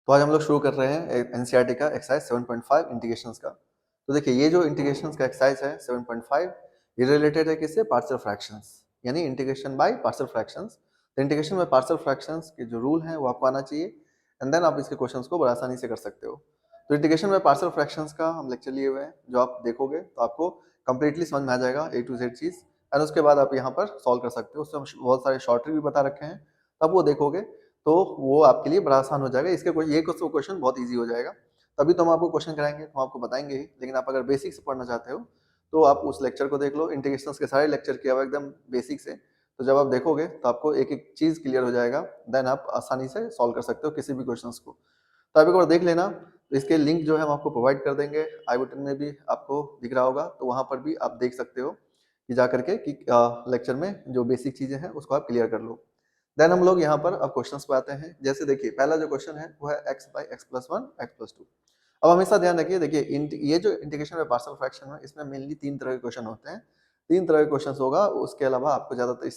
तो आज हम लोग शुरू कर रहे हैं एनसीईआरटी का एक्सरसाइज 7.5 इंटीग्रेशंस का। तो देखिए ये जो इंटीग्रेशंस का एक्सरसाइज है 7.5 ये रिलेटेड है किससे, पार्शियल फ्रैक्शंस, यानी इंटीग्रेशन बाय पार्शियल फ्रैक्शंस। तो इंटीग्रेशन बाय पार्शियल फ्रैक्शंस के जो रूल हैं वो आपको आना चाहिए एंड देन आप इसके क्वेश्चंस को बड़ा आसानी से कर सकते हो। तो इंटीग्रेशन बाय पार्शियल फ्रैक्शंस का हम लेक्चर लिए हुए हैं, जो आप देखोगे तो आपको कंप्लीटली समझ में आ जाएगा ए टू जेड चीज एंड उसके बाद आप यहाँ पर सॉल्व कर सकते हो। उसमें हम बहुत सारे शॉर्ट ट्रिक भी बता रखे हैं, तब वो देखोगे तो वो आपके लिए बड़ा आसान हो जाएगा। इसके ये क्वेश्चन बहुत इजी हो जाएगा। तभी तो हम आपको क्वेश्चन कराएंगे, हम आपको बताएंगे ही, लेकिन आप अगर बेसिक से पढ़ना चाहते हो तो आप उस लेक्चर को देख लो। इंटीग्रेशंस के सारे लेक्चर किया हुआ एकदम बेसिक से, तो जब आप देखोगे तो आपको एक एक चीज क्लियर हो जाएगा, देन आप आसानी से सॉल्व कर सकते हो किसी भी क्वेश्चन को। तो आप एक बार देख लेना। तो इसके लिंक जो है हम आपको प्रोवाइड कर देंगे, आई बटन में भी आपको दिख रहा होगा, तो वहां पर भी आप देख सकते हो कि जा करके कि लेक्चर में जो बेसिक चीजें हैं उसको आप क्लियर कर लो। देन हम लोग यहाँ पर अब क्वेश्चंस पे आते हैं। जैसे देखिए पहला जो क्वेश्चन है वो है x by x plus one x plus two. अब हमेशा ध्यान रखिए, देखिए ये जो इंटीग्रेशन में पार्शियल फ्रैक्शन है इसमें मेनली तीन तरह के क्वेश्चन होते हैं। तीन तरह के क्वेश्चन होगा, उसके अलावा आपको ज्यादातर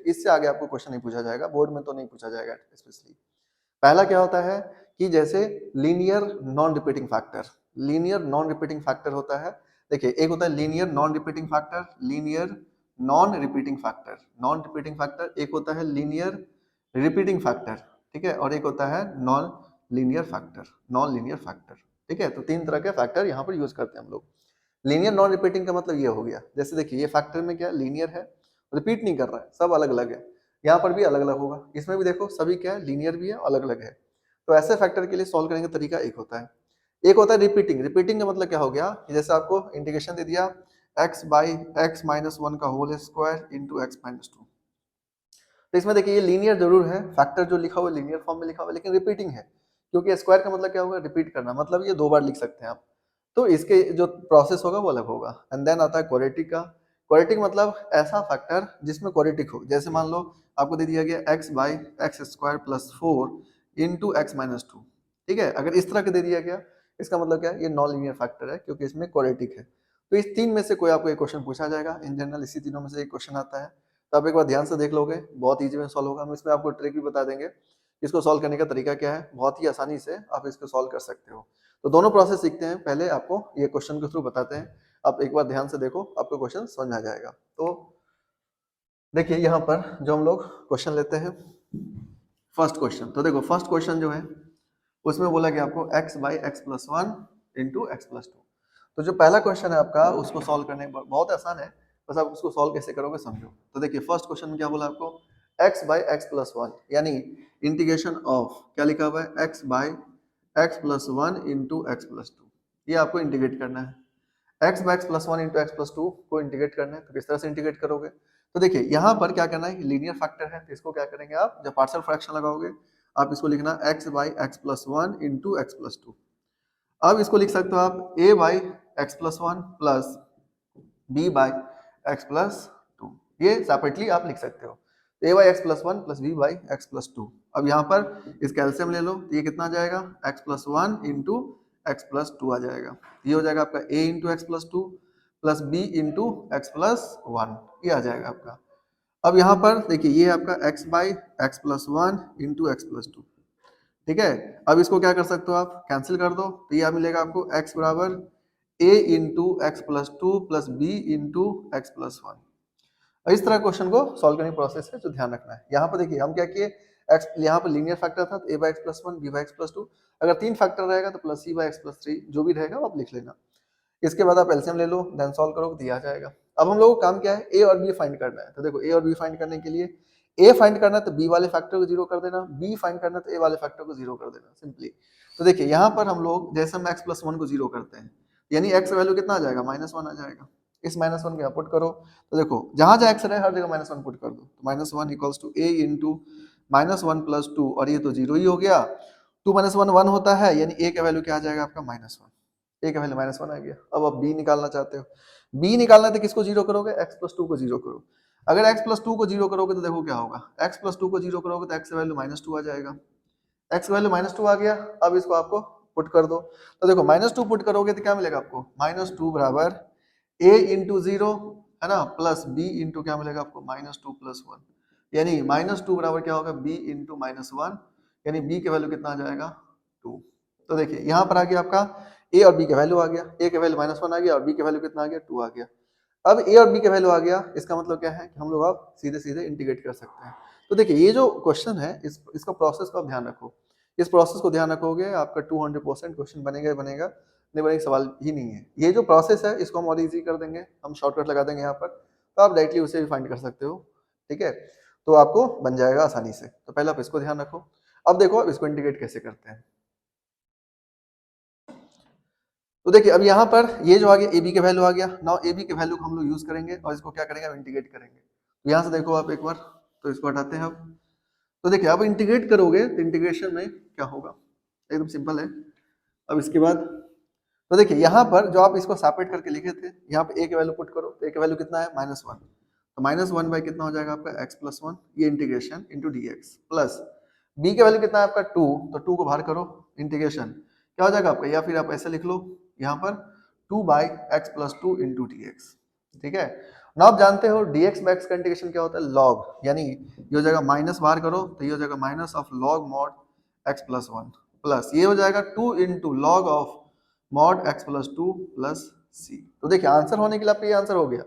इससे आगे आपको क्वेश्चन नहीं पूछा जाएगा, बोर्ड में तो नहीं पूछा जाएगा स्पेशली। पहला क्या होता है कि जैसे linear non repeating factor, linear non repeating factor होता है। देखिए एक होता है linear non repeating factor, linear non repeating factor, non repeating factor. एक होता है लीनियर रिपीटिंग फैक्टर, ठीक है, और एक होता है non linear factor, non linear factor, ठीक है। तो तीन तरह के फैक्टर यहाँ पर यूज करते हैं हम लोग। लीनियर नॉन रिपीटिंग का मतलब ये हो गया, जैसे देखिए ये फैक्टर में क्या लीनियर है, रिपीट नहीं कर रहा है, सब अलग अलग है। यहाँ पर भी अलग अलग होगा, इसमें भी देखो सभी क्या है, लीनियर भी है, अलग अलग है। तो ऐसे फैक्टर के लिए सॉल्व करने का तरीका एक होता है। एक होता है रिपीटिंग। रिपीटिंग का मतलब क्या हो गया, जैसे आपको इंटीग्रेशन दे दिया x by x minus one का whole square into x minus two. तो इसमें देखिए ये लीनियर जरूर है, फैक्टर जो लिखा हुआ है लीनियर फॉर्म में लिखा हुआ है, लेकिन रिपीटिंग है, क्योंकि स्क्वायर का मतलब क्या होगा, रिपीट करना, मतलब ये दो बार लिख सकते हैं आप। तो इसके जो प्रोसेस होगा वो अलग होगा। एंड देन आता है क्वाड्रेटिक का। क्वाड्रेटिक मतलब ऐसा फैक्टर जिसमें क्वाड्रेटिक हो, जैसे मान लो आपको दे दिया गया x by x square plus four into x minus two, ठीक है। अगर इस तरह के दे दिया गया, इसका मतलब क्या है, ये नॉन लीनियर फैक्टर है क्योंकि इसमें क्वाड्रेटिक है। तो इस तीन में से कोई आपको एक क्वेश्चन पूछा जाएगा, इन जनरल इसी तीनों में से एक क्वेश्चन आता है। तो आप एक बार ध्यान से देख लोगे, बहुत इजी में सॉल्व होगा। हम इसमें आपको ट्रिक भी बता देंगे, इसको सॉल्व करने का तरीका क्या है, बहुत ही आसानी से आप इसको सॉल्व कर सकते हो। तो दोनों प्रोसेस सीखते हैं, पहले आपको ये क्वेश्चन के थ्रू बताते हैं। आप एक बार ध्यान से देखो, आपको क्वेश्चन समझ में आ जाएगा। तो देखिए यहाँ पर जो हम लोग क्वेश्चन लेते हैं, फर्स्ट क्वेश्चन, तो देखो फर्स्ट क्वेश्चन जो है उसमें बोला गया आपको x by x plus one into x plus to. तो जो पहला क्वेश्चन है आपका उसको सॉल्व करने बहुत आसान है, बस आप उसको सॉल्व कैसे करोगे समझो। तो देखिए फर्स्ट क्वेश्चन में क्या बोला आपको, x by x plus one, यानी इंटीग्रेशन ऑफ क्या लिखा हुआ है, x by x plus one into x plus two, ये आपको इंटीग्रेट करना है। X by x plus one into x plus to को इंटीग्रेट करना है, तो किस तरह से इंटीग्रेट करोगे। तो देखिए यहाँ पर क्या करना है, लीनियर फैक्टर है, तो इसको क्या करेंगे आप, जब पार्शियल फ्रैक्शन लगाओगे आप इसको लिखना x by x plus one into x plus two. अब इसको लिख सकते हो आप A by x plus one plus B by x plus two, ये सेपरेटली आप लिख सकते हो। A by x plus one plus B by x plus two. अब यहाँ पर इस कैल्सियम ले लो, तो ये कितना आ जाएगा, x plus one into x plus two आ जाएगा। ये हो जाएगा आपका A into x plus two plus B into x plus one, ये आ जाएगा आपका। अब यहाँ पर देखिए ये आपका x by x plus one into x plus two, ठीक है। अब इसको क्या कर सकते हो आप, कैंसिल कर दो, तो ये मिलेगा आपको x बराबर a into x plus two plus B into x plus one. इस तरह क्वेश्चन को सॉल्व करने की प्रोसेस है जो ध्यान रखना है। यहाँ पर देखिए हम क्या किए, एक्स यहाँ पर लीनियर फैक्टर था, तो a by x plus one, B by x plus two, अगर तीन फैक्टर रहेगा तो plus c by x plus three, जो भी रहेगा वो आप लिख लेना। इसके बाद आप एलसीएम ले लो, देन सॉल्व करोगे तो ये आ जाएगा। अब हम लोगों को काम क्या है, ए और बी फाइंड करना है। तो देखो ए और बी फाइंड करने के लिए ए फाइंड करना है तो बी वाले फैक्टर को जीरो कर देना, बी फाइंड करना है तो ए वाले फैक्टर को जीरो कर देना, सिंपली। तो देखिए यहाँ पर हम लोग जैसे हम एक्स प्लस वन को जीरो करते हैं, यानी एक्स वैल्यू कितना आ जाएगा, माइनस वन आ जाएगा। इस माइनस वन को यहाँ पुट करो, तो देखो जहां जहां एक्स रहे हर जगह माइनस वन पुट कर दो, तो minus one equals to A into minus one plus two, और ये तो जीरो ही हो गया। टू माइनस वन वन होता है, यानी ए का वैल्यू क्या आ जाएगा आपका, माइनस वन। ए का वैल्यू माइनस वन आ गया। अब आप बी निकालना चाहते हो, बी निकालना है तो किसको जीरो करोगे, एक्स प्लस टू को जीरो करो। अगर एक्स प्लस टू को जीरो करोगे तो देखो क्या होगा, एक्स प्लस टू को जीरो करोगे तो एक्स वैल्यू माइनस टू आ जाएगा। एक्स वैल्यू माइनस टू आ गया, अब इसको आपको पुट कर दो, तो देखो माइनस टू पुट करोगे तो क्या मिलेगा आपको, माइनस टू बराबर ए इंटू जीरो, है ना, प्लस बी इंटू क्या मिलेगा आपको, माइनस टू प्लस वन, यानी माइनस टू बराबर क्या होगा, बी इंटू माइनस वन, यानी बी की वैल्यू कितना आ जाएगा, 2। तो देखिए यहाँ पर आ गया आपका ए और बी का वैल्यू आ गया, ए के वैल्यू -1 आ गया और बी के वैल्यू कितना आ गया 2 आ गया। अब ए और बी के वैल्यू आ गया, इसका मतलब क्या है कि हम लोग अब सीधे सीधे इंटीग्रेट कर सकते हैं। तो देखिए ये जो क्वेश्चन है इसका प्रोसेस का आप ध्यान रखो, इस प्रोसेस को ध्यान रखोगे आपका 200% क्वेश्चन बनेगा ही बनेगा, नहीं बनेगा सवाल ही नहीं है। ये जो प्रोसेस है इसको हम और ईजी कर देंगे, हम शॉर्टकट लगा देंगे यहाँ पर, तो आप डायरेक्टली उसे भी फाइंड कर सकते हो। ठीक है, तो आपको बन जाएगा आसानी से। तो पहले आप इसको ध्यान रखो। अब देखो अब इसको इंटीग्रेट कैसे करते हैं। तो देखिए अब यहाँ पर ये जो आ गया ए बी के वैल्यू आ गया, नाउ ए बी के वैल्यू को हम लोग यूज करेंगे और इसको क्या करेंगे, हम इंटीग्रेट करेंगे। तो यहाँ से देखो आप एक बार, तो इसको हटाते हैं अब। तो देखिए अब इंटीग्रेट करोगे तो इंटीग्रेशन में क्या होगा, एकदम सिंपल है। अब इसके बाद तो देखिए यहाँ पर जो आप इसको सेपरेट करके लिखे थे, यहाँ पे ए के वैल्यू पुट करो, तो ए के वैल्यू कितना है -1, तो -1 बाई कितना हो जाएगा आपका x+1, ये integration into D x, plus b के वैल्यू कितना है आपका 2, तो 2 को बाहर करो, इंटीग्रेशन क्या हो जाएगा आपका, या फिर आप ऐसे लिख लो यहाँ पर 2/x+2 इंटू डी एक्स। ठीक है ना, आप जानते हो dx by x का इंटीग्रेशन क्या होता है, log, यानी ये हो जाएगा माइनस बाहर करो तो ये हो जाएगा minus of log mod x+1 plus ये हो जाएगा 2 into log of mod x+2 plus c। तो देखिए आंसर होने के लिए आपका ये आंसर हो गया,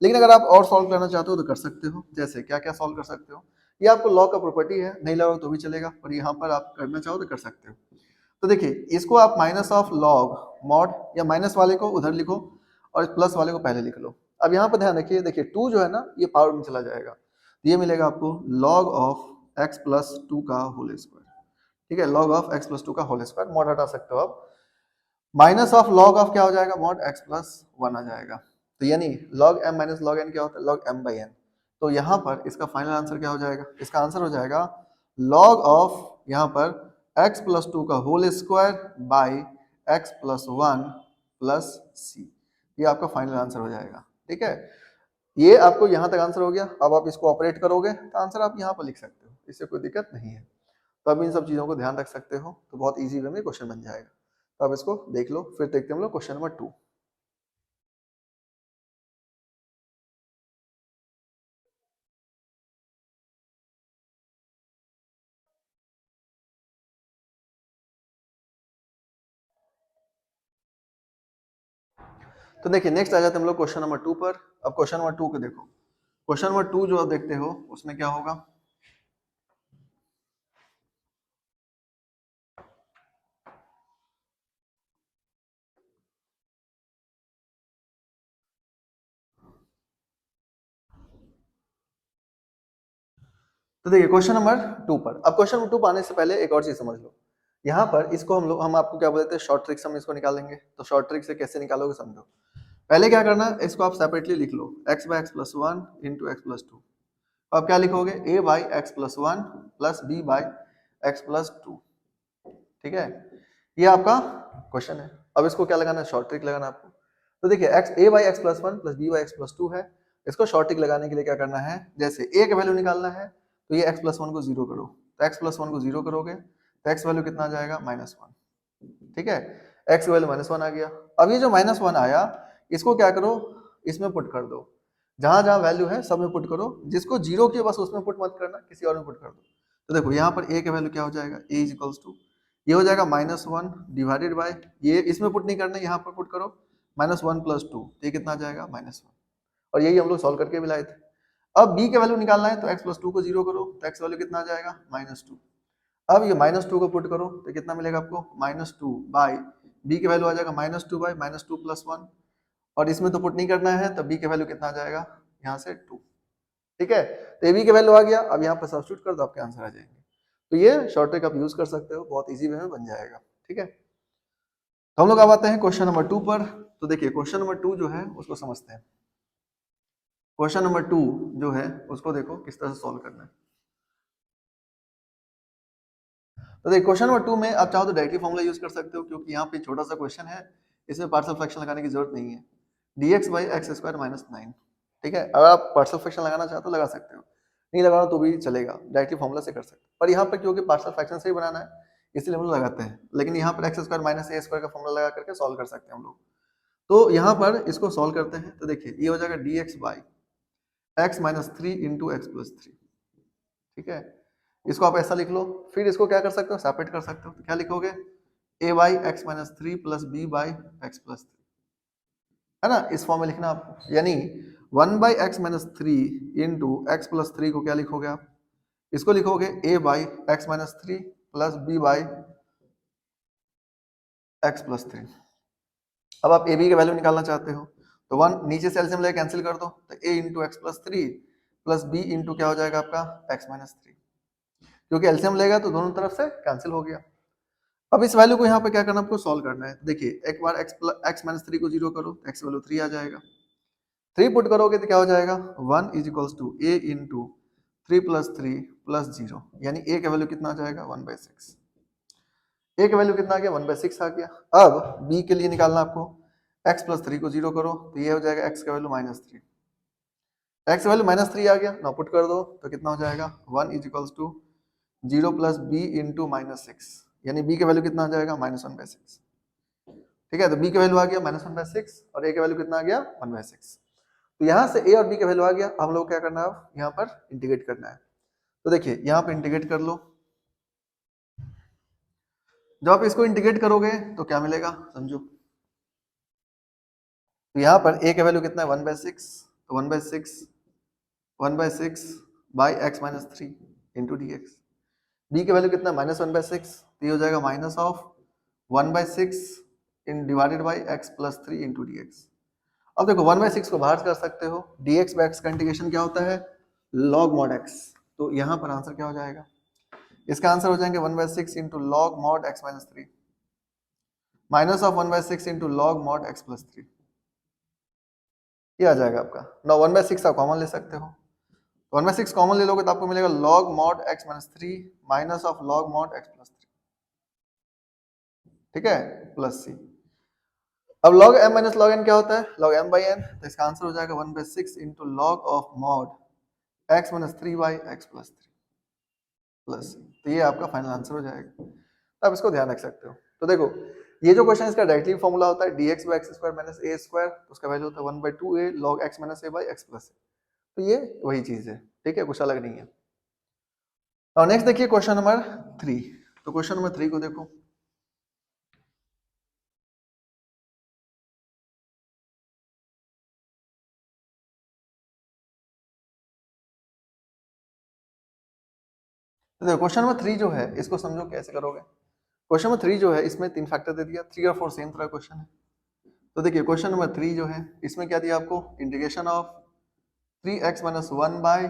लेकिन अगर आप और सॉल्व करना चाहते हो तो कर सकते हो। जैसे क्या क्या सॉल्व कर सकते हो, ये आपको लॉ का प्रॉपर्टी है, नहीं लगाओ तो भी चलेगा, पर यहाँ पर आप करना चाहो तो कर सकते हो। तो देखिए इसको आप माइनस ऑफ लॉग मॉड, या माइनस वाले को उधर लिखो और प्लस वाले को पहले लिख लो। अब यहाँ पर ध्यान रखिए, देखिए 2 जो है ना ये पावर में चला जाएगा, तो ये मिलेगा आपको log ऑफ x+2 का होल स्क्वायर। ठीक है, log ऑफ x+2 का होल स्क्वायर, मॉड हटा सकते हो आप, माइनस ऑफ log ऑफ क्या हो जाएगा, मॉड x+1 आ जाएगा। तो यानी log m minus log n क्या होता है, log m/n। तो यहाँ पर इसका फाइनल आंसर क्या हो जाएगा, इसका आंसर हो जाएगा log ऑफ यहाँ पर x+2 का whole square by x+1 plus c, ये आपका फाइनल आंसर हो जाएगा। ठीक है, ये आपको यहाँ तक आंसर हो गया। अब आप इसको ऑपरेट करोगे तो आंसर आप यहाँ पर लिख सकते हो, इससे कोई दिक्कत नहीं है। तो अब इन सब चीज़ों को ध्यान रख सकते हो, तो बहुत ईजी वे में क्वेश्चन बन जाएगा। तो अब इसको देख लो, फिर देखते हैं हम लोग क्वेश्चन नंबर 2। तो देखिए नेक्स्ट आ जाते हैं हम लोग क्वेश्चन नंबर 2 पर। अब क्वेश्चन नंबर 2 को देखो, क्वेश्चन नंबर 2 जो आप देखते हो उसमें क्या होगा, तो देखिए क्वेश्चन नंबर 2 पर। अब क्वेश्चन नंबर 2 पर आने से पहले एक और चीज समझ लो, यहाँ पर इसको हम आपको क्या बोलते हैं, शॉर्ट ट्रिक से हम इसको निकालेंगे। तो शॉर्ट ट्रिक से कैसे निकालोगे समझो। पहले क्या करना, इसको आप सेपरेटली लिख लो, x/x+1 इंटू x+2। अब क्या लिखोगे, a/x+1 प्लस b/x+2। ठीक है, ये आपका क्वेश्चन है। अब इसको क्या लगाना है, शॉर्ट ट्रिक लगाना है आपको। तो देखिए a/x+1 प्लस b/x+2 है, इसको शॉर्ट ट्रिक लगाने के लिए क्या करना है, जैसे a का वैल्यू निकालना है तो ये x+1 को 0 करो, तो x+1 को 0 करोगे तो x वैल्यू कितना आ जाएगा, -1। ठीक है, x वैल्यू -1 आ गया। अब ये जो -1 आया इसको क्या करो, इसमें पुट कर दो, जहां जहां वैल्यू है सब में पुट करो, जिसको 0 की बस उसमें पुट मत करना, किसी और में पुट कर दो। तो देखो यहाँ पर a का वैल्यू क्या हो जाएगा, a इक्वल्स टू ये हो जाएगा -1 डिवाइडेड बाय, ये इसमें पुट नहीं करना, यहाँ पर पुट करो -1 प्लस 2, तो ये कितना आ जाएगा -1। और यही हम लोग सॉल्व करके भी लाए थे। अब b का वैल्यू निकालना है तो x+2 को 0 करो, तो x वैल्यू कितना आ जाएगा, -2। अब ये -2 को पुट करो तो कितना मिलेगा आपको, -2 बाई b की वैल्यू आ जाएगा -2 बाई -2 प्लस 1, और इसमें तो पुट नहीं करना है, तो b की वैल्यू कितना आ जाएगा, यहाँ से 2। ठीक है, तो ab की वैल्यू आ गया, अब यहाँ पर सब्स्टिट्यूट कर दो, आपके आंसर आ जाएंगे। तो ये शॉर्ट ट्रिक आप यूज कर सकते हो, बहुत इजी वे में बन जाएगा। ठीक है, तो हम लोग अब आते हैं क्वेश्चन नंबर 2 पर। तो देखिए क्वेश्चन नंबर 2 जो है उसको समझते हैं। क्वेश्चन नंबर 2 जो है उसको देखो किस तरह से सॉल्व करना है। तो देखिए क्वेश्चन नंबर 2 में आप चाहो तो डायरेक्टली फॉर्मूला यूज कर सकते हो, क्योंकि यहाँ पे छोटा सा क्वेश्चन है, इसमें पार्शियल फ्रैक्शन लगाने की जरूरत नहीं है। dx/x² -9। ठीक है, अगर आप पार्शियल फ्रैक्शन लगाना चाहते हो लगा सकते हो, नहीं लगाना तो भी चलेगा, डायरेक्टली फॉर्मूला से कर सकते हो। पर यहाँ पर क्योंकि पार्शियल फ्रैक्शन से ही बनाना है इसलिए हम लोग लगाते हैं, लेकिन यहाँ पर x² -a² का फॉर्मूला लगा करके सॉल्व कर सकते हैं हम लोग। तो यहाँ पर इसको सॉल्व करते हैं, तो देखिए ये हो जाएगा dx/x-3 इंटू x+3। ठीक है, इसको आप ऐसा लिख लो, फिर इसको क्या कर सकते हो, सेपरेट कर सकते हो। तो क्या लिखोगे, A by x minus three plus B by x plus three, है ना, इस फॉर्म में लिखना आपको। यानी 1 by x minus three into x plus three को क्या लिखोगे आप, इसको लिखोगे A by x minus three plus B by x plus three. अब आप ए बी की वैल्यू निकालना चाहते हो तो वन नीचे से एलसीएम लेके कैंसिल कर दो, तो A into x plus three plus B into क्या हो जाएगा आपका एक्स माइनस थ्री, क्योंकि एलसीएम लेगा तो दोनों तरफ से कैंसिल हो गया। अब इस वैल्यू को यहाँ पे क्या करना है, आपको सॉल्व करना है। देखिए एक बार एक्स माइनस थ्री को जीरो करो तो एक्स वैल्यू थ्री आ जाएगा, थ्री पुट करोगे तो क्या हो जाएगा, one is equals to A into three plus zero, यानी ए का वैल्यू कितना आ जाएगा, वन बाई सिक्स। ए का वैल्यू कितना आ गया, वन बाई सिक्स आ गया। अब बी के लिए निकालना आपको, एक्स प्लस थ्री को जीरो करो तो ये हो जाएगा एक्स का value minus three, x value minus three आ गया, ना पुट कर दो तो कितना हो जाएगा, one is equals to zero plus B into minus six, यानी बी का वैल्यू कितना आ जाएगा, माइनस वन बाई सिक्स। ठीक है, तो बी का वैल्यू आ गया माइनस वन बाई सिक्स और ए का वैल्यू कितना आ गया, वन बाई सिक्स। तो यहाँ से ए और बी का वैल्यू आ गया, हम लोग क्या करना है, अब यहाँ पर इंटीग्रेट करना है। तो देखिए यहाँ पे इंटीग्रेट कर लो, जब आप इसको इंटीग्रेट करोगे तो क्या मिलेगा समझो, तो यहाँ पर ए का वैल्यू कितना है, वन बाई सिक्स, तो one by six by x minus three into D x. B का वैल्यू कितना है, माइनस वन बाई सिक्स, तो ये हो जाएगा minus of one by six in divided by x plus three into D x. अब देखो वन बाई सिक्स को बाहर कर सकते हो, डी एक्स बाई एक्स का इंटीग्रेशन क्या होता है, लॉग मॉड एक्स। तो यहाँ पर आंसर क्या हो जाएगा, इसका आंसर हो जाएंगे one by six into log mod x minus three minus of one by six into log mod x plus three, ये आ जाएगा आपका। ना वन बाई सिक्स आप कॉमन ले सकते हो, वन बाई सिक्स कॉमन ले लोगे तो आपको मिलेगा log mod x minus three minus of log mod x plus three, ठीक है, प्लस सी। अब log m minus log n क्या होता है, log m बाई n, तो इसका आंसर हो जाएगा one by six into log of mod x minus three by x plus three plus, तो ये आपका फाइनल आंसर हो जाएगा। तो आप इसको ध्यान रख सकते हो। तो देखो ये जो क्वेश्चन इसका डायरेक्टली फॉर्मूला होता है dx by x square minus A square, तो उसका वैल्यू होता है one by two A log x minus A by x plus A, तो ये वही चीज है, ठीक है, कुछ अलग नहीं है। और नेक्स्ट देखिए क्वेश्चन नंबर थ्री, तो क्वेश्चन नंबर थ्री को देखो, तो देखो क्वेश्चन नंबर थ्री जो है इसको समझो कैसे करोगे। क्वेश्चन नंबर थ्री जो है इसमें तीन फैक्टर दे दिया, थ्री और फोर सेम तरह क्वेश्चन है। तो देखिए क्वेश्चन नंबर थ्री जो है इसमें क्या दिया आपको, integration of three x minus one by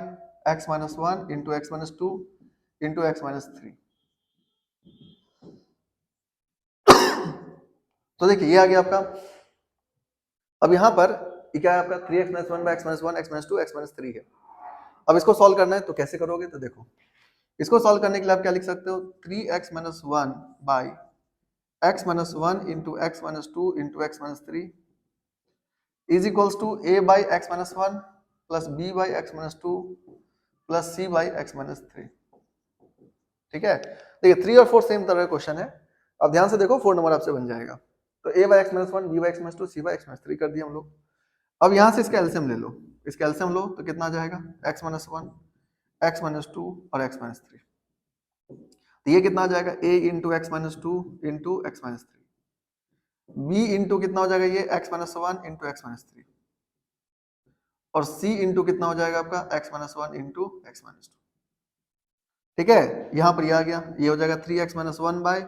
x minus one into x minus two into x minus three. तो देखिए ये आ गया आपका। अब यहाँ पर ये क्या है आपका, three x minus one by x minus one x minus to x minus three है। अब इसको सॉल्व करना है तो कैसे करोगे, तो देखो इसको सॉल्व करने के लिए आप क्या लिख सकते हो, three x minus one by x minus one into x minus two into x minus three is equals to a by x minus one plus B by x minus two plus c by x minus three. ठीक है, देखिए three और four same तरह का question है। अब ध्यान से देखो, फोर नंबर आपसे बन जाएगा। तो ए by x minus one, B by x minus two, C by x minus three कर दिया हम लोग। अब यहाँ से इसका एलसीएम ले लो, इसका एलसीएम लो तो कितना आ जाएगा, x minus one, x minus two और एक्स माइनस थ्री। तो ये कितना आ जाएगा, A into x minus two into x minus three, B into कितना हो जाएगा ये x minus one into x minus three, और सी इंटू कितना हो जाएगा आपका x minus one into x minus two. ठीक है, यहाँ पर ये आ गया, ये हो जाएगा three x minus one by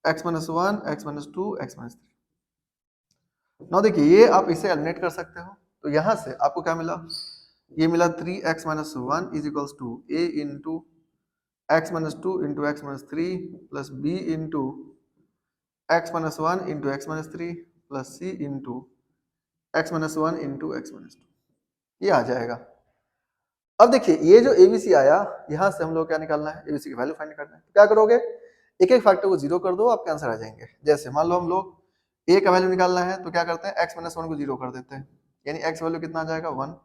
x minus one x minus to x minus three. ना देखिए ये आप इसे एलिमिनेट कर सकते हो, तो यहाँ से आपको क्या मिला, ये मिला three x minus one is equals to A into x minus two into x minus three plus B into x minus one into x minus three plus C into x minus one into x minus two, ये आ जाएगा। अब देखिए ये जो ABC आया, यहाँ से हम लोग क्या निकालना है, एबीसी की वैल्यू फाइंड करना है। तो क्या करोगे, एक एक फैक्टर को जीरो कर दो, आपके आंसर आ जाएंगे। जैसे मान लो हम लोग ए का वैल्यू निकालना है तो क्या करते हैं, एक्स माइनस वन को जीरो कर देते हैं, यानी एक्स वैल्यू कितना आ जाएगा, वन।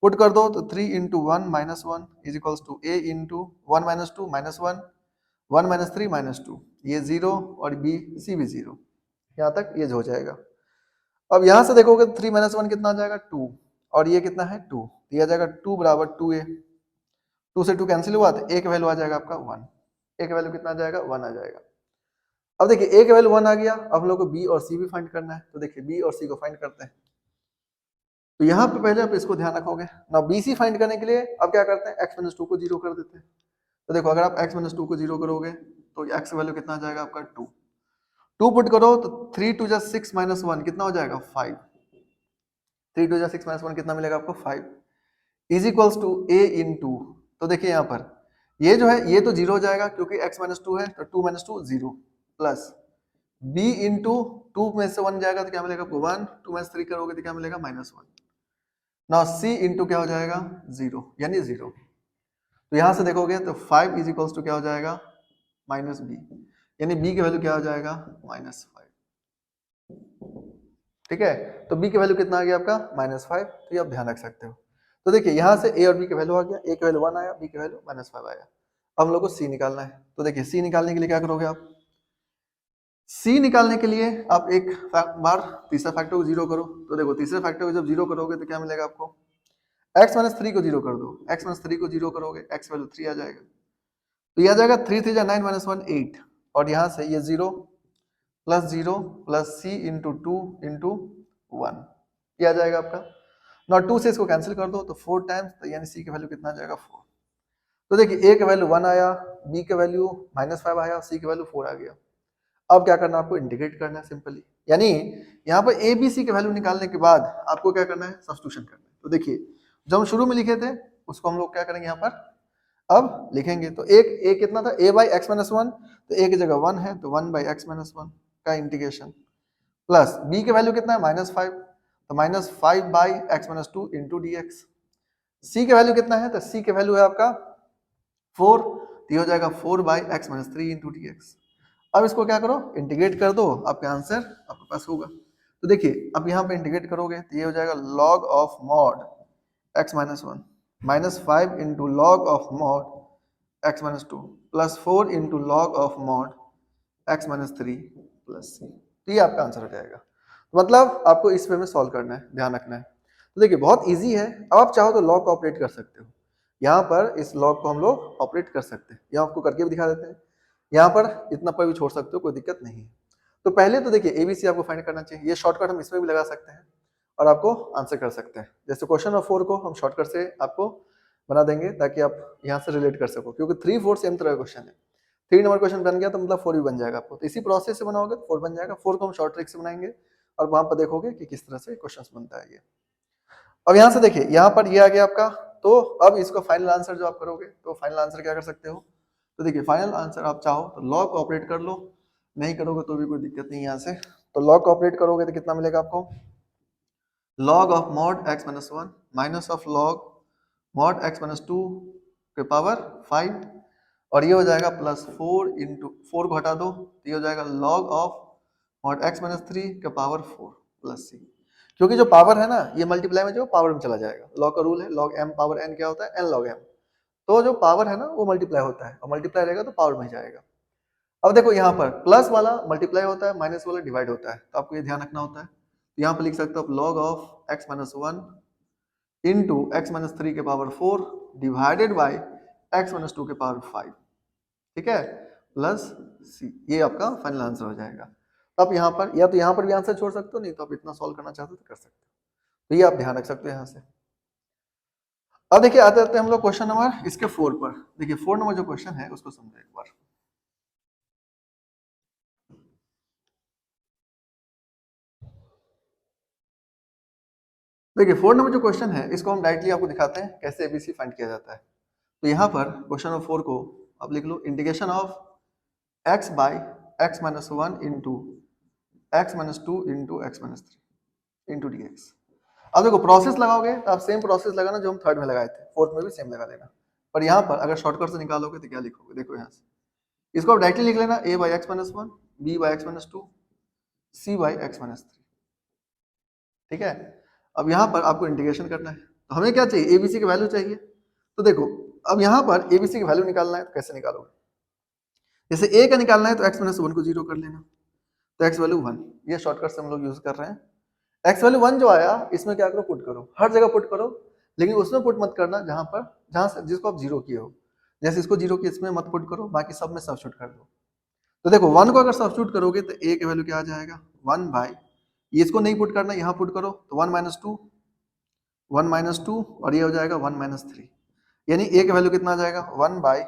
पुट कर दो तो three into one minus one is equals to A into one minus two minus one, one minus three minus two, ये जीरो और बी सी भी जीरो, यहाँ तक ये हो जाएगा। अब यहाँ से देखोगे थ्री माइनस वन कितना आ जाएगा, टू, और ये कितना है, टू, ये आ जाएगा टू बराबर टू ए, टू से टू कैंसिल हुआ तो ए का वैल्यू आ जाएगा आपका वन, ए का वैल्यू कितना आ जाएगा, वन आ जाएगा। अब देखिए ए का वैल्यू 1 आ गया, अब हम लोग को बी और सी भी फाइंड करना है, तो देखिए बी और सी को फाइंड करते हैं। तो यहाँ पे पहले आप इसको ध्यान रखोगे ना, बी सी फाइंड करने के लिए अब क्या करते हैं, एक्स माइनस 2 को 0 कर देते हैं। तो देखो अगर आप x माइनस 2 को 0 करोगे तो x वैल्यू कितना आ जाएगा आपका 2, 2 पुट करो तो 3 2 जा 6 माइनस 1 कितना हो जाएगा 5, 3 2 जा 6 माइनस 1 कितना मिलेगा आपको 5 इज इक्वल्स टू a इन 2। तो देखिए यहाँ पर ये जो है ये तो 0 हो जाएगा क्योंकि x माइनस 2 है, तो 2 माइनस 2 0 प्लस b इंटू 2 में से 1 जाएगा तो क्या मिलेगा आपको 1, 2 माइनस 3 करोगे तो क्या मिलेगा -1। ना c इंटू क्या हो जाएगा 0 यानी 0। तो यहां से देखोगे तो 5 इज इक्वल्स टू क्या हो जाएगा माइनस बी, यानी b की वैल्यू क्या हो जाएगा -5। ठीक है, तो b की वैल्यू कितना आ गया आपका -5, तो ये आप ध्यान रख सकते हो। तो देखिए यहां से a और b की वैल्यू आ गया, a की वैल्यू 1 आया, b की वैल्यू -5 आया। अब हम लोग को c निकालना है, तो देखिए c निकालने के लिए क्या करोगे आप, c निकालने के लिए आप एक बार तीसरा फैक्टर को 0 करो। तो देखो तीसरे फैक्टर को जब 0 करोगे तो क्या मिलेगा आपको, x माइनस 3 को 0 कर दो, x माइनस 3 को 0 करोगे x वैल्यू 3 आ जाएगा, तो ये आ जाएगा 3 3 जा 9 माइनस 1 8, और यहाँ से ये 0 प्लस c इंटू 2 इंटू 1 ये आ जाएगा आपका। नॉट 2 से इसको कैंसिल कर दो तो 4 टाइम्स, तो यानी c की वैल्यू कितना आ जाएगा 4। तो देखिए a की वैल्यू 1 आया, b की वैल्यू -5 आया, c की वैल्यू 4 आ गया। अब क्या करना है आपको, इंटीग्रेट करना है सिंपली, यानी यहाँ पर a b c की वैल्यू निकालने के बाद आपको क्या करना है, सब्स्टिट्यूशन करना है। तो देखिए जो हम शुरू में लिखे थे उसको हम लोग क्या करेंगे यहाँ पर अब लिखेंगे। तो एक a कितना था, a बाई एक्स माइनस 1, तो a की जगह 1 है तो 1 बाई एक्स माइनस 1 का इंटीग्रेशन, प्लस b की वैल्यू कितना है -5, तो -5 by x minus 2 into D x. c की वैल्यू कितना है, तो c की वैल्यू है आपका 4, तो ये हो जाएगा 4 by x minus 3 into D x. अब इसको क्या करो, इंटीग्रेट कर दो, आपका आंसर आपके पास होगा। तो देखिए अब यहाँ पे इंटीग्रेट करोगे तो ये हो जाएगा log of mod x minus 1 -5 into log of mod x minus 2 plus 4 into log of mod x minus 3 plus सी, तो ये आपका आंसर हो जाएगा। तो मतलब आपको इस वे में सॉल्व करना है, ध्यान रखना है। तो देखिए बहुत इजी है, अब आप चाहो तो लॉग को ऑपरेट कर सकते हो, यहाँ पर इस लॉग को हम लोग ऑपरेट कर सकते हैं, यहाँ आपको करके भी दिखा देते हैं। यहाँ पर इतना पर भी छोड़ सकते हो, कोई दिक्कत नहीं है। तो पहले तो देखिए एबीसी आपको फाइंड करना चाहिए, ये शॉर्टकट हम इसमें भी लगा सकते हैं और आपको आंसर कर सकते हैं। जैसे क्वेश्चन नंबर 4 को हम शॉर्टकट से आपको बना देंगे ताकि आप यहाँ से रिलेट कर सको, क्योंकि 3 4 सेम तरह का क्वेश्चन है। 3 नंबर क्वेश्चन बन गया तो मतलब 4 भी बन जाएगा आपको, तो इसी प्रोसेस से बनाओगे तो 4 बन जाएगा। 4 को हम शॉर्ट ट्रिक से बनाएंगे और वहां पर देखोगे कि किस तरह से क्वेश्चन बनता है ये। अब यहाँ से देखिए यहाँ पर ये आ गया आपका, तो अब इसको फाइनल आंसर जो आप करोगे तो फाइनल आंसर क्या कर सकते हो, तो देखिए फाइनल आंसर आप चाहो तो लॉग ऑपरेट कर लो, नहीं करोगे तो भी कोई दिक्कत नहीं है। यहाँ से तो लॉग ऑपरेट करोगे तो कितना मिलेगा आपको, log of mod x minus 1 minus of log mod x minus 2 के पावर 5, और ये हो जाएगा प्लस 4 इंटू 4 को हटा दो तो ये हो जाएगा log of mod x minus 3 के पावर 4 प्लस c। क्योंकि जो पावर है ना ये मल्टीप्लाई में जो पावर में चला जाएगा, लॉग का रूल है log m पावर n क्या होता है n log m, तो जो पावर है ना वो मल्टीप्लाई होता है और मल्टीप्लाई रहेगा तो पावर में जाएगा। अब देखो यहाँ पर प्लस वाला मल्टीप्लाई होता है, माइनस वाला डिवाइड होता है, तो आपको ये ध्यान रखना होता है। तो यहाँ पर लिख सकते हो आप log of x minus 1 into x minus 3 के power 4 divided by x minus 2 के पावर 5, ठीक है, प्लस सी, ये आपका फाइनल आंसर हो जाएगा। तो आप यहाँ पर या तो यहाँ पर भी आंसर छोड़ सकते हो, नहीं तो आप इतना सॉल्व करना चाहते हो तो कर सकते हो, तो ये आप ध्यान रख सकते हो यहाँ से। अब देखिए आते आते हम लोग क्वेश्चन नंबर इसके 4 पर। देखिए 4 नंबर जो क्वेश्चन है उसको समझो एक बार। देखिए 4 नंबर जो क्वेश्चन है इसको हम डायरेक्टली आपको दिखाते हैं कैसे एबीसी फाइंड किया जाता है। तो यहाँ पर क्वेश्चन नंबर 4 को आप लिख लो, integration of x by x minus 1 into x minus 2 into x minus 3 into D x. अब देखो प्रोसेस लगाओगे तो आप सेम प्रोसेस लगाना जो हम थर्ड में लगाए थे, फोर्थ में भी सेम लगा लेना। पर यहाँ पर अगर शॉर्टकट से निकालोगे तो क्या लिखोगे, देखो यहाँ से इसको आप डायरेक्टली लिख लेना, a by x minus 1 b by x minus 2 c by x minus 3, ठीक है। अब यहाँ पर आपको इंटीग्रेशन करना है, तो हमें क्या चाहिए, एबीसी की वैल्यू चाहिए। तो देखो अब यहाँ पर एबीसी की वैल्यू निकालना है तो कैसे निकालोगे, जैसे a का निकालना है तो x माइनस 1 को 0 कर लेना, तो x वैल्यू 1, ये शॉर्टकट से हम लोग यूज कर रहे हैं। x वैल्यू 1 जो आया इसमें क्या करो, पुट करो, हर जगह पुट करो, लेकिन उसमें पुट मत करना जहां से जिसको आप 0 किए हो। जैसे इसको 0 किए इसमें मत पुट करो, बाकी सब में सब्स्टिट्यूट कर दो। तो देखो 1 को अगर सब्स्टिट्यूट करोगे तो a की वैल्यू क्या आ जाएगा 1 बाई, ये इसको नहीं पुट करना, यहाँ पुट करो तो 1 माइनस 2, 1 माइनस 2 और ये हो जाएगा 1 माइनस 3, यानी a की वैल्यू कितना आ जाएगा 1 बाई,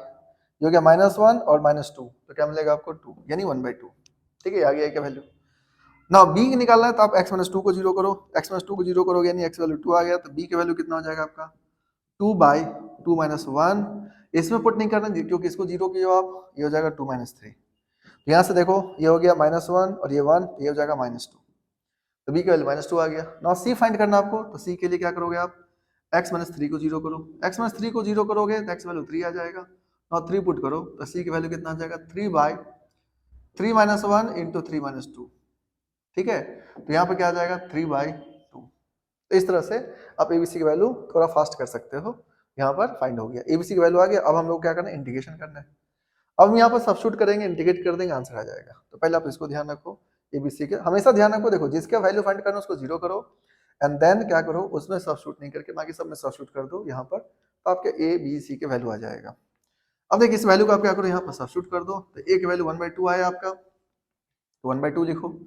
जो क्या -1 और -2, तो क्या मिलेगा आपको 2, यानी 1/2। ठीक है, आ गया a का वैल्यू। ना b निकालना है तो आप x - 2 को 0 करो, x - 2 को 0 करोगे यानी x वैल्यू 2 आ गया, तो b की वैल्यू कितना हो जाएगा आपका 2 बाई 2 माइनस 1, इसमें पुट नहीं करना क्योंकि इसको 0 किया आप, ये हो जाएगा 2 माइनस 3। तो यहाँ से देखो ये हो गया -1 और ये 1, ये हो जाएगा -2, तो b की वैल्यू -2 आ गया। नाउ c फाइंड करना आपको, तो c के लिए क्या करोगे आप, x - 3 को 0 करो, x - 3 को 0 करोगे तो x वैल्यू 3 आ जाएगा। नाउ 3 पुट करो तो c की वैल्यू कितना आ जाएगा 3 बाई 3 माइनस 1 इंटू 3 माइनस 2। ठीक है, तो यहाँ पे क्या आ जाएगा 3/2। तो इस तरह से आप एबीसी की वैल्यू थोड़ा फास्ट कर सकते हो। यहाँ पर फाइंड हो गया, एबीसी की वैल्यू आ गया। अब हम लोग क्या करना है, इंटीग्रेशन करना है। अब हम यहाँ पर सब्स्टिट्यूट करेंगे, इंटीग्रेट कर देंगे, आंसर आ जाएगा। तो पहले आप इसको ध्यान रखो, एबीसी के हमेशा ध्यान रखो, देखो जिसका वैल्यू फाइंड करना है उसको 0 करो एंड देन क्या करो, उसमें सब्स्टिट्यूट नहीं करके बाकी सब में सब्स्टिट्यूट कर दो यहाँ पर, तो आपके ए बी सी के वैल्यू आ जाएगा। अब देखिए इस वैल्यू को आप क्या करो, यहाँ पर सब्स्टिट्यूट कर दो, तो ए की वैल्यू 1/2 आया आपका, तो 1/2 लिखो,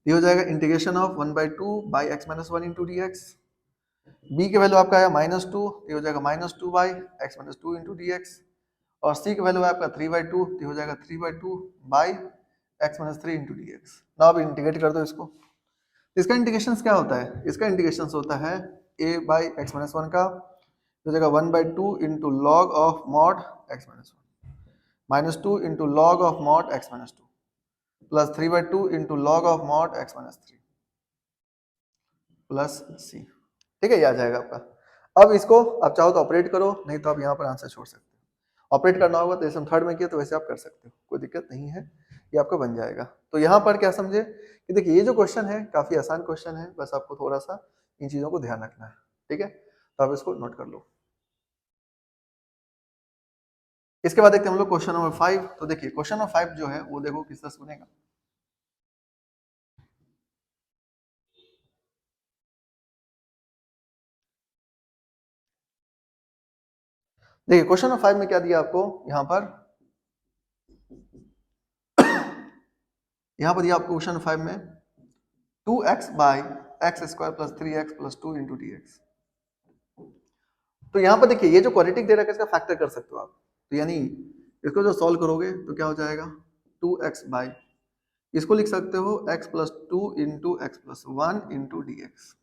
ये हो जाएगा integration of 1/2 by x - 1 into D x. B की वैल्यू आपका आया -2, ये हो जाएगा -2 by x - 2 into D x. और सी की वैल्यू है आपका 3/2, ये हो जाएगा 3/2 by x - 3 into D x. ना अब इंटीग्रेट कर दो इसको। इसका इंटीग्रेशन क्या होता है, इसका इंटीग्रेशन होता है a बाई x - 1 का, हो जाएगा 1/2 into log of mod x - 1, -2 into log of mod x - 2 plus 3/2 into log of mod x - 3 plus सी। ठीक है, ये आ जाएगा आपका। अब इसको आप चाहो तो ऑपरेट करो, नहीं तो आप यहाँ पर आंसर छोड़ सकते हो। ऑपरेट करना होगा तो जैसे हम थर्ड में किया तो वैसे आप कर सकते हो, कोई दिक्कत नहीं है, ये आपका बन जाएगा। तो यहाँ पर क्या समझे कि देखिए ये जो क्वेश्चन है काफी आसान क्वेश्चन है, बस आपको थोड़ा सा इन चीजों को ध्यान रखना है। ठीक है, तो आप इसको नोट कर लो। इसके बाद देखते हैं हम लोग क्वेश्चन नंबर 5। तो देखिए क्वेश्चन नंबर 5 जो है वो देखो किस तरह से बनेगा। देखिए क्वेश्चन नंबर 5 में क्या दिया आपको, यहाँ पर दिया आपको क्वेश्चन 5 में 2x by x square plus 3x plus 2 into D x. तो यहाँ पर देखिए ये जो क्वाड्रेटिक दे रखा है इसका फैक्टर कर सकते हो आप, तो यानी इसको जो सॉल्व करोगे तो क्या हो जाएगा 2x बाई, इसको लिख सकते हो x plus 2 into x plus 1 into D x.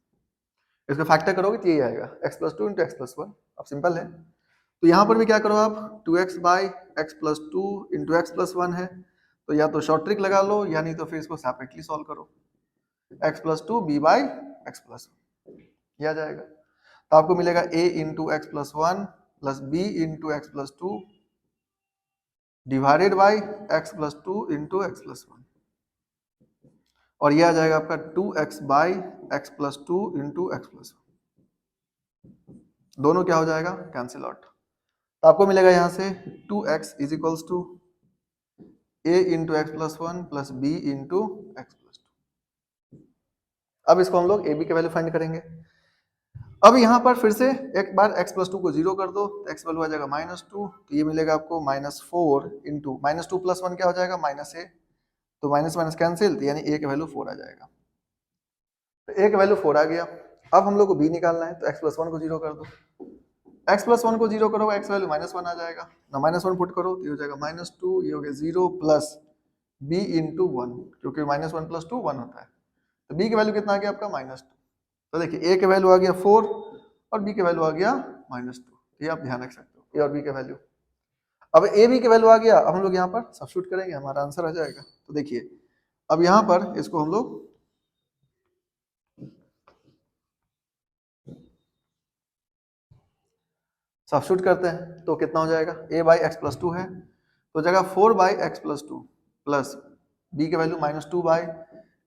इसका फैक्टर करोगे तो यही आएगा x plus 2 into x plus 1। अब सिंपल है, तो यहाँ पर भी क्या करो आप 2x by x plus 2 into x plus 1 है, तो या तो शॉर्ट ट्रिक लगा लो या नहीं तो फिर इसको सेपरेटली सॉल्व करो, x plus 2 b by x plus 1, ये आ जाएगा। तो आपको मिलेगा a into x plus 1 plus B into x plus 2 divided by x plus 2 into x plus 1, और ये आ जाएगा आपका 2x by x plus 2 into x plus 1। दोनों क्या हो जाएगा कैंसिल आउट, तो आपको मिलेगा यहाँ से 2x is equals to a into x plus 1 plus B into x plus 2। अब इसको हम लोग a b के वैल्यू फाइंड करेंगे। अब यहाँ पर फिर से एक बार x प्लस 2 को 0 कर दो, तो x वैल्यू आ जाएगा -2, तो ये मिलेगा आपको -4 इंटू -2 प्लस 1 क्या हो जाएगा -a, तो माइनस माइनस कैंसिल, तो यानी a की वैल्यू 4 आ जाएगा। तो a की वैल्यू 4 आ गया। अब हम लोग को b निकालना है, तो x प्लस 1 को 0 कर दो, x प्लस 1 को 0 करो, x वैल्यू -1 आ जाएगा ना, -1 पुट करो तो ये हो जाएगा -2, ये हो गया 0 प्लस b इंटू 1, क्योंकि -1 प्लस 2 1 होता है, तो b की वैल्यू कितना आ गया आपका -2। तो देखिए a की वैल्यू आ गया 4 और b की वैल्यू आ गया -2, ये आप ध्यान रख सकते हो, a और b के वैल्यू। अब a b की वैल्यू आ गया, अब हम लोग यहाँ पर सब्स्टिट्यूट करेंगे, हमारा आंसर आ जाएगा। तो देखिए अब यहाँ पर इसको हम लोग सब्स्टिट्यूट करते हैं, तो कितना हो जाएगा a बाई एक्स प्लस 2 है, तो जगह 4 by x plus 2 plus b की वैल्यू -2 बाई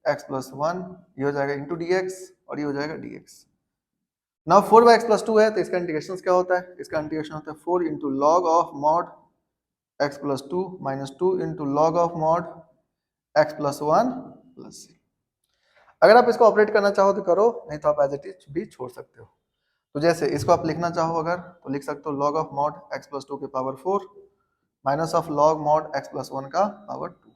एक्स प्लस 1, ये हो जाएगा इंटू डी एक्स, और ये हो जाएगा D x. Now 4 by x plus 2 है, तो इसका इंटीग्रेशन क्या होता है, इसका इंटीग्रेशन होता है 4 into log of mod x plus 2 -2 into log of mod x plus 1 plus C. अगर आप इसको ऑपरेट करना चाहो तो करो, नहीं तो आप एज इट इज भी छोड़ सकते हो। तो जैसे इसको आप लिखना चाहो अगर, तो लिख सकते हो log of mod x plus 2 के power 4 minus of log mod x plus 1 का पावर 2।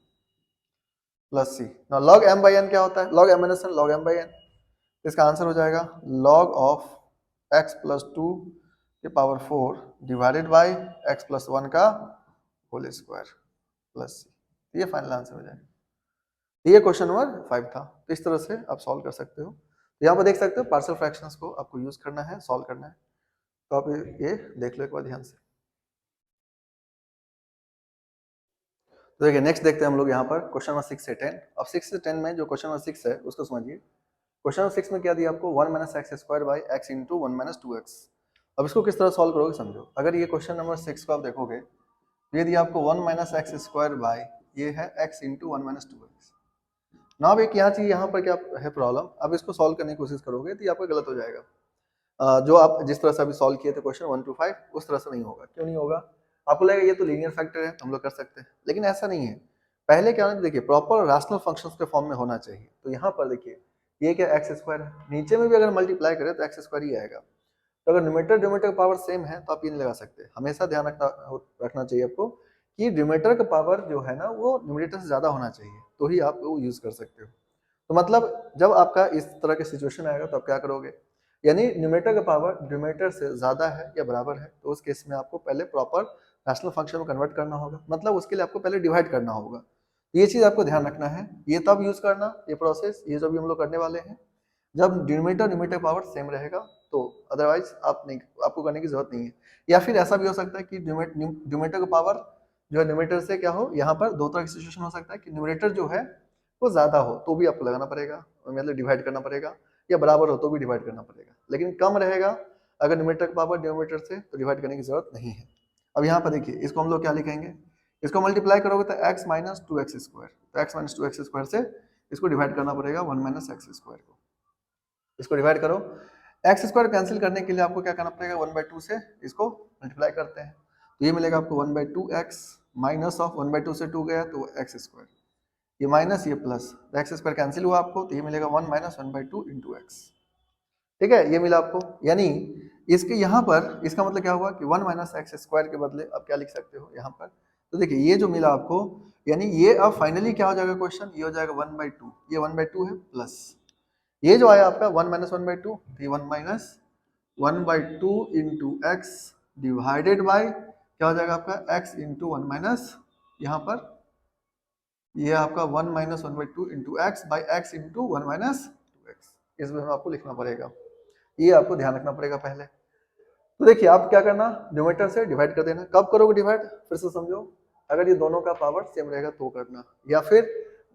प्लस सी। ना लॉग m बाई n क्या होता है? Log m minus n log m by n। इसका आंसर हो जाएगा log ऑफ x प्लस 2 के power 4 divided by x plus 1 का होल स्क्वायर प्लस सी। ये फाइनल आंसर हो जाएगा। ये क्वेश्चन नंबर 5 था। तो इस तरह से आप सॉल्व कर सकते हो। तो यहाँ पर देख सकते हो पार्शियल फ्रैक्शंस को आपको यूज करना है, सॉल्व करना है। तो आप ये देख लो एक बार ध्यान से। तो देखिए नेक्स्ट देखते हैं हम लोग यहाँ पर क्वेश्चन नंबर 6 से 10। अब 6 से 10 में जो क्वेश्चन नंबर 6 है उसको समझिए। क्वेश्चन नंबर 6 में क्या दिया आपको? 1 minus x square by x into 1 minus 2x। अब इसको किस तरह सॉल्व करोगे समझो। अगर ये क्वेश्चन नंबर 6 को आप देखोगे तो ये दिया आपको 1 माइनस एक्स स्क्वायर बाई ये है x इंटू 1 माइनस 2x। ना अब एक यहाँ चीज यहाँ पर क्या है प्रॉब्लम, अब इसको सॉल्व करने की कोशिश करोगे तो ये आपका गलत हो जाएगा। जो आप जिस तरह से अभी सॉल्व किए थे क्वेश्चन 1 to 5 उस तरह से नहीं होगा। क्यों नहीं होगा? आपको लगेगा ये तो लीनियर फैक्टर है, हम लोग कर सकते हैं, लेकिन ऐसा नहीं है। पहले क्या होना, देखिए प्रॉपर रैशनल फंक्शंस के फॉर्म में होना चाहिए। तो यहाँ पर देखिए ये क्या एक्स स्क्वायर है, नीचे में भी अगर मल्टीप्लाई करें तो एक्स स्क्वायर ही आएगा। तो अगर न्यूमेरेटर डिनोमिनेटर का पावर सेम है तो आप ये नहीं लगा सकते। हमेशा ध्यान रखना चाहिए आपको कि डिनोमिनेटर का पावर जो है ना वो न्यूमेरेटर से ज्यादा होना चाहिए, तो ही आप वो यूज कर सकते हो। तो मतलब जब आपका इस तरह के सिचुएशन आएगा तो आप क्या करोगे, यानी न्यूमेरेटर का पावर डिनोमिनेटर से ज्यादा है या बराबर है, तो उस केस में आपको पहले प्रॉपर रैशनल फंक्शन में कन्वर्ट करना होगा। मतलब उसके लिए आपको पहले डिवाइड करना होगा। ये चीज आपको ध्यान रखना है। ये तब यूज करना, ये प्रोसेस, ये जो भी हम लोग करने वाले हैं, जब डिनोमिनेटर न्यूमेरेटर पावर सेम रहेगा, तो अदरवाइज आप नहीं, आपको करने की जरूरत नहीं है। या फिर ऐसा भी हो सकता है कि न्यूमेरेटर का पावर जो है न्यूमेरेटर से क्या हो, यहाँ पर दो तरह की सिचुएशन हो सकता है कि न्यूमेरेटर जो है वो ज्यादा हो तो भी आपको लगाना पड़ेगा, मतलब डिवाइड करना पड़ेगा, या बराबर हो तो भी डिवाइड करना पड़ेगा। लेकिन कम रहेगा अगर न्यूमेरेटर का पावर डिनोमिनेटर से, तो डिवाइड करने की जरूरत नहीं है। अब यहाँ पर देखिए इसको हम लोग क्या लिखेंगे, इसको मल्टीप्लाई करोगे तो x माइनस 2x स्क्वायर, तो x माइनस 2x स्क्वायर से इसको डिवाइड करना पड़ेगा 1 माइनस एक्स स्क्वायर को। इसको डिवाइड करो, एक्स स्क्वायर कैंसिल करने के लिए आपको क्या करना पड़ेगा, 1/2 से इसको मल्टीप्लाई करते हैं, तो ये मिलेगा आपको 1/2x माइनस ऑफ 1/2 से 2 गया तो एक्स स्क्वायर, ये माइनस ये प्लस, एक्स स्क्वायर कैंसिल हुआ आपको, तो ये मिलेगा 1 माइनस 1/2 इंटू एक्स। ठीक है, ये मिला आपको। यानी इसके यहाँ पर इसका मतलब क्या हुआ कि 1 माइनस एक्स स्क्वायर के बदले आप क्या लिख सकते हो यहाँ पर। तो देखिए ये जो मिला आपको, यानी ये अब फाइनली क्या हो जाएगा क्वेश्चन, ये हो जाएगा 1/2, ये 1/2 है प्लस ये जो आया आपका 1 माइनस 1/2, तो ये 1 minus 1/2 into x divided by क्या हो जाएगा आपका x इंटू 1 माइनस, यहाँ पर ये आपका 1 minus 1/2 into x by x into 1 minus 2x। इसमें आपको लिखना पड़ेगा, ये आपको ध्यान रखना पड़ेगा पहले। तो देखिए आप क्या करना, न्यूमेरेटर से डिवाइड कर देना। कब करोगे डिवाइड, फिर से समझो, अगर ये दोनों का पावर सेम रहेगा तो करना, या फिर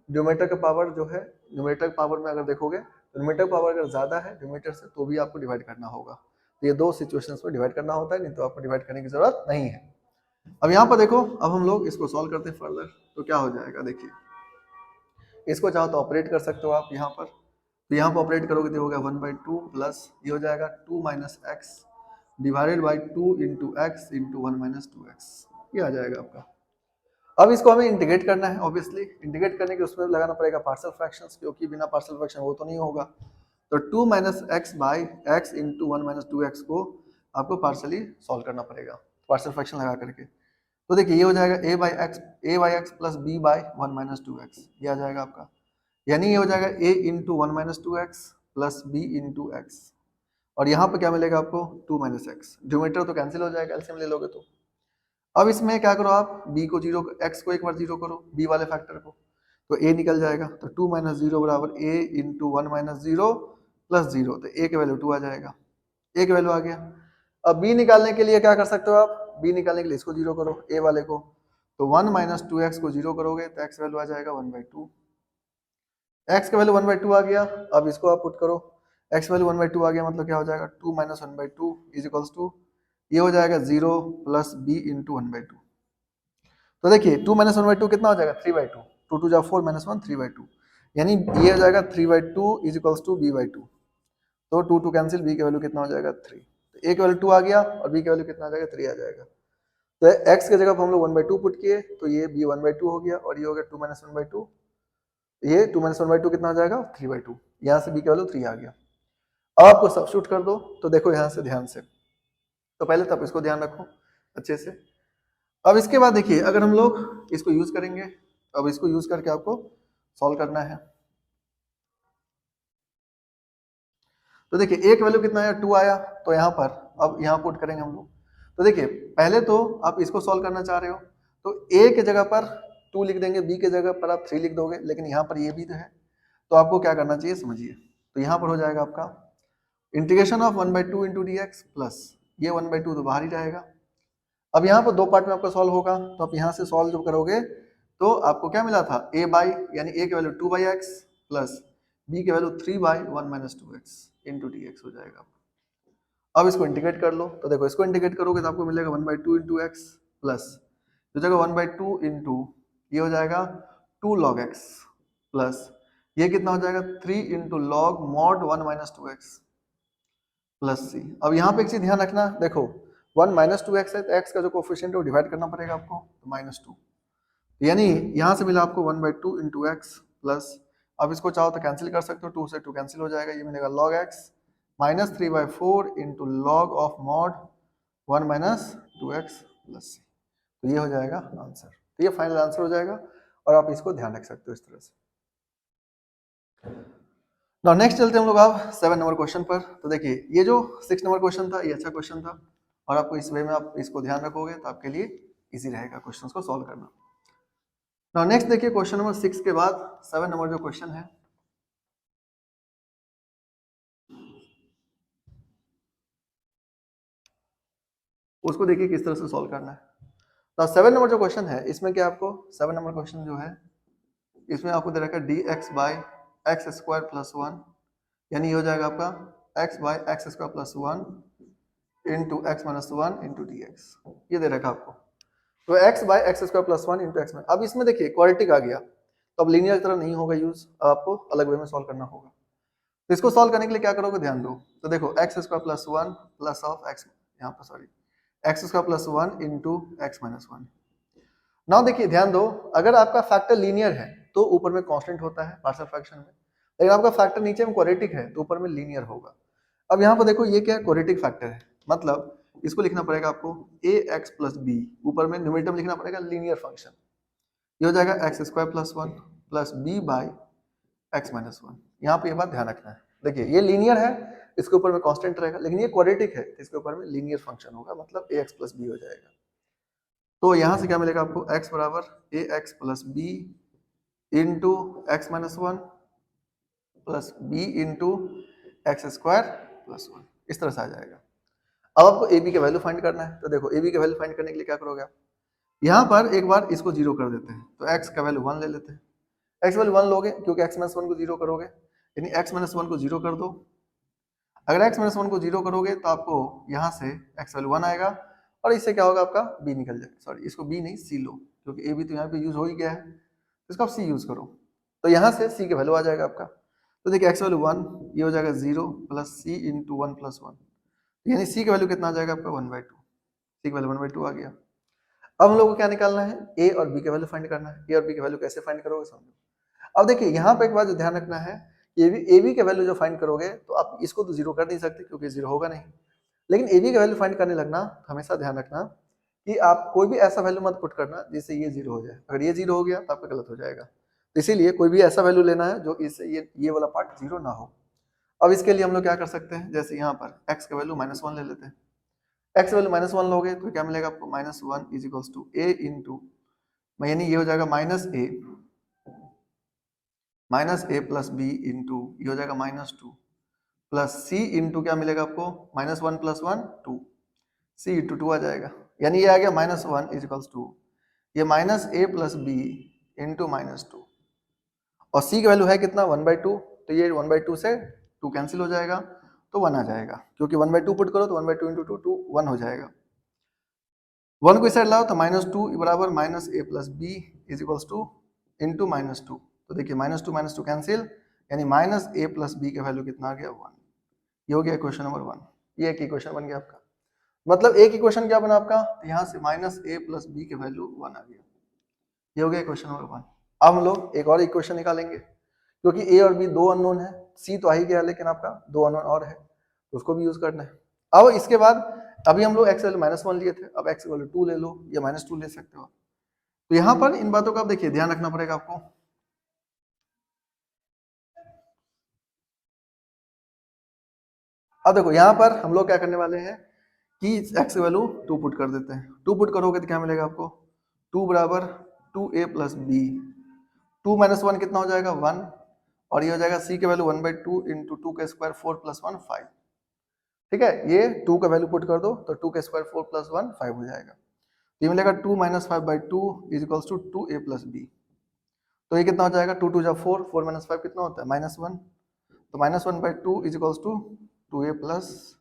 न्यूमेरेटर का पावर जो है, न्यूमेरेटर पावर में अगर देखोगे तो न्यूमेरेटर पावर अगर ज्यादा है डिनोमिनेटर से तो भी आपको डिवाइड करना होगा। तो ये दो सिचुएशंस में डिवाइड करना होता है, नहीं तो आपको डिवाइड करने की जरूरत नहीं है। अब यहाँ पर देखो, अब हम लोग इसको सॉल्व करते हैं फर्दर, तो क्या हो जाएगा देखिए, इसको चाहो तो ऑपरेट कर सकते हो आप यहाँ पर। तो यहाँ पर ऑपरेट करोगे तो होगा 1/2 प्लस ये हो जाएगा 2 minus x divided by 2 into x into 1 minus 2x, ये आ जाएगा आपका। अब इसको हमें इंटीग्रेट करना है, ऑब्वियसली इंटीग्रेट करने के उसमें लगाना पड़ेगा पार्शियल फ्रैक्शंस, क्योंकि बिना पार्शियल फ्रैक्शन वो तो नहीं होगा। तो 2 minus x by x into 1 minus 2x को आपको पार्शियली सॉल्व करना पड़ेगा पार्शियल फ्रैक्शन लगा करके। तो देखिए ये हो जाएगा a by x plus b by 1 minus 2x, ये आ जाएगा आपका। यानी ये हो जाएगा a into 1 minus 2x plus b into x, और यहाँ पर क्या मिलेगा आपको 2 माइनस एक्स, डिनोमिनेटर तो कैंसिल हो जाएगा एलसीएम ले लोगे तो। अब इसमें क्या करो आप, b को जीरो, x को एक बार जीरो करो, b वाले फैक्टर को, तो a निकल जाएगा। तो 2 माइनस जीरो बराबर a into 1 minus zero plus zero, तो a की वैल्यू 2 आ जाएगा, a की वैल्यू आ गया। अब b निकालने के लिए क्या कर सकते हो आप, b निकालने के लिए इसको जीरो करो a वाले को, तो 1 माइनस 2x को जीरो करोगे तो x वैल्यू आ जाएगा 1/2, x का वैल्यू 1/2 आ गया। अब इसको आप पुट करो, x वैल्यू 1/2 आ गया, मतलब क्या हो जाएगा 2 माइनस 1/2 इज इक्वल्स टू, ये हो जाएगा 0 प्लस b इंटू 1/2। तो देखिए 2 माइनस 1/2 कितना हो जाएगा 3/2, 2 2 जा 4 माइनस 1 3/2, यानी ये हो जाएगा 3/2 इज इक्वल्स टू b/2। तो 2 2 कैंसिल, b की वैल्यू कितना हो जाएगा 3, तो a की वैल्यू 2 आ गया और b की वैल्यू कितना आ जाएगा 3 आ जाएगा। तो x की जगह पर हम लोग 1/2 पुट किए, तो ये b 1/2 हो गया, और ये हो गया 2 माइनस 1/2, ये 2 माइनस 1/2 कितना हो जाएगा 3/2, यहाँ से b की वैल्यू 3 आ गया। अब आपको सब्स्टिट्यूट कर दो, तो देखो यहाँ से ध्यान से, तो पहले तब इसको ध्यान रखो अच्छे से। अब इसके बाद देखिए अगर हम लोग इसको यूज करेंगे, अब इसको यूज करके आपको सॉल्व करना है। तो देखिए एक वैल्यू कितना आया 2 आया, तो यहाँ पर अब यहाँ पुट करेंगे हम लोग। तो देखिए पहले तो आप इसको सॉल्व करना चाह रहे हो तो a के जगह पर 2 लिख देंगे, b के जगह पर आप 3 लिख दोगे, लेकिन यहाँ पर ये भी तो है, तो आपको क्या करना चाहिए समझिए। तो यहाँ पर हो जाएगा आपका integration of 1/2 into D x plus ये 1/2 तो बाहर ही रहेगा। अब यहाँ पर दो पार्ट में आपका सॉल्व होगा, तो आप यहाँ से सॉल्व जब करोगे तो आपको क्या मिला था a बाई यानी a की वैल्यू 2/x प्लस b की value 3/1 minus 2x into D x हो जाएगा। अब इसको इंटीग्रेट कर लो, तो देखो इसको इंटीग्रेट करोगे तो आपको मिलेगा 1/2 इंटू एक्स प्लस जो जगह 1/2 इंटू ये हो जाएगा 2 log x प्लस ये कितना हो जाएगा 3 into log mod 1 minus 2x plus C. अब यहाँ पे एक चीज ध्यान रखना, देखो 1 माइनस 2x है तो x का जो कोफिशिएंट है वो डिवाइड करना पड़ेगा आपको, तो -2 यानी यहाँ से मिला आपको 1/2 इंटू एक्स प्लस, अब इसको चाहो तो कैंसिल कर सकते हो, 2 से 2 कैंसिल हो जाएगा, ये मिलेगा log x minus 3/4 into log of mod 1 minus 2x plus सी। तो ये हो जाएगा आंसर, तो ये फाइनल आंसर हो जाएगा और आप इसको ध्यान रख सकते हो इस तरह से। नाउ नेक्स्ट चलते हैं हम लोग आप 7 नंबर क्वेश्चन पर। तो देखिए ये जो 6 नंबर क्वेश्चन था ये अच्छा क्वेश्चन था और आपको इस वे में आप इसको ध्यान रखोगे तो आपके लिए इजी रहेगा क्वेश्चंस को सॉल्व करना। नाउ नेक्स्ट देखिए क्वेश्चन नंबर 6 के बाद 7 नंबर जो क्वेश्चन है उसको देखिए किस तरह से सॉल्व करना है। तो 7 नंबर जो क्वेश्चन है इसमें क्या आपको 7 नंबर क्वेश्चन जो है इसमें आपको दे रखा है dx by x square plus 1 यानी ये हो जाएगा आपका x by x square plus 1 into x minus 1 into D x, ये दे रखा आपको। तो x by x square plus 1 into x. अब इसमें देखिए क्वाड्रेटिक आ गया तो अब लीनियर की तरह नहीं होगा यूज, आपको अलग वे में सॉल्व करना होगा। तो इसको सॉल्व करने के लिए क्या करोगे ध्यान दो, तो देखो x square plus 1 plus of x, यहाँ पर sorry x square plus 1 into x minus 1। Now देखिए ध्यान दो, अगर आपका फैक्टर लीनियर है तो ऊपर में कांस्टेंट होता है पार्शियल फ्रैक्शन में, लेकिन आपका फैक्टर नीचे में क्वाड्रेटिक है तो ऊपर में लीनियर होगा। अब यहाँ पर देखो ये क्या है क्वाड्रेटिक फैक्टर है, मतलब इसको लिखना पड़ेगा आपको ए एक्स प्लस बी, ऊपर में न्यूमेरिटम लिखना पड़ेगा लीनियर फंक्शन, ये हो जाएगा x square plus 1 plus B by x minus 1। यहाँ पे ये बात ध्यान रखना है, देखिए ये लीनियर है इसके ऊपर में कांस्टेंट रहेगा, लेकिन ये क्वाड्रेटिक है इसके ऊपर में लीनियर फंक्शन होगा, मतलब ए एक्स प्लस बी हो जाएगा। तो यहाँ से क्या मिलेगा आपको x बराबर A x plus B into x minus 1 plus B into x square plus 1, इस तरह से आ जाएगा। अब आपको ए बी का वैल्यू फाइंड करना है, तो देखो ए बी का वैल्यू फाइंड करने के लिए क्या करोगे आप, यहाँ पर एक बार इसको जीरो कर देते हैं, तो x का वैल्यू 1 ले लेते हैं, x वैल्यू 1 लोगे क्योंकि x माइनस 1 को जीरो करोगे, यानी x माइनस 1 को जीरो कर दो। अगर x माइनस 1 को जीरो करोगे तो आपको यहाँ से x वैल्यू 1 आएगा और इससे क्या होगा आपका b निकल जाएगा, सॉरी इसको b नहीं c लो क्योंकि a भी तो यहाँ पे यूज हो ही गया है, तो इसको आप c यूज करो, तो यहाँ से c के वैल्यू आ जाएगा आपका। तो देखिए x वैल्यू 1 ये हो जाएगा 0 प्लस c इंटू 1 प्लस 1, यानी c का वैल्यू कितना आ जाएगा आपका 1/2, c का वैल्यू 1/2 आ गया। अब हम लोग को क्या निकालना है a और b का वैल्यू फाइंड करना है, a और b का वैल्यू कैसे फाइंड करोगे समझो। अब देखिए यहाँ पे एक बात जो ध्यान रखना है, ए बी का वैल्यू जो फाइंड करोगे तो आप इसको तो जीरो कर नहीं सकते क्योंकि जीरो होगा नहीं, लेकिन ए बी का वैल्यू फाइंड करने लगना हमेशा ध्यान रखना कि आप कोई भी ऐसा वैल्यू मत पुट करना जिससे ये जीरो हो जाए, अगर ये जीरो हो गया तो आपका गलत हो जाएगा, तो इसीलिए कोई भी ऐसा वैल्यू लेना है जो इससे ये वाला पार्ट जीरो ना हो। अब इसके लिए हम लोग क्या कर सकते हैं, जैसे यहाँ पर x का वैल्यू -1 ले लेते हैं, x वैल्यू -1 लोगे तो क्या मिलेगा आपको -1 is equals to a into, यानी ये हो जाएगा -a प्लस b इंटू ये हो जाएगा -2 प्लस c इंटू क्या मिलेगा आपको -1 प्लस 1 2, c इंटू 2 आ जाएगा, यानी ये आ गया -1 इज इक्वल्स टू ये -a प्लस b इंटू -2 और c की वैल्यू है कितना 1/2, तो ये 1/2 से 2 कैंसिल हो जाएगा तो 1 आ जाएगा, क्योंकि 1/2 पुट करो तो 1/2 इंटू 2 1 हो जाएगा, 1 को इस साइड लाओ तो -2 बराबर -a plus b is equals two into -2, तो देखिए -2 कैंसिल, यानी -a प्लस b का वैल्यू कितना आ गया 1, ये हो गया इक्वेशन नंबर 1, ये एक इक्वेशन बन गया आपका, मतलब एक इक्वेशन क्या बना आपका, यहाँ से -a प्लस b के वैल्यू 1 आ गया, ये हो गया इक्वेशन नंबर 1। अब हम लोग एक और इक्वेशन निकालेंगे क्योंकि a और b दो अननोन है, c तो आ ही गया लेकिन आपका दो अननोन और है तो उसको भी यूज करना है। अब इसके बाद अभी हम लोग x वैल्यू -1 लिए थे, अब x वैल्यू 2 ले लो या -2 ले सकते हो, तो यहाँ पर इन बातों का आप देखिए ध्यान रखना पड़ेगा आपको। अब देखो यहाँ पर हम लोग क्या करने वाले हैं कि x की वैल्यू 2 पुट कर देते हैं। 2 पुट करोगे तो क्या मिलेगा आपको, 2 बराबर 2a प्लस बी, 2 माइनस 1 कितना हो जाएगा 1, और ये हो जाएगा c की वैल्यू 1/2 इंटू 2 का स्क्वायर 4 प्लस 1 5। ठीक है, ये 2 का वैल्यू पुट कर दो तो 2 का स्क्वायर 4 प्लस 1 5 हो जाएगा। तो ये मिलेगा 2 minus 5/2 is equals to 2a plus b. तो ये कितना हो जाएगा, 2 2 जा 4, 4 माइनस 5 कितना होता है -1, तो -1/2 is equals to 2a plus,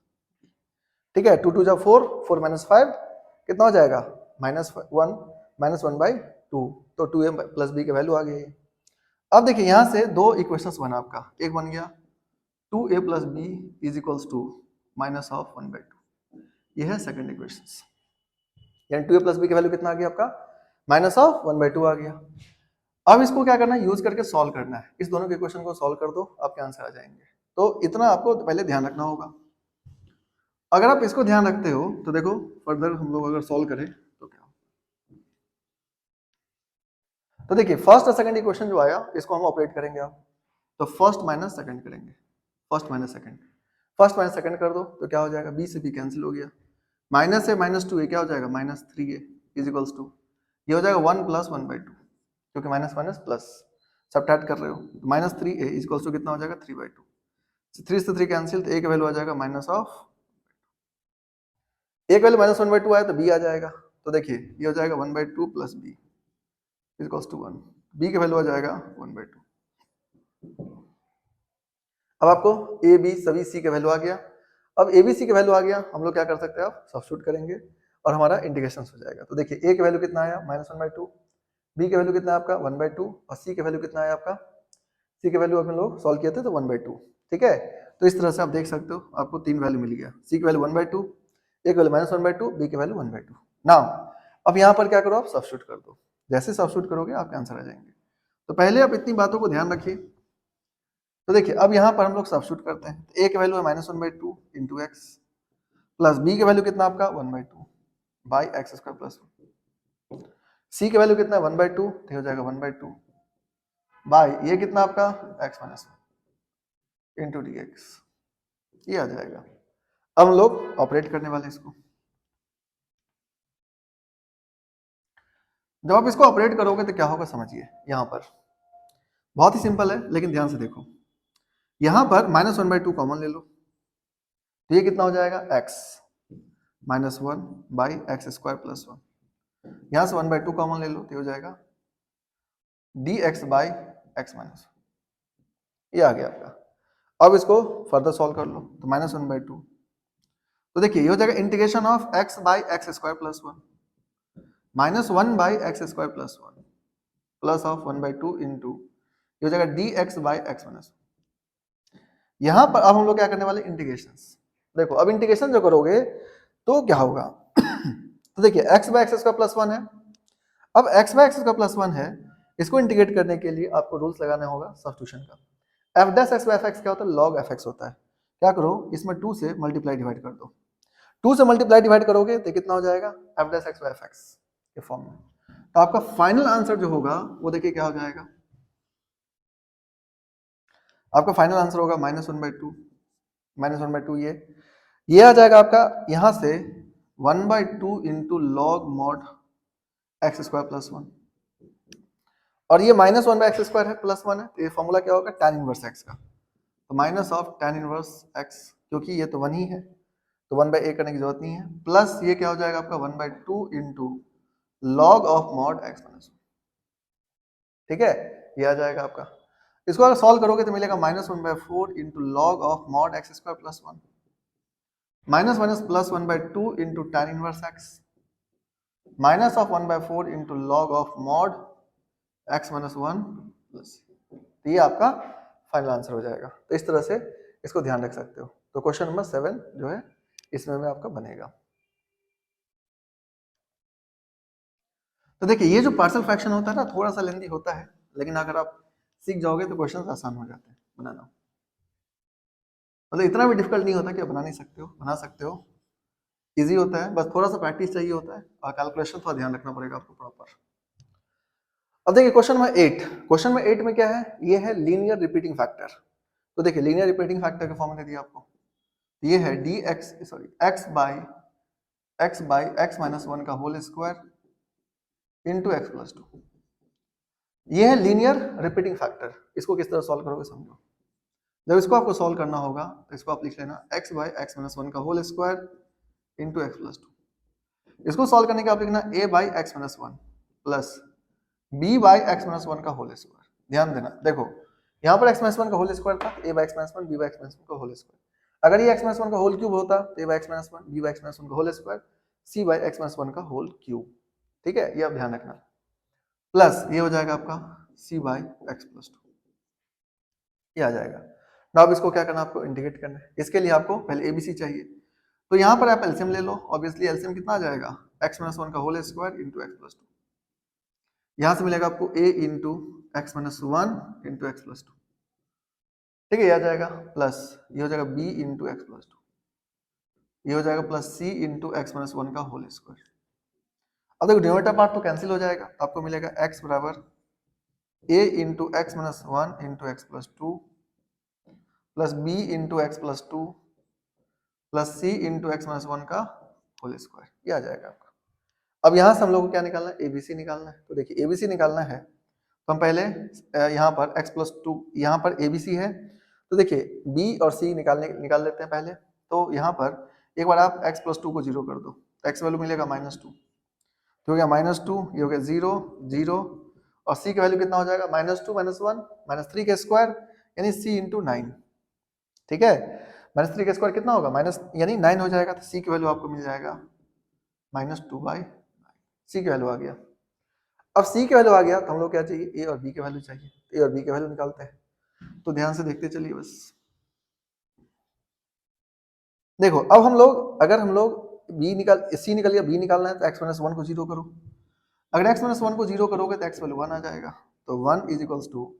ठीक है, 2 2 जा 4, 4 माइनस 5 कितना हो जाएगा -1, -1/2, तो 2a प्लस बी की वैल्यू आ गई है। अब देखिए यहाँ से दो इक्वेशंस बना आपका, एक बन गया 2a plus b is equals to minus of 1/2, ये है सेकंड इक्वेशन, यानी 2a प्लस बी की वैल्यू कितना आ गया आपका माइनस ऑफ 1/2 आ गया। अब इसको क्या करना है, यूज करके सॉल्व करना है, इस दोनों के इक्वेशन को सॉल्व कर दो, आपके आंसर आ जाएंगे। तो इतना आपको पहले ध्यान रखना होगा। अगर आप इसको ध्यान रखते हो तो देखो फर्दर हम लोग अगर सॉल्व करें तो क्या, तो देखिए फर्स्ट और सेकंड इक्वेशन जो आया इसको हम ऑपरेट करेंगे आप, तो फर्स्ट माइनस सेकंड करेंगे, first minus second, first minus second कर दो तो क्या हो जाएगा, बी से बी कैंसिल हो गया, माइनस से -2a क्या हो जाएगा -3a इज इक्वल्स टू, ये हो जाएगा 1 प्लस 1/2, क्योंकि माइनस माइनस प्लस सबट्रैक्ट कर रहे हो, तो -3a इज इक्वल्स टू कितना हो जाएगा 3/2, 3 से 3 कैंसिल, तो a का वैल्यू आ जाएगा माइनस ऑफ, a का वैल्यू -1/2 आया तो b आ जाएगा, तो देखिए ये हो जाएगा 1/2 plus b is equals to 1, b का वैल्यू आ जाएगा 1/2। अब आपको ए बी सभी सी का वैल्यू आ गया। अब ए बी सी का वैल्यू आ गया, हम लोग क्या कर सकते हैं, आप सब्स्टिट्यूट करेंगे और हमारा इंटीग्रेशन हो जाएगा। तो देखिए ए का वैल्यू कितना आया -1/2, बी का वैल्यू कितना है आपका 1/2, और सी का वैल्यू कितना आया आपका, सी का वैल्यू अपन लोग सॉल्व किए थे तो 1/2। ठीक है, तो इस तरह से आप देख सकते हो आपको 3 वैल्यू मिल गया, सी की वैल्यू 1/2, ए की वैल्यू -1/2, बी की वैल्यू 1/2। नाउ अब यहाँ पर क्या करो, आप सब्स्टिट्यूट कर दो, जैसे सब्स्टिट्यूट करोगे आपके आंसर आ जाएंगे। तो पहले आप इतनी बातों को ध्यान रखिए। तो देखिए अब यहाँ पर हम लोग सब्स्टिट्यूट करते हैं, तो a की वैल्यू है -1/2 इंटू एक्स, प्लस b की वैल्यू कितना आपका 1/2 by x square plus 1, c की वैल्यू कितना है 1/2, तो हो जाएगा 1/2 बाई ये कितना आपका x minus into D x, ये आ जाएगा। अब हम लोग ऑपरेट करने वाले हैं इसको। जब आप इसको ऑपरेट करोगे तो क्या होगा समझिए, यहाँ पर बहुत ही सिंपल है, लेकिन ध्यान से देखो, यहाँ पर -1/2 कॉमन ले लो, तो ये कितना हो जाएगा x -1 by x square plus 1, यहाँ से 1/2 कॉमन ले लो तो हो जाएगा dx बाई एक्स माइनस, ये आ गया आपका। अब इसको फर्दर सॉल्व कर लो, तो -1/2, तो देखिए ये हो जाएगा integration of x by x square plus 1, -1 by x square plus 1 plus of 1/2 into ये हो जाएगा dx बाई एक्स माइनस। यहाँ पर अब हम लोग क्या करने वाले, इंटीग्रेशन। देखो अब इंटीग्रेशन जो करोगे तो क्या होगा तो देखिए x by x square plus 1 है, अब x by x square plus 1 है, इसको इंटीग्रेट करने के लिए आपको रूल्स लगाना होगा सब्स्टिट्यूशन का। f dash x by f क्या होता है, log fx होता है। क्या करो, इसमें 2 से मल्टीप्लाई डिवाइड कर दो, 2 से मल्टीप्लाई डिवाइड करोगे तो कितना हो जाएगा f dash x by f के फॉर्म में। तो आपका फाइनल आंसर जो होगा वो देखिए क्या हो जाएगा, आपका फाइनल आंसर होगा -1/2 ये आ जाएगा आपका यहाँ से 1/2 into log mod x square plus 1, और ये -1 बाई एक्स स्क्वायर है प्लस 1 है, तो ये फॉर्मूला क्या होगा tan इनवर्स x का, तो minus of tan inverse x, क्योंकि ये तो 1 ही है तो 1/a करने की जरूरत नहीं है, प्लस ये क्या हो जाएगा आपका 1/2 into log of mod x minus 1। ठीक है, ये आ जाएगा आपका। इसको अगर सॉल्व करोगे तो मिलेगा -1/4 into log of mod x square plus 1, minus minus plus 1/2 into tan inverse x, minus of 1/4 into log of mod x minus 1 plus, तो ये आपका फाइनल आंसर हो जाएगा। तो इस तरह से इसको ध्यान रख सकते हो। तो क्वेश्चन नंबर 7 जो है इसमें में आपका बनेगा। तो देखिए ये जो पार्शियल फ्रैक्शन होता है ना, थोड़ा सा लेंथी होता है, लेकिन अगर आप सीख जाओगे तो क्वेश्चन आसान हो जाते हैं बनाना। मतलब इतना भी डिफिकल्ट नहीं होता कि आप बना नहीं सकते हो, बना सकते हो, इजी होता है, बस थोड़ा सा प्रैक्टिस चाहिए होता है और कैलकुलेशन थोड़ा ध्यान रखना पड़ेगा आपको प्रॉपर। अब देखिए क्वेश्चन नंबर 8, क्वेश्चन नंबर 8 में क्या है, ये है लीनियर रिपीटिंग फैक्टर। तो देखिए लीनियर रिपीटिंग फैक्टर के फॉर्मूले दिया आपको, ये है D x sorry x by x minus one का whole square into x plus two. ये है लीनियर रिपीटिंग फैक्टर। इसको किस तरह सॉल्व करोगे समझो। जब इसको आपको सॉल्व करना होगा तो इसको आप लिख लेना x by x minus one का whole square into x plus two. इसको सॉल्व करने के आप लिखना a by x minus one plus B by x minus one का होल स्क्वायर। ध्यान देना, देखो यहाँ पर एक्स माइनस वन का होल स्क्वायर था, a by x minus one B by x minus one का होल स्क्वायर। अगर ये एक्स माइनस वन का होल क्यूब होता तो ए by x minus one B by x minus one का whole square c by x minus one का whole cube. ठीक है, ये आप ध्यान रखना। प्लस ये हो जाएगा आपका सी बाई एक्स प्लस टू, ये आ जाएगा। ना अब इसको क्या करना, आपको इंटीग्रेट करना है। इसके लिए आपको पहले एबीसी चाहिए, तो यहाँ पर आप एलसीएम ले लो। ऑब्वियसली एलसीएम कितना आ जाएगा, एक्स माइनस वन का whole square into x plus two. यहाँ से मिलेगा आपको a into x minus one into x plus two. ठीक है, ये आ जाएगा। प्लस ये हो जाएगा b into x plus two, ये हो जाएगा प्लस सी इंटू एक्स माइनस वन का होल स्क्वायर। अब देखो डिनोमिनेटर पार्ट तो कैंसिल हो जाएगा, तो आपको मिलेगा x बराबर a into x minus one into x plus two plus B into x plus two plus C into x minus one का होल स्क्वायर। ये आ जाएगा आपका। अब यहाँ से हम लोग को क्या निकालना है, एबीसी निकालना है। तो देखिए एबीसी निकालना है तो हम पहले यहाँ पर x प्लस टू, यहाँ पर एबीसी है तो देखिए b और c निकाल लेते हैं पहले। तो यहाँ पर एक बार आप x प्लस टू को जीरो कर दो, x वैल्यू मिलेगा माइनस टू, तो हो गया माइनस टू, ये हो गया जीरो जीरो, और c का वैल्यू कितना हो जाएगा, minus two minus one minus three का स्क्वायर यानी c इंटू नाइन। ठीक है, माइनस थ्री का स्क्वायर कितना होगा, माइनस यानी नाइन हो जाएगा। तो c की वैल्यू आपको मिल जाएगा माइनस टू बाई सी की वैल्यू आ गया। अब सी की वैल्यू आ गया तो हम लोग क्या चाहिए, ए और बी की वैल्यू चाहिए। ए और बी की वैल्यू निकालते हैं, तो ध्यान से देखते चलिए बस। देखो अब हम लोग, अगर हम लोग सी निकल गया, बी निकालना है तो एक्स माइनस वन को जीरो करो। अगर एक्स माइनस वन को जीरो करोगे तो एक्स वैल्यू वन आ जाएगा। तो वन इज इक्वल्स टू,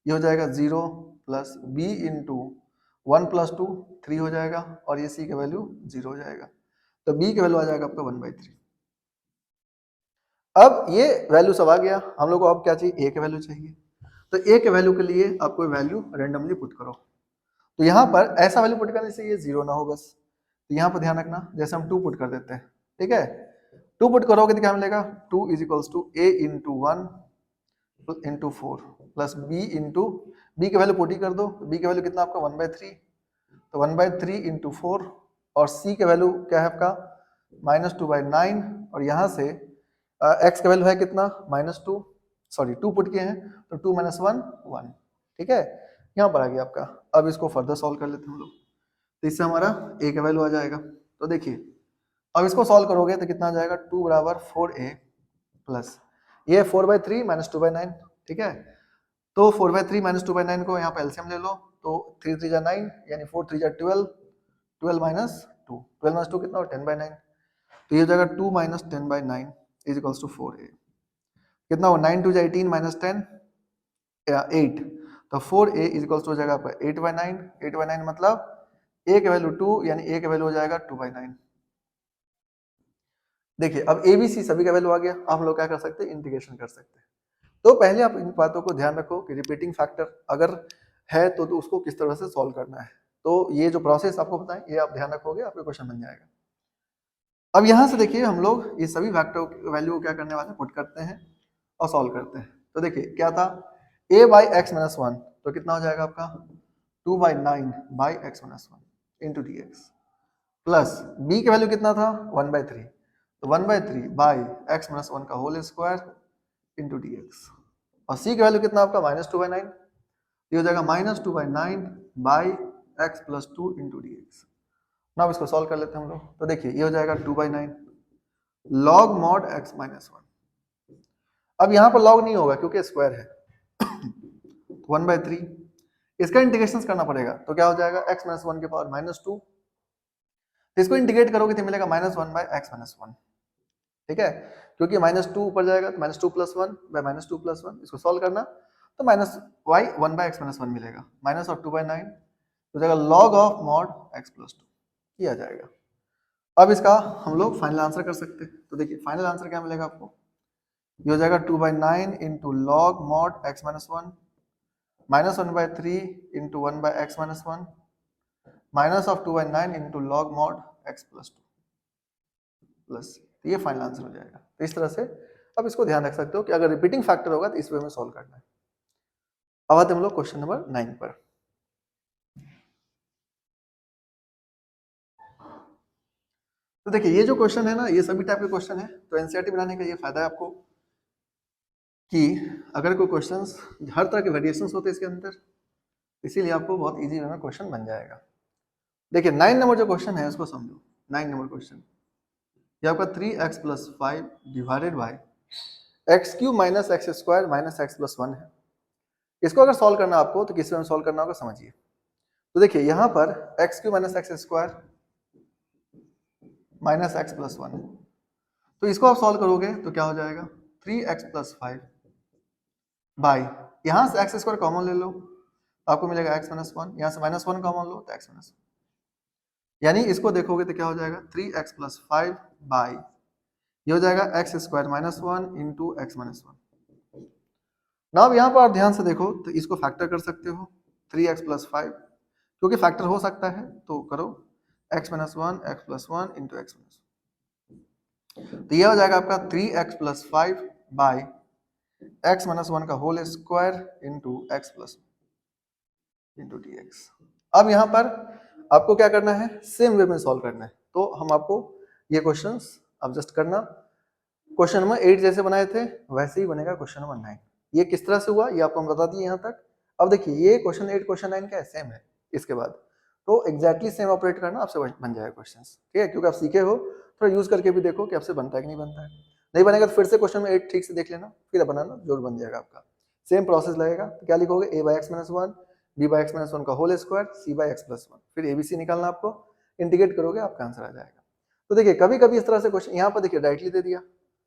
ये हो जाएगा zero plus B into one plus two three हो जाएगा, और ये सी का वैल्यू जीरो हो जाएगा। तो बी का वैल्यू आ जाएगा आपका वन बाई थ्री। अब ये वैल्यू सब आ गया, हम लोग को अब क्या चाहिए, ए के वैल्यू चाहिए। तो ए के वैल्यू के लिए आपको वैल्यू रैंडमली पुट करो। तो यहाँ पर ऐसा वैल्यू पुट करने से ये जीरो ना हो बस। तो यहाँ पर ध्यान रखना, जैसे हम टू पुट कर देते हैं, ठीक है, टू पुट करोगे तो क्या मिलेगा, two is equals to A into one into four plus B into, B की वैल्यू पुट ही कर दो, बी की वैल्यू कितना आपका वन बाई थ्री, तो one by three into four, और सी का वैल्यू क्या है आपका माइनस टू बाई नाइन, और यहाँ से एक्स का वैल्यू है कितना minus two, sorry two put किए हैं तो टू माइनस वन वन। ठीक है, यहाँ पर आ गया आपका। अब इसको फर्दर सॉल्व कर लेते हैं हम लोग, तो इससे हमारा ए का वैल्यू आ जाएगा। तो देखिए अब इसको सॉल्व करोगे तो कितना आ जाएगा, टू बराबर फोर ए प्लस ये four by three minus two by nine. ठीक है, तो four by three minus two by nine को यहाँ पे एलसीएम ले लो, तो थ्री थ्री जा नाइन यानी फोर थ्री जा twelve, twelve minus two, twelve minus two कितना हो टेन बाई नाइन, तो ये हो जाएगा two minus ten by nine is equals to four a. कितना हो नाइन टू जा एटीन माइनस टेन एट, तो four a is equals to हो जाएगा आपका eight by nine. Eight by nine मतलब ए के वैल्यू टू, यानी ए का वैल्यू हो जाएगा टू बाई नाइन। देखिए अब ए बी सी सभी का वैल्यू आ गया, आप लोग क्या कर सकते हैं, इंटीग्रेशन कर सकते हैं। तो पहले आप इन बातों को ध्यान रखो कि रिपीटिंग फैक्टर अगर है तो उसको किस तरह से सॉल्व करना है। तो ये जो प्रोसेस आपको बताएं ये आप ध्यान रखोगे, आपको क्वेश्चन बन जाएगा। अब यहाँ से देखिए हम लोग ये सभी फैक्टर वैल्यू को क्या करने वाले, पुट करते हैं और सॉल्व करते हैं। तो देखिए क्या था, a by x minus one, तो कितना हो जाएगा आपका two by nine by x minus one into D x, plus b की वैल्यू कितना था वन बाई थ्री, तो one by three by x minus one का whole square into D x, और c की वैल्यू कितना आपका माइनस टू बाई नाइन, ये हो जाएगा minus two by nine by x plus two into D x. ना इसको सॉल्व कर लेते हैं हम लोग। तो देखिए ये हो जाएगा to by nine log mod x minus one. अब यहाँ पर लॉग नहीं होगा क्योंकि स्क्वायर है वन बाई थ्री, इसका इंटीग्रेशन करना पड़ेगा, तो क्या हो जाएगा एक्स माइनस वन के पावर माइनस टू, इसको इंटीग्रेट करोगे तो मिलेगा minus one by x minus one. ठीक है, क्योंकि माइनस टू ऊपर जाएगा तो minus two plus one by minus two plus one, इसको सॉल्व करना तो minus y one by x minus one मिलेगा, minus of two by nine हो जाएगा log of mod x plus two, ये आ जाएगा। अब इसका हम लोग फाइनल आंसर कर सकते हैं। तो देखिए फाइनल आंसर क्या मिलेगा आपको, ये हो जाएगा to by nine into log mod x minus one minus one by three into one by x minus one minus of 2/9 into log mod x plus 2 plus, तो ये फाइनल आंसर हो जाएगा। तो इस तरह से अब इसको ध्यान रख सकते हो कि अगर रिपीटिंग फैक्टर होगा तो इस वे में सॉल्व करना है। अब आते हम लोग क्वेश्चन नंबर 9 पर। तो देखिए ये जो क्वेश्चन है ना, ये सभी टाइप के क्वेश्चन है, तो एनसीईआरटी बनाने का ये फायदा है आपको कि अगर कोई क्वेश्चंस हर तरह के वेरिएशंस होते हैं इसके अंदर, इसीलिए आपको बहुत इजी वे में क्वेश्चन बन जाएगा। देखिए 9 नंबर जो क्वेश्चन है उसको समझो। 9 नंबर क्वेश्चन ये आपका 3x plus 5 divided by x cube minus x square minus x plus 1 है। इसको अगर सॉल्व करना आपको तो किस वे में सॉल्व करना होगा समझिए। तो देखिए यहाँ पर x cube minus x square minus x plus 1, तो इसको आप सॉल्व करोगे तो क्या हो जाएगा 3x प्लस 5 बाई, यहाँ से एक्स स्क्वायर कॉमन ले लो तो आपको मिलेगा x माइनस 1, यहाँ से माइनस 1 कॉमन लो तो x माइनस 1, यानी इसको देखोगे तो क्या हो जाएगा 3x प्लस 5 बाई ये हो जाएगा x square minus 1 into x minus 1। ना अब यहाँ पर आप ध्यान से देखो तो इसको फैक्टर कर सकते हो 3x प्लस 5, क्योंकि फैक्टर हो सकता है तो करो x minus 1 x plus 1 into x minus 1, तो यह हो जाएगा आपका 3x plus 5 by x minus 1 का whole square into x plus into D x. अब यहाँ पर आपको क्या करना है, सेम वे में सॉल्व करना है। तो हम आपको ये क्वेश्चंस अब जस्ट करना, क्वेश्चन नंबर 8 जैसे बनाए थे वैसे ही बनेगा क्वेश्चन नंबर 9। ये किस तरह से हुआ ये आपको हम बता दिए यहाँ तक। अब देखिए ये क्वेश्चन 8 क्वेश्चन 9 क्या है, सेम है। इसके बाद तो एग्जैक्टली सेम ऑपरेट करना आपसे बन जाएगा क्वेश्चन, ठीक है, क्योंकि आप सीखे हो, थोड़ा यूज करके भी देखो कि आपसे बनता है कि नहीं बनता है। नहीं बनेगा तो फिर से क्वेश्चन में 8 ठीक से देख लेना, फिर बनाना, जरूर बन जाएगा आपका। सेम प्रोसेस लगेगा। तो क्या लिखोगे a by x minus 1 b by x minus 1 का whole square c by x plus 1, फिर abc निकालना आपको, इंटीग्रेट करोगे आपका आंसर आ जाएगा। तो देखिए कभी कभी इस तरह से क्वेश्चन यहाँ पर देखिए डायरेक्टली दे दिया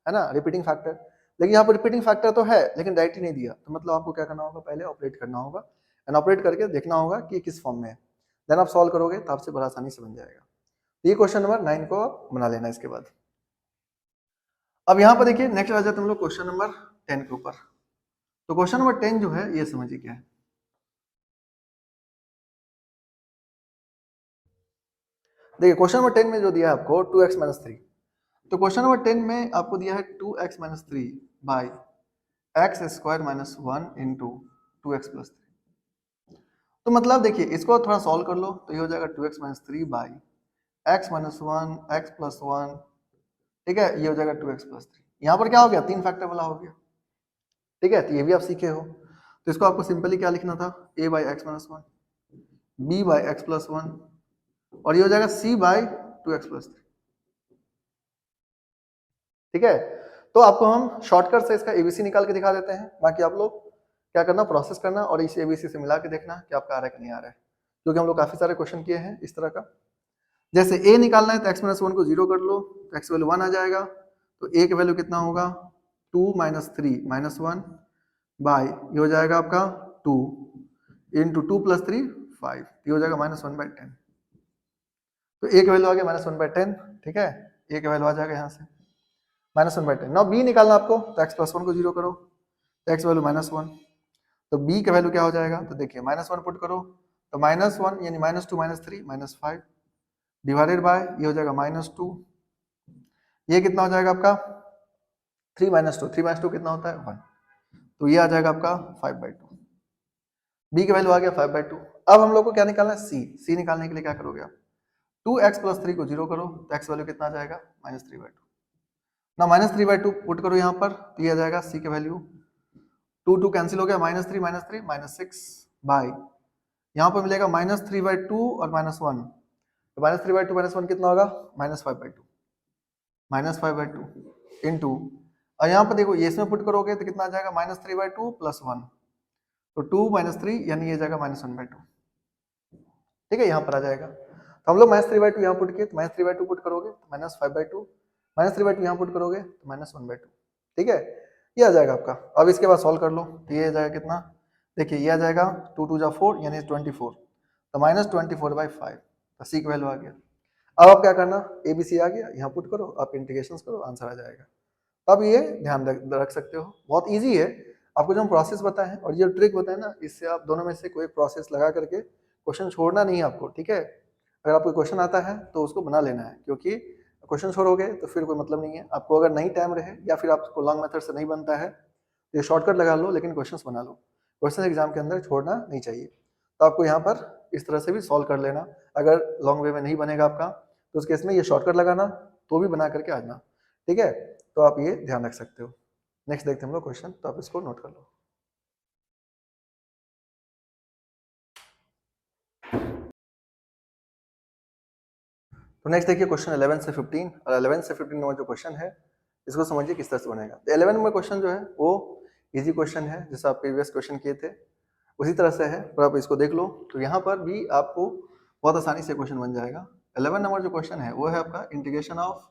है ना रिपीटिंग फैक्टर, लेकिन यहाँ पर रिपीटिंग फैक्टर तो है लेकिन डायरेक्टली नहीं दिया, तो मतलब आपको क्या करना होगा, पहले ऑपरेट करना होगा एंड ऑपरेट करके देखना होगा कि किस फॉर्म में है, देन आप सॉल्व करोगे तो आपसे बड़ा आसानी से बन जाएगा। ये क्वेश्चन नंबर 9 को आप बना लेना इसके बाद। अब यहाँ पर देखिए नेक्स्ट आ जाते हम लोग क्वेश्चन नंबर 10 के ऊपर। तो क्वेश्चन नंबर 10 जो है ये समझिए क्या है। देखिए क्वेश्चन नंबर 10 में जो दिया है आपको 2x माइनस 3, तो क्वेश्चन नंबर 10 में आपको दिया है 2x minus 3 by x square minus 1 into 2x plus 3। तो मतलब देखिए इसको थोड़ा सॉल्व कर लो तो ये हो जाएगा 2x minus 3 by x minus 1 x plus 1, ठीक है, ये हो जाएगा 2x प्लस 3। यहाँ पर क्या हो गया, 3 फैक्टर वाला हो गया, ठीक है, तो ये भी आप सीखे हो। तो इसको आपको सिंपली क्या लिखना था, a by x minus 1 b by x plus 1 और ये हो जाएगा c बाई 2x प्लस 3, ठीक है। तो आपको हम शॉर्टकट से इसका एबीसी निकाल के दिखा देते हैं, बाकी आप लोग क्या करना, प्रोसेस करना और इस एबीसी से मिला के देखना कि आपका आ रहा है कि नहीं आ रहा है, क्योंकि हम लोग काफी सारे क्वेश्चन किए हैं इस तरह का। जैसे a निकालना है तो x माइनस 1 को 0 कर लो तो x वैल्यू 1 आ जाएगा, तो a की वैल्यू कितना होगा 2 माइनस 3 माइनस 1 बाई ये हो जाएगा आपका 2 इंटू 2 प्लस 3 5, ये हो जाएगा माइनस 1 बाई 10। तो a की वैल्यू आ गया माइनस 1 बाई 10, ठीक है, a की वैल्यू आ जाएगा यहाँ से माइनस 1 बाई 10। नाउ b निकालना आपको तो x प्लस 1 को 0 करो तो x वैल्यू माइनस 1, तो b का वैल्यू क्या हो जाएगा, तो देखिए माइनस 1 पुट करो तो माइनस 1 यानी minus 2 minus 3 minus 5 divided by ये हो जाएगा माइनस 2, ये कितना हो जाएगा आपका 3 माइनस 2, 3 माइनस 2 कितना होता है 1, तो ये आ जाएगा आपका 5 बाई 2, b का वैल्यू आ गया 5 बाई 2। अब हम लोग को क्या निकालना है, c निकालने के लिए क्या करोगे आप 2x प्लस 3 को 0 करो तो x वैल्यू कितना आ जाएगा माइनस 3 बाई 2, ना माइनस 3 बाई 2 पुट करो यहाँ पर तो ये आ जाएगा c का वैल्यू 2 कैंसिल हो गया माइनस 3 माइनस 6 बाई यहाँ पर मिलेगा माइनस 3 बाई 2 और माइनस 1, तो माइनस 3 बाई 2 माइनस 1 कितना होगा minus 5 by 2, minus 5 by 2 into, और यहाँ पर देखो ये इसमें पुट करोगे तो कितना आ जाएगा माइनस 3 बाई 2 प्लस 1, तो 2 माइनस 3 यानी ये जाएगा माइनस 1 बाई 2, ठीक है, यहाँ पर आ जाएगा। तो हम लोग माइनस 3 बाई 2 यहाँ पुट किए तो माइनस 3 बाई 2 पुट करोगे तो माइनस 5 बाई 2, माइनस 3 बाई 2 यहाँ पुट करोगे तो माइनस 1 बाई 2, ठीक है, ये आ जाएगा आपका। अब इसके बाद सॉल्व कर लो तो ये आ जाएगा कितना, देखिए ये आ जाएगा 2 2 जा 4 यानी 24, तो माइनस 24 बाई 5, तो सी की वैल्यू आ गया। अब आप क्या करना, ए बी सी आ गया, यहाँ पुट करो, आप इंटीग्रेशन करो, आंसर आ जाएगा। तो अब ये ध्यान रख सकते हो, बहुत ईजी है। आपको जो हम प्रोसेस बताए हैं और ये ट्रिक बताए ना, इससे आप दोनों में से कोई प्रोसेस लगा करके क्वेश्चन छोड़ना नहीं है आपको, ठीक है। अगर आपको क्वेश्चन आता है तो उसको बना लेना है, क्योंकि क्वेश्चन छोड़ोगे तो फिर कोई मतलब नहीं है आपको। अगर नहीं टाइम रहे या फिर आपको लॉन्ग मेथड से नहीं बनता है तो ये शॉर्टकट लगा लो, लेकिन क्वेश्चंस बना लो। क्वेश्चन एग्जाम के अंदर छोड़ना नहीं चाहिए। तो आपको यहाँ पर इस तरह से भी सॉल्व कर लेना। अगर लॉन्ग वे में नहीं बनेगा आपका तो उस केस में ये शॉर्टकट लगाना, तो भी बना करके आना, ठीक है। तो आप ये ध्यान रख सकते हो। नेक्स्ट देखते हैं हम लोग क्वेश्चन, तो आप इसको नोट कर लो। तो नेक्स्ट देखिए क्वेश्चन 11 से 15, और 11 से 15 नंबर जो क्वेश्चन है इसको समझिए किस तरह से बनेगा। तो 11 नंबर क्वेश्चन जो है वो इजी क्वेश्चन है, जैसा आप प्रीवियस क्वेश्चन किए थे उसी तरह से है, पर आप इसको देख लो तो यहाँ पर भी आपको बहुत आसानी से क्वेश्चन बन जाएगा। 11 नंबर जो क्वेश्चन है वो है आपका integration of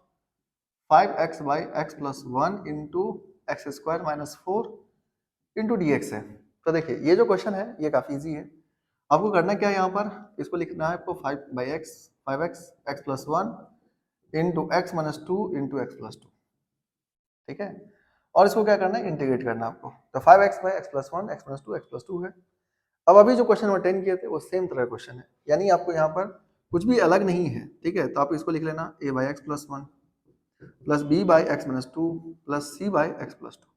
5x by x plus 1 into x square minus 4 into D x है। तो देखिए ये जो क्वेश्चन है ये काफ़ी ईजी है। आपको करना क्या है, यहाँ पर इसको लिखना है आपको 5x x plus 1 into x minus 2 into x plus 2, ठीक है। और इसको क्या करना है, इंटीग्रेट करना है आपको। तो 5x by x plus 1 x minus 2 x plus 2 है। अब अभी जो क्वेश्चन नंबर 10 किए थे वो सेम तरह क्वेश्चन है, यानी आपको यहाँ पर कुछ भी अलग नहीं है, ठीक है। तो आप इसको लिख लेना a by x plus 1 plus B by x minus 2 plus c by x plus 2।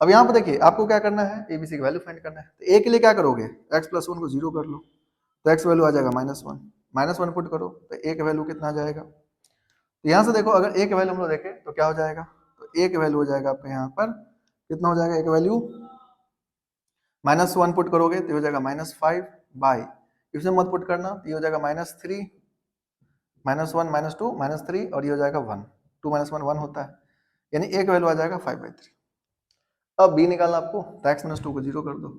अब यहाँ पर देखिए आपको क्या करना है, एबीसी की वैल्यू फाइंड करना है। तो ए के लिए क्या करोगे, एक्स प्लस 1 को 0 कर लो, तो एक्स वैल्यू आ जाएगा -1, -1 पुट करो तो ए का वैल्यू कितना आ जाएगा। तो यहाँ से देखो अगर ए का वैल्यू हम लोग देखें तो क्या हो जाएगा, तो ए का वैल्यू हो जाएगा आपका यहाँ पर कितना हो जाएगा, ए का वैल्यू -1 पुट करोगे तो हो जाएगा -5 बाई, इसमें मत पुट करना, तो ये हो जाएगा -3 -1 -2 -3 और ये हो जाएगा 1, 2 - 1 1 होता है, यानी ए का वैल्यू आ जाएगा 5/3। अब बी निकालना आपको, तो x - 2 को 0 कर दो,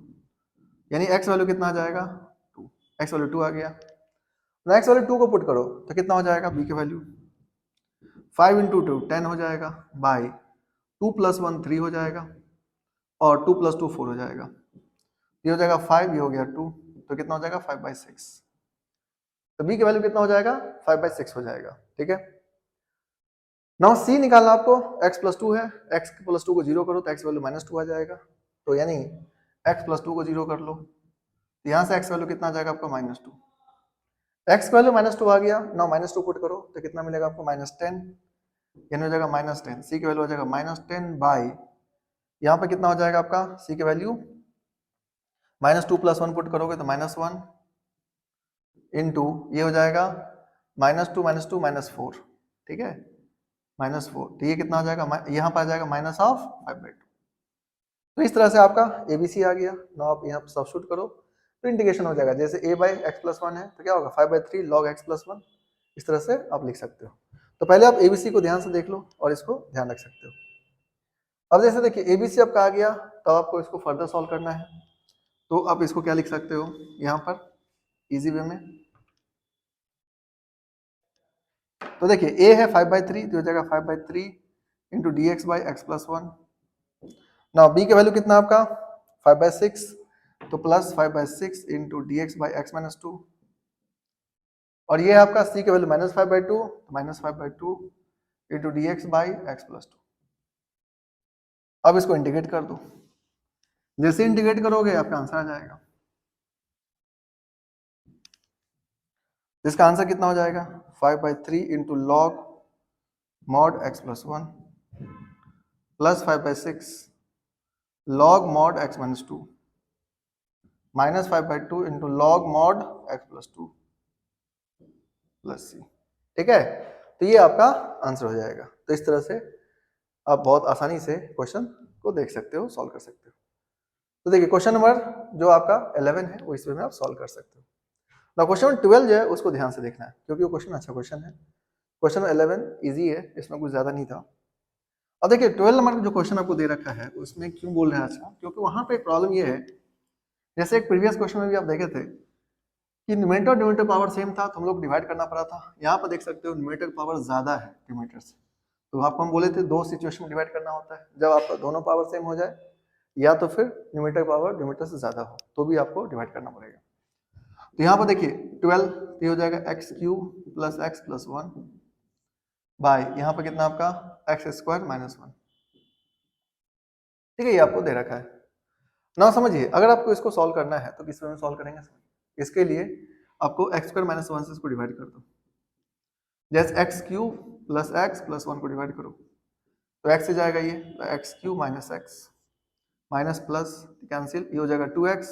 यानी x वैल्यू कितना आ जाएगा 2, x वैल्यू 2 आ गया। x वैल्यू 2 को पुट करो तो कितना हो जाएगा, b की वैल्यू 5 × 2 10 हो जाएगा, बाई 2 + 1 3 हो जाएगा, और 2 + 2 4 हो जाएगा। ये हो जाएगा 5, ये हो गया 2, तो कितना हो जाएगा 5/6। तो b की वैल्यू कितना हो जाएगा 5/6 हो जाएगा, ठीक है। नाउ c निकालना आपको, x + 2 है, x + 2 को 0 करो तो x वैल्यू -2 आ जाएगा, तो यानी x + 2 को 0 कर लो, तो यहाँ से x वैल्यू कितना आ जाएगा आपका -2, x वैल्यू -2 आ गया। नाउ -2 पुट करो तो कितना मिलेगा आपको -10, यानी हो जाएगा -10, c की वैल्यू हो जाएगा -10 बाई, यहाँ पे कितना हो जाएगा आपका c की वैल्यू -2 + 1 पुट करोगे तो -1 इंटू ये हो जाएगा -2 -2 -4, ठीक है, -4, तो ये कितना आ जाएगा, यहाँ पर आ जाएगा -5/2। तो इस तरह से आपका ABC आ गया। नाउ आप यहाँ पर सब्स्टिट्यूट करो तो इंटीग्रेशन हो जाएगा, जैसे a बाई एक्स प्लस 1 है तो क्या होगा 5/3 log x प्लस 1, इस तरह से आप लिख सकते हो। तो पहले आप ABC को ध्यान से देख लो और इसको ध्यान रख सकते हो। अब जैसे देखिए ABC आपका आ गया, तब आपको इसको फर्दर सॉल्व करना है, तो आप इसको क्या लिख सकते हो यहाँ पर इजी वे में। तो देखिए a है 5/3, तो हो जाएगा 5/3 into D x by x plus 1। Now b की वैल्यू कितना आपका 5/6, तो plus 5/6 into D x by x minus 2, और ये आपका c की value -5/2, -5/2 into D x by x plus 2। अब इसको इंटीग्रेट कर दो, जैसे इंटीग्रेट करोगे आपका आंसर आ जाएगा, इसका आंसर कितना हो जाएगा 5/3 into log mod x plus 1 plus 5/6 log mod x minus 2 -5/2 into log mod x plus 2 plus सी, ठीक है। तो ये आपका आंसर हो जाएगा। तो इस तरह से आप बहुत आसानी से क्वेश्चन को देख सकते हो, सॉल्व कर सकते हो। तो देखिए क्वेश्चन नंबर जो आपका 11 है वो इस वे में आप सॉल्व कर सकते हो। ना क्वेश्चन नंबर 12 जो है उसको ध्यान से देखना है, क्योंकि वो क्वेश्चन अच्छा क्वेश्चन है। क्वेश्चन नंबर 11 इजी है, इसमें कुछ ज्यादा नहीं था। अब देखिए 12 नंबर का जो क्वेश्चन आपको दे रखा है उसमें क्यों बोल रहे हैं अच्छा, क्योंकि वहां पे प्रॉब्लम ये है, जैसे एक प्रीवियस क्वेश्चन में भी आप देखे थे कि न्यूमरेटर और डिनोमिनेटर पावर सेम था तो हम लोग डिवाइड करना पड़ा था। यहाँ पर देख सकते हो न्यूमरेटर पावर ज्यादा है डिनोमिनेटर से, तो आपको हम बोले थे दो सिचुएशन में डिवाइड करना होता है, जब आपका दोनों पावर सेम हो जाए या तो फिर न्यूमरेटर पावर डिनोमिनेटर से ज्यादा हो तो भी आपको डिवाइड करना पड़ेगा। तो यहाँ पर देखिए 12 ये हो जाएगा x³ plus x plus 1 bye यहाँ पर कितना आपका x² -1, ठीक है, ये आपको दे रखा है ना। समझिए अगर आपको इसको सॉल्व करना है तो किस वे में सॉल्व करेंगे, इसके लिए आपको एक्स स्क्वायर माइनस वन से इसको डिवाइड कर दो, जैसे x cube plus x plus one को डिवाइड करो तो एक्स से जाएगा ये, तो x cube minus x minus plus cancel, ये हो जाएगा 2x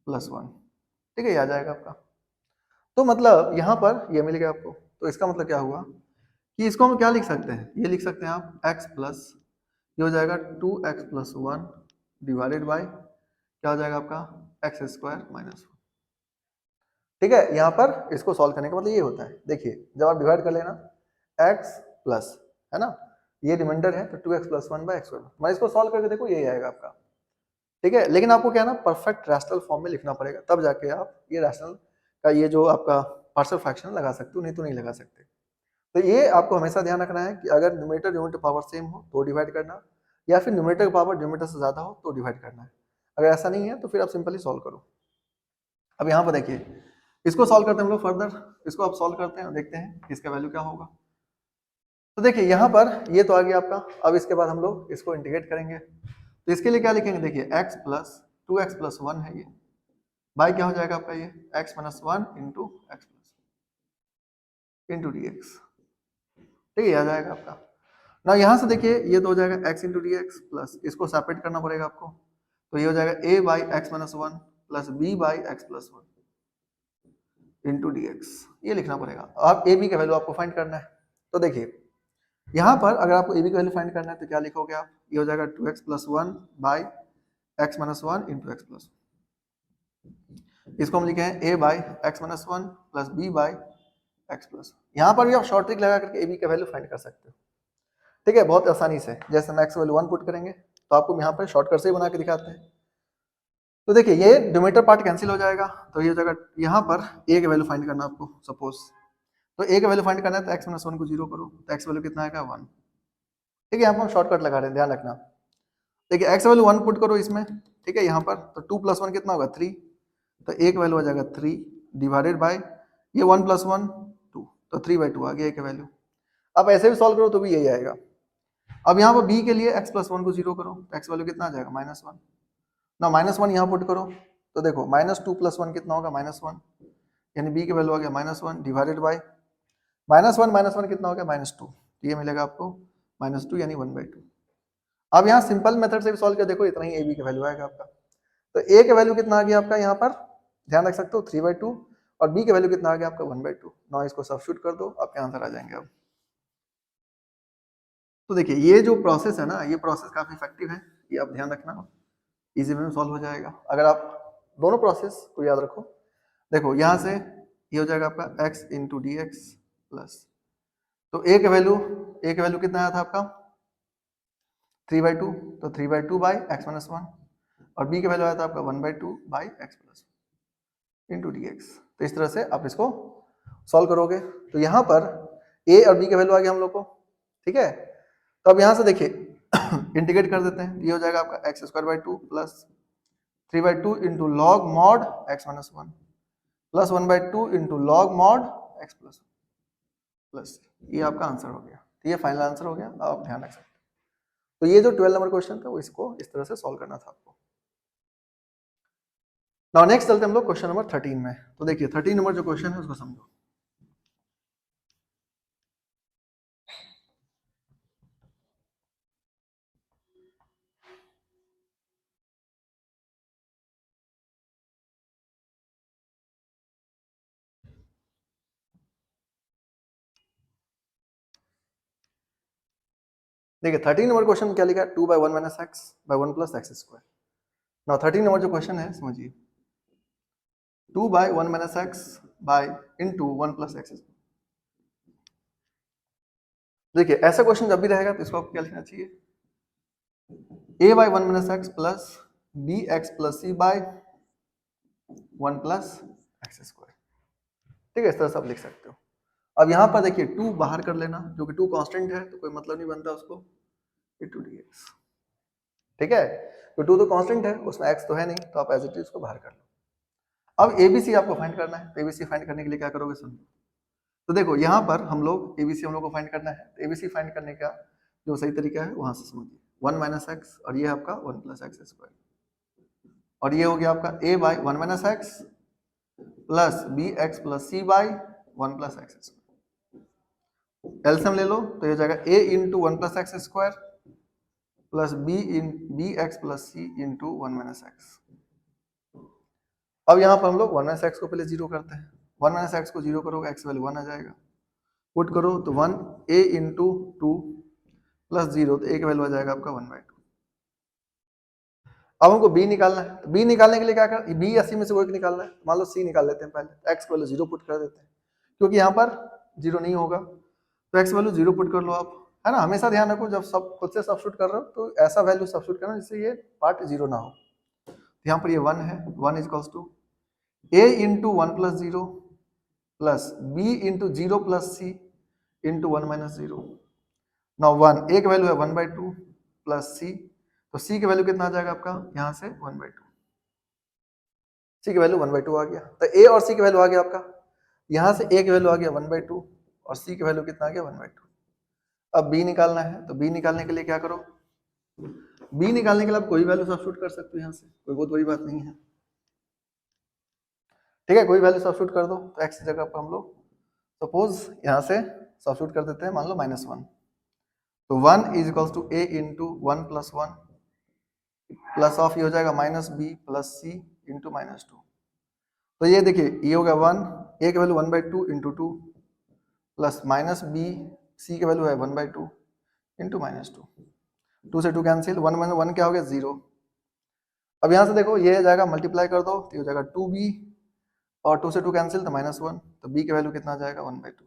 प्लस वन, ठीक है, ये आ जाएगा आपका। तो मतलब यहाँ पर ये मिल गया आपको, तो इसका मतलब क्या हुआ कि इसको हम क्या लिख सकते हैं, ये लिख सकते हैं आप x प्लस, ये हो जाएगा 2x plus one divided by क्या हो जाएगा आपका एक्स स्क्वायर माइनस वन, ठीक है। यहाँ पर इसको सॉल्व करने का मतलब ये होता है, देखिए जब आप डिवाइड कर लेना x प्लस, है ना, ये रिमाइंडर है तो 2x plus one by x square, मैं इसको सॉल्व करके देखो यही आएगा आपका, ठीक है। लेकिन आपको क्या है ना परफेक्ट रैशनल फॉर्म में लिखना पड़ेगा, तब जाके आप ये रैशनल का ये जो आपका पार्शियल फ्रैक्शन लगा सकते हो, नहीं तो नहीं लगा सकते। तो ये आपको हमेशा ध्यान रखना है कि अगर न्यूमरेटर डिनोमिनेटर पावर सेम हो तो डिवाइड करना, या फिर न्यूमरेटर का पावर डिनोमिनेटर से ज्यादा हो तो डिवाइड करना है। अगर ऐसा नहीं है तो फिर आप सिंपली सॉल्व करो। अब यहाँ पर देखिए इसको सॉल्व करते हैं हम लोग फर्दर, इसको आप सॉल्व करते हैं और देखते हैं इसका वैल्यू क्या होगा। तो देखिए यहाँ पर ये तो आ गया आपका, अब इसके बाद हम लोग इसको इंटीग्रेट करेंगे, तो इसके लिए क्या लिखेंगे, देखिए x plus 2x plus one है ये, बाई क्या हो जाएगा आपका ये x minus one into x plus into D x, ठीक है, आ जाएगा आपका ना। यहाँ से देखिए ये तो हो जाएगा x into D x plus, इसको सेपरेट करना पड़ेगा आपको, तो ये हो जाएगा a by x minus one plus b by x plus one into D x, ये लिखना पड़ेगा। अब a b का वैल्यू आपको फाइंड करना है, तो देखिए यहाँ पर अगर आपको a b का वैल्यू फाइंड करना है तो क्या लिखोगे आप, ये हो जाएगा 2x plus one by x minus one into x plus, इसको हम लिखे हैं a by x minus one plus b by x plus. यहाँ पर भी आप शॉर्ट ट्रिक लगा करके a b का वैल्यू फाइंड कर सकते हो, ठीक है, बहुत आसानी से। जैसे हम एक्स वैल्यू वन पुट करेंगे तो आपको यहाँ पर शॉर्टकट से ही बना के दिखाते हैं। तो देखिए ये डिनोमिनेटर पार्ट कैंसिल हो जाएगा, तो ये हो जाएगा यहाँ पर a का वैल्यू फाइंड करना आपको, सपोज तो a का वैल्यू फाइंड करना है तो एक्स माइनस वन को जीरो करो, तो एक्स वैल्यू कितना आएगा वन, ठीक है। यहाँ पर हम शॉर्टकट लगा रहे हैं, ध्यान रखना। देखिए एक्स वैल्यू वन पुट करो इसमें, ठीक है, यहाँ पर तो टू प्लस वन कितना होगा थ्री, तो एक वैल्यू आ जाएगा थ्री डिवाइडेड बाय ये वन प्लस वन टू, तो थ्री बाई टू आ गया एक वैल्यू। अब ऐसे भी सॉल्व करो तो भी यही आएगा। अब यहाँ पर बी के लिए एक्स प्लस वन को जीरो करो तो एक्स वैल्यू कितना आ जाएगा माइनस वन, ना माइनस वन यहाँ पुट करो तो देखो माइनस टू प्लस वन कितना होगा माइनस वन, यानी बी की वैल्यू आ गया minus one divided by minus one कितना हो गया माइनस टू, तो ये मिलेगा आपको माइनस टू यानी वन बाई टू। अब यहाँ सिंपल मेथड से भी सॉल्व कर देखो इतना ही ए बी का वैल्यू आएगा आपका, तो ए का वैल्यू कितना आ गया आपका यहाँ पर ध्यान रख सकते हो थ्री बाई टू, और बी का वैल्यू कितना आ गया आपका वन बाई टू। ना इसको सब्स्टिट्यूट कर दो आपके आंसर आ जाएंगे। अब तो देखिए ये जो प्रोसेस है ना, ये प्रोसेस काफी इफेक्टिव है, ये आप ध्यान रखना, इजी में सॉल्व हो जाएगा अगर आप दोनों प्रोसेस को याद रखो। देखो यहाँ से ये हो जाएगा आपका x into D x plus, तो a का वैल्यू कितना आया था आपका थ्री बाई टू, तो three by two by x minus one, और b का वैल्यू आया था आपका one by two by x plus into D x. तो इस तरह से आप इसको सॉल्व करोगे, तो यहाँ पर a और b का वैल्यू आ गया हम लोग को, ठीक है। तो अब यहाँ से देखिए इंटीग्रेट कर देते हैं, ये हो जाएगा आपका x square by two plus three by two into log mod x minus one plus one by two into log mod x plus plus, ये आपका आंसर हो गया। तो ये फाइनल आंसर हो गया, आप ध्यान रख सकते हैं। तो ये जो 12 नंबर क्वेश्चन था वो इसको इस तरह से सॉल्व करना था आपको। नाउ नेक्स्ट चलते हम लोग क्वेश्चन नंबर 13 में। तो देखिए 13 नंबर जो क्वेश्चन है उसको समझो। देखिए 13 नंबर क्वेश्चन में क्या लिखा है, two by one minus x by one plus x square. Now 13 number जो क्वेश्चन है समझिए, two by one minus x by into one plus x square. देखिए ऐसा क्वेश्चन जब भी रहेगा तो इसको आपको क्या लिखना चाहिए, a by one minus x plus b x plus c by one plus x square, ठीक है, इस तरह से आप लिख सकते हो। अब यहाँ पर देखिए टू बाहर कर लेना, जो कि टू कांस्टेंट है तो कोई मतलब नहीं बनता उसको, टू डी एक्स, ठीक है, तो टू तो कांस्टेंट है उसमें एक्स तो है नहीं, तो आप एज इट इज को बाहर कर लो। अब एबीसी आपको फाइंड करना है, तो एबीसी फाइंड करने के लिए क्या करोगे सुन, तो देखो यहाँ पर हम लोग एबीसी हम लोग को फाइंड करना है, तो एबीसी फाइंड करने का जो सही तरीका है वहां से समझिए, वन माइनस एक्स और ये आपका वन प्लस एक्स स्क्वायर, और ये हो गया आपका a by one minus x plus b x plus c by one plus x square. LCM ले लो तो ये हो जाएगा a into one plus x square plus b x plus C into one minus x. अब यहाँ पर हम लोग वन माइनस एक्स को पहले जीरो करते हैं। वन माइनस एक्स को जीरो करोगे एक्स वैल्यू वन आ जाएगा। पुट करो तो वन ए इंटू टू प्लस जीरो, तो ए का वैल्यू आ जाएगा आपका वन बाई टू। अब हमको बी निकालना है, तो बी निकालने के लिए क्या कर, बी या सी में से कोई एक निकालना है। मान लो सी निकाल लेते हैं पहले, एक्स वैल्यू जीरो पुट कर देते हैं क्योंकि यहाँ पर जीरो नहीं होगा, तो एक्स वैल्यू जीरो पुट कर लो आप, है ना। हमेशा ध्यान रखो जब सब खुद से सब्स्टिट्यूट कर रहे हो तो ऐसा वैल्यू सब्स्टिट्यूट करना जिससे ये पार्ट जीरो ना हो। तो यहाँ पर ये वन है, one is equals to A into one plus zero plus B into zero plus C into one minus zero. Now one A का वैल्यू है वन बाई टू प्लस सी, तो सी की वैल्यू कितना आ जाएगा आपका यहाँ से वन बाई टू। सी की वैल्यू वन बाई टू आ गया, तो ए और सी की वैल्यू आ गया आपका, यहाँ से ए की वैल्यू आ गया वन बाई टू और सी की वैल्यू कितना आ गया वन बाई टू। अब बी निकालना है, तो बी निकालने के लिए क्या करो, बी निकालने के लिए आप कोई वैल्यू सब्स्टिट्यूट कर सकते हो यहाँ से, कोई बहुत बड़ी बात नहीं है, ठीक है। कोई वैल्यू सब्स्टिट्यूट कर दो, तो एक्स की जगह पर हम लोग सपोज यहाँ से सब्स्टिट्यूट कर देते हैं, मान लो माइनस वन, तो one is equals to A into one plus one plus of ये हो जाएगा माइनस बी प्लस सी इंटू माइनस टू। तो ये देखिए ये हो गया वन, ए की value one by two into two plus minus B, सी की वैल्यू है one by two into minus two, to से to cancel, one minus one क्या हो गया जीरो। अब यहाँ से देखो ये जाएगा मल्टीप्लाई कर दो, तो ये हो जाएगा टू बी और टू से टू कैंसिल तो माइनस वन, तो बी का वैल्यू कितना आ जाएगा वन बाई टू।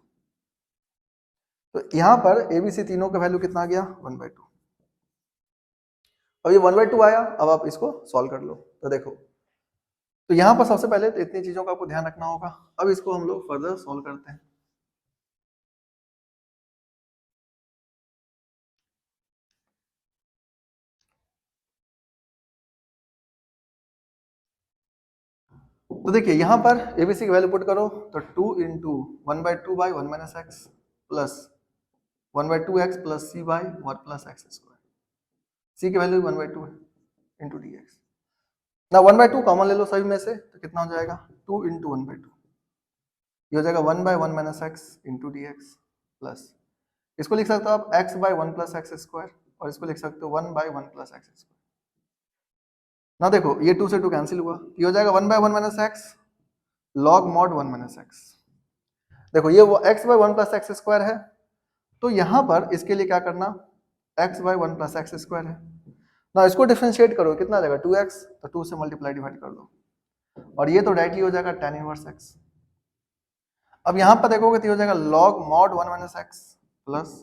तो यहाँ पर ए बी सी तीनों का वैल्यू कितना आ गया वन बाई टू। अब ये वन बाई टू आया, अब आप इसको सॉल्व कर लो, तो देखो तो यहाँ पर सबसे पहले तो इतनी चीजों का आपको ध्यान रखना होगा। अब इसको हम लोग फर्दर सॉल्व करते हैं। तो देखिए यहाँ पर एबीसी की वैल्यू पुट करो, तो two into one by two by one minus x plus one by to x plus c by one plus x square. सी की वैल्यू वन बाई टू है इंटू डी एक्स। ना one by two common ले लो सभी में से, तो कितना हो जाएगा two into one by to, ये हो जाएगा one by one minus x into D x plus, इसको लिख सकते हो आप x by one plus x square और इसको लिख सकते हो one by one plus x square. ना देखो ये टू से टू कैंसिल हुआ, ये हो जाएगा one by one minus x log mod one minus x. देखो ये वो x by one plus x square है, तो यहाँ पर इसके लिए क्या करना, x by one plus x square है ना, इसको डिफरेंशिएट करो कितना आ जाएगा टू एक्स, तो टू से मल्टीप्लाई डिवाइड कर दो और ये तो डायरेक्टली हो जाएगा tan इनवर्स एक्स। अब यहाँ पर देखोगे तो हो जाएगा log mod one minus x plus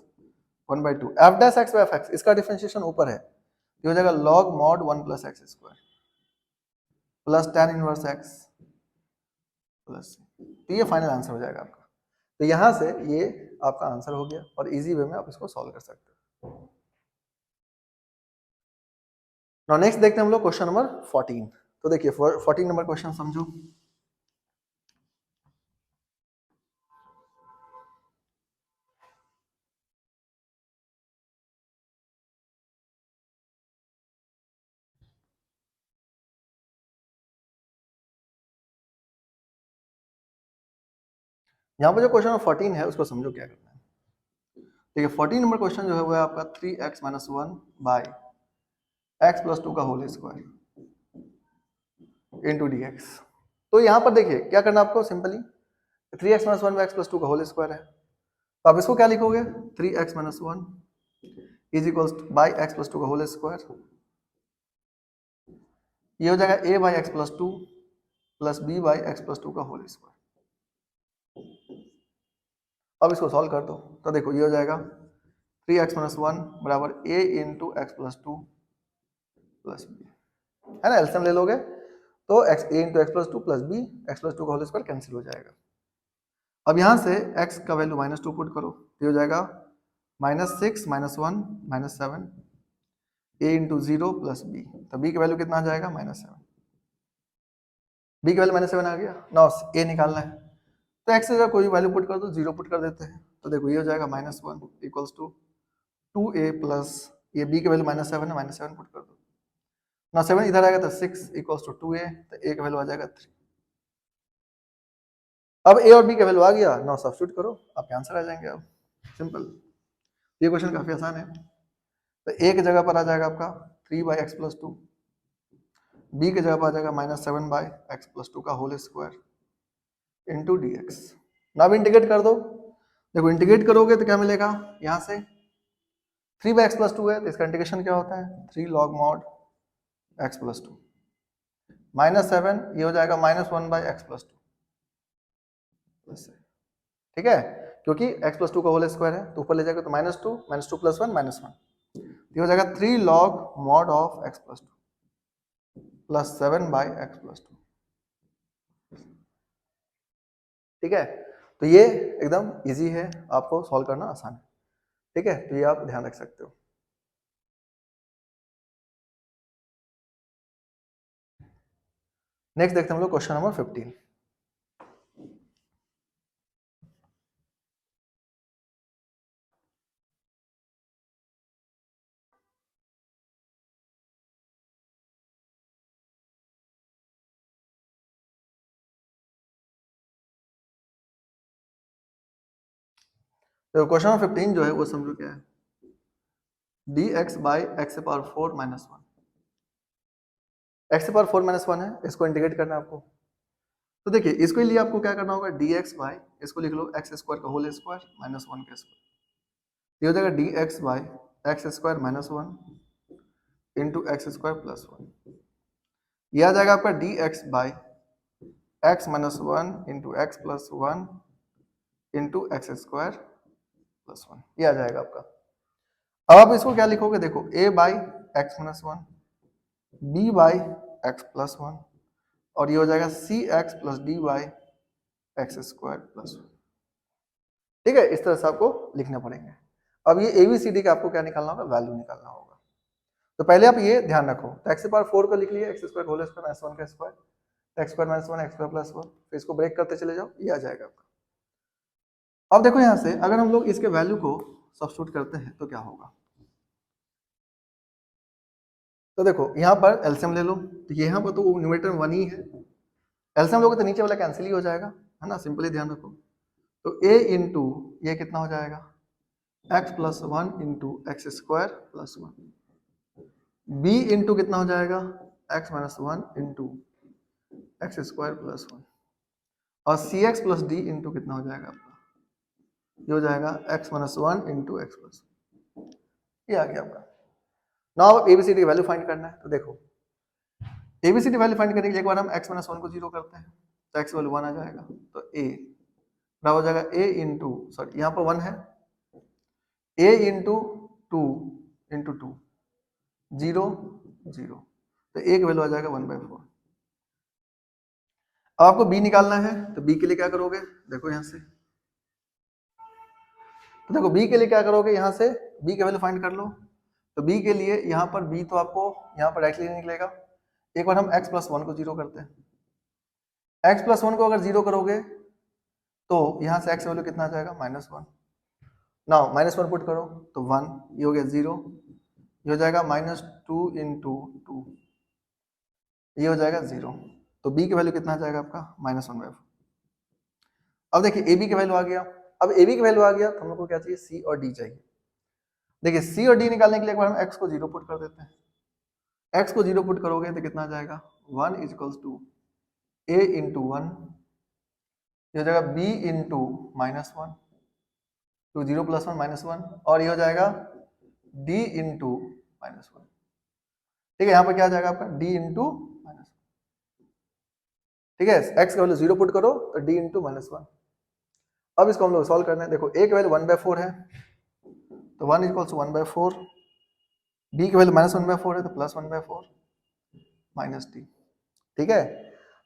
one by to, F dash x by F x, इसका डिफरेंशिएशन ऊपर है, ये हो जाएगा log mod one plus x square plus tan inverse x plus, तो ये फाइनल आंसर हो जाएगा आपका। तो यहाँ से ये आपका आंसर हो गया और इजी वे में आप इसको सॉल्व कर सकते हो। नाउ नेक्स्ट देखते हैं हम लोग क्वेश्चन नंबर 14। तो देखिए 14 नंबर क्वेश्चन समझो। यहाँ पर जो क्वेश्चन नंबर 14 है उसको समझो क्या करना है। देखिए 14 नंबर क्वेश्चन जो है वो है आपका 3x minus one by x plus two का whole square into D x. तो यहाँ पर देखिए क्या करना आपको, simply 3x minus one by x plus two का होल स्क्वायर है, तो आप इसको क्या लिखोगे 3x minus one is equals by x plus two का होल स्क्वायर, ये हो जाएगा a by x plus two plus B by x plus two का होल स्क्वायर। अब इसको सॉल्व कर दो, तो देखो ये हो जाएगा 3x माइनस वन बराबर a into x plus two plus b, है ना। एलसीएम ले लोगे तो x a into x plus two plus b x plus two का होल स्क्वायर कैंसिल हो जाएगा। अब यहाँ से x का वैल्यू माइनस टू पुट करो, ये हो जाएगा minus six minus one minus seven a into zero plus b, तो b की वैल्यू कितना आ जाएगा माइनस सेवन, b की वैल्यू माइनस सेवन आ गया। नाउ a निकालना है, तो x से कोई वैल्यू पुट कर दो, जीरो पुट कर देते हैं, तो देखो ये हो जाएगा minus one equals to two a plus ये b की वैल्यू माइनस सेवन है, माइनस सेवन पुट कर दो ना, सेवन इधर आएगा तो six equals to two a, तो ए का वैल्यू आ जाएगा थ्री। अब ए और बी का वैल्यू आ गया, नाउ सब्स्टिट्यूट करो, आपके आंसर आ जाएंगे। अब सिंपल, ये क्वेश्चन काफी आसान है। तो ए की जगह पर आ जाएगा आपका 3/x+2, बी की जगह पर आ जाएगा -7/x+2 का whole square into dx। Now integrate कर दो, देखो इंटीग्रेट करोगे तो क्या मिलेगा, यहाँ से 3/x+2 है तो इसका इंटीग्रेशन क्या होता है 3 log mod x+2, -7 ये हो जाएगा -1/x+2, ठीक है, क्योंकि x+2 का होल स्क्वायर है तो ऊपर ले जाएगा तो -2 -2 + 1 -1, ये हो जाएगा 3 log mod of x+2 plus 7/x+2, ठीक है। तो ये एकदम इजी है, आपको सॉल्व करना आसान है, ठीक है, तो ये आप ध्यान रख सकते हो। नेक्स्ट देखते हैं हम लोग क्वेश्चन नंबर 15। तो क्वेश्चन नंबर 15 जो है वो समझो क्या है, dx/x⁴ - 1, x⁴ - 1 है, इसको इंटीग्रेट करना है आपको। तो देखिए इसके लिए आपको क्या करना होगा, dx बाई, इसको लिख लो x² का होल स्क्वायर -1 का स्क्वायर, ये हो जाएगा dx/x² - 1 इंटू x² + 1, ये आ जाएगा आपका dx/x - 1 into x + 1 into x² + 1, ये आ जाएगा आपका। अब आप इसको क्या लिखोगे, देखो a/x - 1, b/x + 1 और ये हो जाएगा cx + d/x² + 1, ठीक है, इस तरह से आपको लिखने पड़ेंगे। अब ये ABCD का आपको क्या निकालना होगा, वैल्यू निकालना होगा। तो पहले आप ये ध्यान रखो, तो x⁴ को लिख लिए x² होल स्क्वायर -1 का स्क्वायर, x² - 1 x² + 1, फिर इसको ब्रेक करते चले जाओ, ये आ जाएगा आपका। अब देखो यहाँ से अगर हम लोग इसके वैल्यू को सब्स्टिट्यूट करते हैं तो क्या होगा, तो देखो यहाँ पर एलसीएम ले लो, तो यहाँ पर तो न्यूमरेटर 1 ही है, एलसीएम लोगे तो नीचे वाला कैंसिल ही हो जाएगा, है ना, सिंपली ध्यान रखो। तो a इंटू ये कितना हो जाएगा x + 1 into x² + 1, b into कितना हो जाएगा x - 1 इंटू x² + 1 और cx + d इंटू कितना हो जाएगा आपका, ये हो जाएगा x - 1 इंटू x + 1, ये आ गया आपका। नाउ ABCD वैल्यू फाइंड करना है, तो देखो ABCD वैल्यू फाइंड करने के लिए एक बार हम x - 1 को 0 करते हैं, तो x वैल्यू 1 आ जाएगा, तो a बराबर हो जाएगा a इंटू, सॉरी यहाँ पर 1 है, a इंटू 2 इंटू 2 0 0, तो a की वैल्यू आ जाएगा 1/4। अब आपको b निकालना है, तो b के लिए क्या करोगे, देखो यहाँ से, तो देखो b के लिए क्या करोगे, यहाँ से b की वैल्यू फाइंड कर लो। तो b के लिए यहाँ पर b तो आपको यहाँ पर डायरेक्टली निकलेगा, एक बार हम x + 1 को 0 करते हैं, x + 1 को अगर 0 करोगे तो यहाँ से x वैल्यू कितना आ जाएगा -1, नाउ -1 पुट करो तो 1, ये हो गया 0, ये हो जाएगा -2 इंटू 2, ये हो जाएगा 0, तो b की वैल्यू कितना आ जाएगा आपका -1/4। अब देखिए a b की वैल्यू आ गया, अब a b की वैल्यू आ गया तो हम लोग को क्या चाहिए, c और d चाहिए। देखिए c और d निकालने के लिए एक बार हम x को 0 पुट कर देते हैं, x को 0 पुट करोगे तो कितना आ जाएगा 1 = a इंटू 1, ये हो जाएगा b इंटू -1, तो 0 + 1 -1 और ये हो जाएगा d इंटू -1, ठीक है, यहाँ पर क्या आ जाएगा आपका d इंटू -1, ठीक है, x का वैल्यू 0 पुट करो तो d इंटू -1। अब इसको हम लोग सॉल्व करना है, देखो a की वैल्यू 1/4 है तो 1 = 1/4, b की वैल्यू -1/4 है तो +1/4 -d, ठीक है।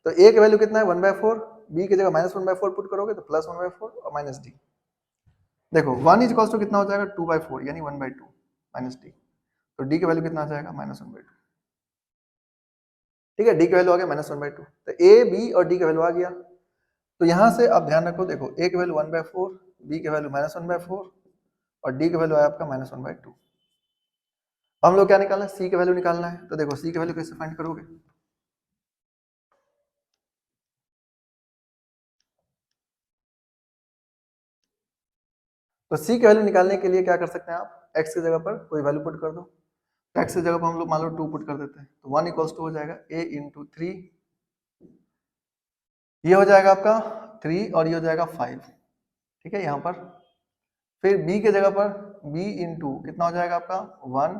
तो a की वैल्यू कितना है 1/4, b की जगह -1/4 पुट करोगे तो +1/4 और -d। देखो 1 = कितना हो जाएगा 2/4 यानी 1/2 -d, तो d की वैल्यू कितना आ जाएगा -1/2, ठीक है, d की वैल्यू आ गया -1/2, तो a b और d की वैल्यू आ गया। तो यहाँ से आप ध्यान रखो, देखो a की वैल्यू 1/4, b की वैल्यू -1/4 और d की वैल्यू आया आपका -1/2। हम लोग क्या निकालना है, c की वैल्यू निकालना है, तो देखो c की वैल्यू कैसे फाइंड करोगे, तो c की वैल्यू निकालने के लिए क्या कर सकते हैं आप, x की जगह पर कोई वैल्यू पुट कर दो। तो x की जगह पर हम लोग मान लो 2 पुट कर देते हैं, तो 1 इक्वल्स टू हो जाएगा a इंटू 3, ये हो जाएगा आपका 3 और ये हो जाएगा 5, ठीक है। यहाँ पर फिर b की जगह पर b इंटू कितना हो जाएगा आपका 1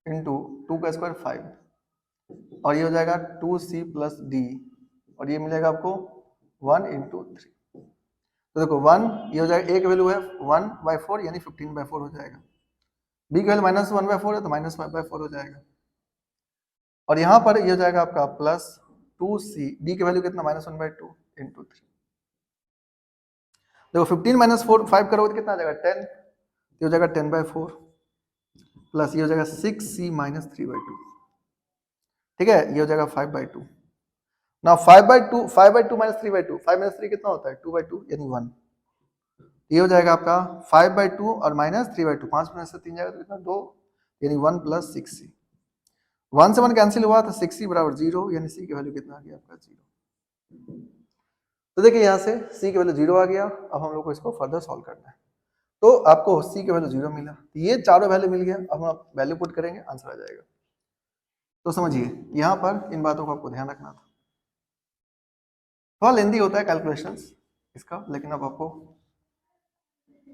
इंटू 2 का स्क्वायर 5, और ये हो जाएगा 2c प्लस d, और ये मिलेगा आपको 1 इंटू 3। तो देखो 1 ये हो जाएगा, a की वैल्यू है 1/4 यानी 15/4 हो जाएगा, b की वैल्यू -1/4 है तो -5/4 हो जाएगा, और यहाँ पर ये हो जाएगा आपका प्लस 2c, d की वैल्यू कितना -1/2 इंटू 3। देखो 15 - 4 5 करोगे तो कितना आ जाएगा 10, ये हो जाएगा 10/4 प्लस ये हो जाएगा 6c - 3/2, ठीक है, ये हो जाएगा 5/2। ना 5/2 - 3/2, 5 - 3 कितना होता है 2/2 यानी 1, ये हो जाएगा आपका 5/2 और -3/2, 5 में से 3 जाएगा तो कितना 2, यानी 1 प्लस 6c, 1 से 1 कैंसिल हुआ तो 6c बराबर 0, यानी c की वैल्यू कितना आ गया आपका 0। तो देखिए यहाँ से c की वैल्यू 0 आ गया। अब हम लोग को इसको फर्दर सॉल्व करना है, तो आपको c की वैल्यू 0 मिला, ये चारों वैल्यू मिल गया। अब हम वैल्यू पुट करेंगे, आंसर आ जाएगा। तो समझिए यहाँ पर इन बातों को आपको ध्यान रखना था, थोड़ा लेंदी होता है कैलकुलेशंस इसका, लेकिन अब आपको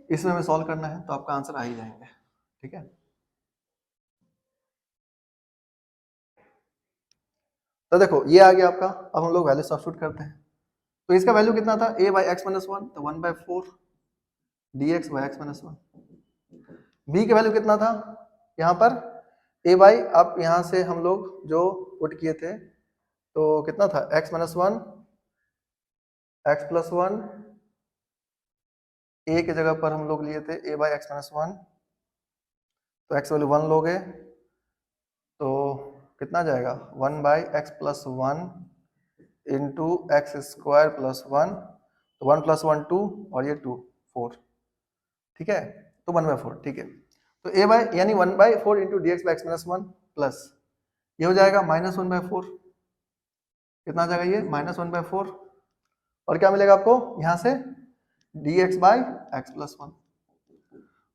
इसमें हमें सॉल्व करना है तो आपका आंसर आ ही जाएंगे, ठीक है। तो देखो ये आ गया आपका। अब हम लोग वैल्यू सब्स्टिट्यूट करते हैं, तो इसका वैल्यू कितना था a/x-1, तो 1/4 dx/x-1। b की वैल्यू कितना था यहाँ पर a/, आप यहाँ से हम लोग जो पुट किए थे तो कितना था x-1 x+1, a की जगह पर हम लोग लिए थे a/x-1, तो x वैल्यू 1 लोगे तो कितना जाएगा 1/x+1 इंटू x² + 1, तो 1 + 1 2 और ये 2 4, ठीक है, तो 1/4, ठीक है। तो a/, यानी 1/4 इंटू dx/x-1 प्लस ये हो जाएगा -1/4, कितना आ जाएगा ये -1/4, और क्या मिलेगा आपको यहाँ से dx/x+1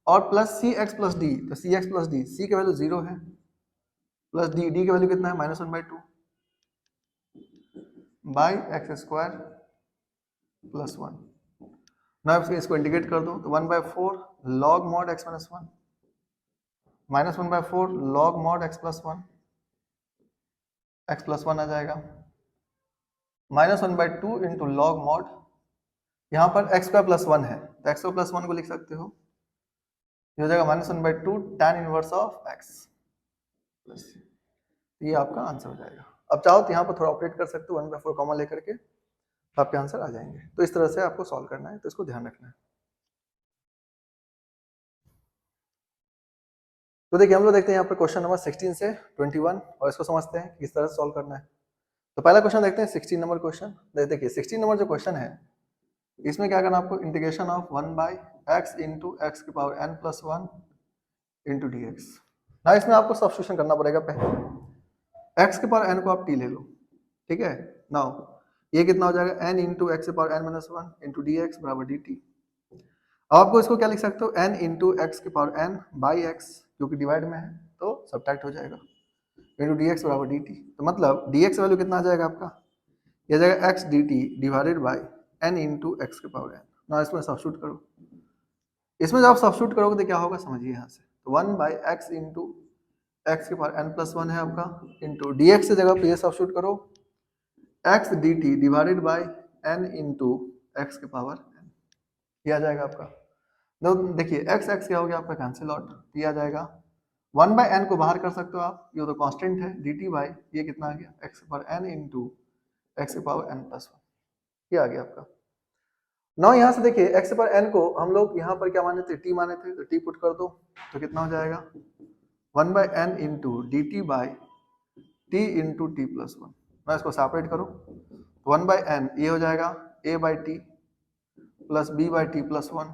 और प्लस cx + d, तो cx + d, c की वैल्यू 0 है, प्लस d की वैल्यू कितना है -1/2 x² + 1। ना इसको इंटीग्रेट कर दो तो 1/4 log mod x-1 -1/4 log mod x+1, x+1 आ जाएगा, -1/2 इंटू लॉग मॉड, यहाँ पर x² + 1 है तो x² + 1 को लिख सकते हो, ये हो जाएगा -1/2 tan इनवर्स ऑफ x, ये आपका आंसर हो जाएगा। अब चाहो तो यहाँ पर थोड़ा ऑपरेट कर सकते हो 1/4 कॉमा लेकर के, तो आपके आंसर आ जाएंगे। तो इस तरह से आपको सॉल्व करना है, तो इसको ध्यान रखना है। तो देखिए हम लोग देखते हैं यहाँ पर क्वेश्चन नंबर 16 से 21 और इसको समझते हैं किस तरह से सॉल्व करना है। तो पहला क्वेश्चन देखते हैं 16 नंबर क्वेश्चन। देखिए 16 नंबर जो क्वेश्चन है इसमें क्या करना है आपको, integration of 1/x into x की पावर n + 1 इंटू dx। ना इसमें आपको सब्स्टिट्यूशन करना पड़ेगा, पहले x की पावर n को आप t ले लो, ठीक है। नाउ ये कितना हो जाएगा n इंटू x की पावर n - 1 इंटू dx बराबर dt। अब आपको इसको क्या लिख सकते हो n इंटू x की पावर n बाई x, क्योंकि डिवाइड में है तो सब्ट्रैक्ट हो जाएगा, इंटू dx बराबर dt। तो मतलब dx वैल्यू कितना आ जाएगा आपका, ये जाएगा x dt divided by n into x की पावर n। ना इसमें सब्स्टिट्यूट करो, इसमें जब आप सब्स्टिट्यूट करोगे तो क्या होगा समझिए यहाँ से, तो 1/x इंटू एक्स की पावर n + 1 है आपका, इंटू dx की जगह पे ये सब्स्टिट्यूट करो x dt divided by n into x की पावर n, ये आ जाएगा आपका। तो देखिए x x क्या हो गया आपका कैंसिल आउट, ये आ जाएगा 1/n को बाहर कर सकते हो आप, ये तो कांस्टेंट है, dt बाई ये कितना आ गया x की पावर n इंटू एक्स की पावर n + 1, ये आ गया आपका। नाउ यहाँ से देखिए x पर n को हम लोग यहाँ पर क्या माने थे t माने थे, तो t पुट कर दो तो कितना हो जाएगा 1/n into D t by T into t + 1। मैं इसको सेपरेट करूँ, 1/n ये हो जाएगा a/t plus b/t + 1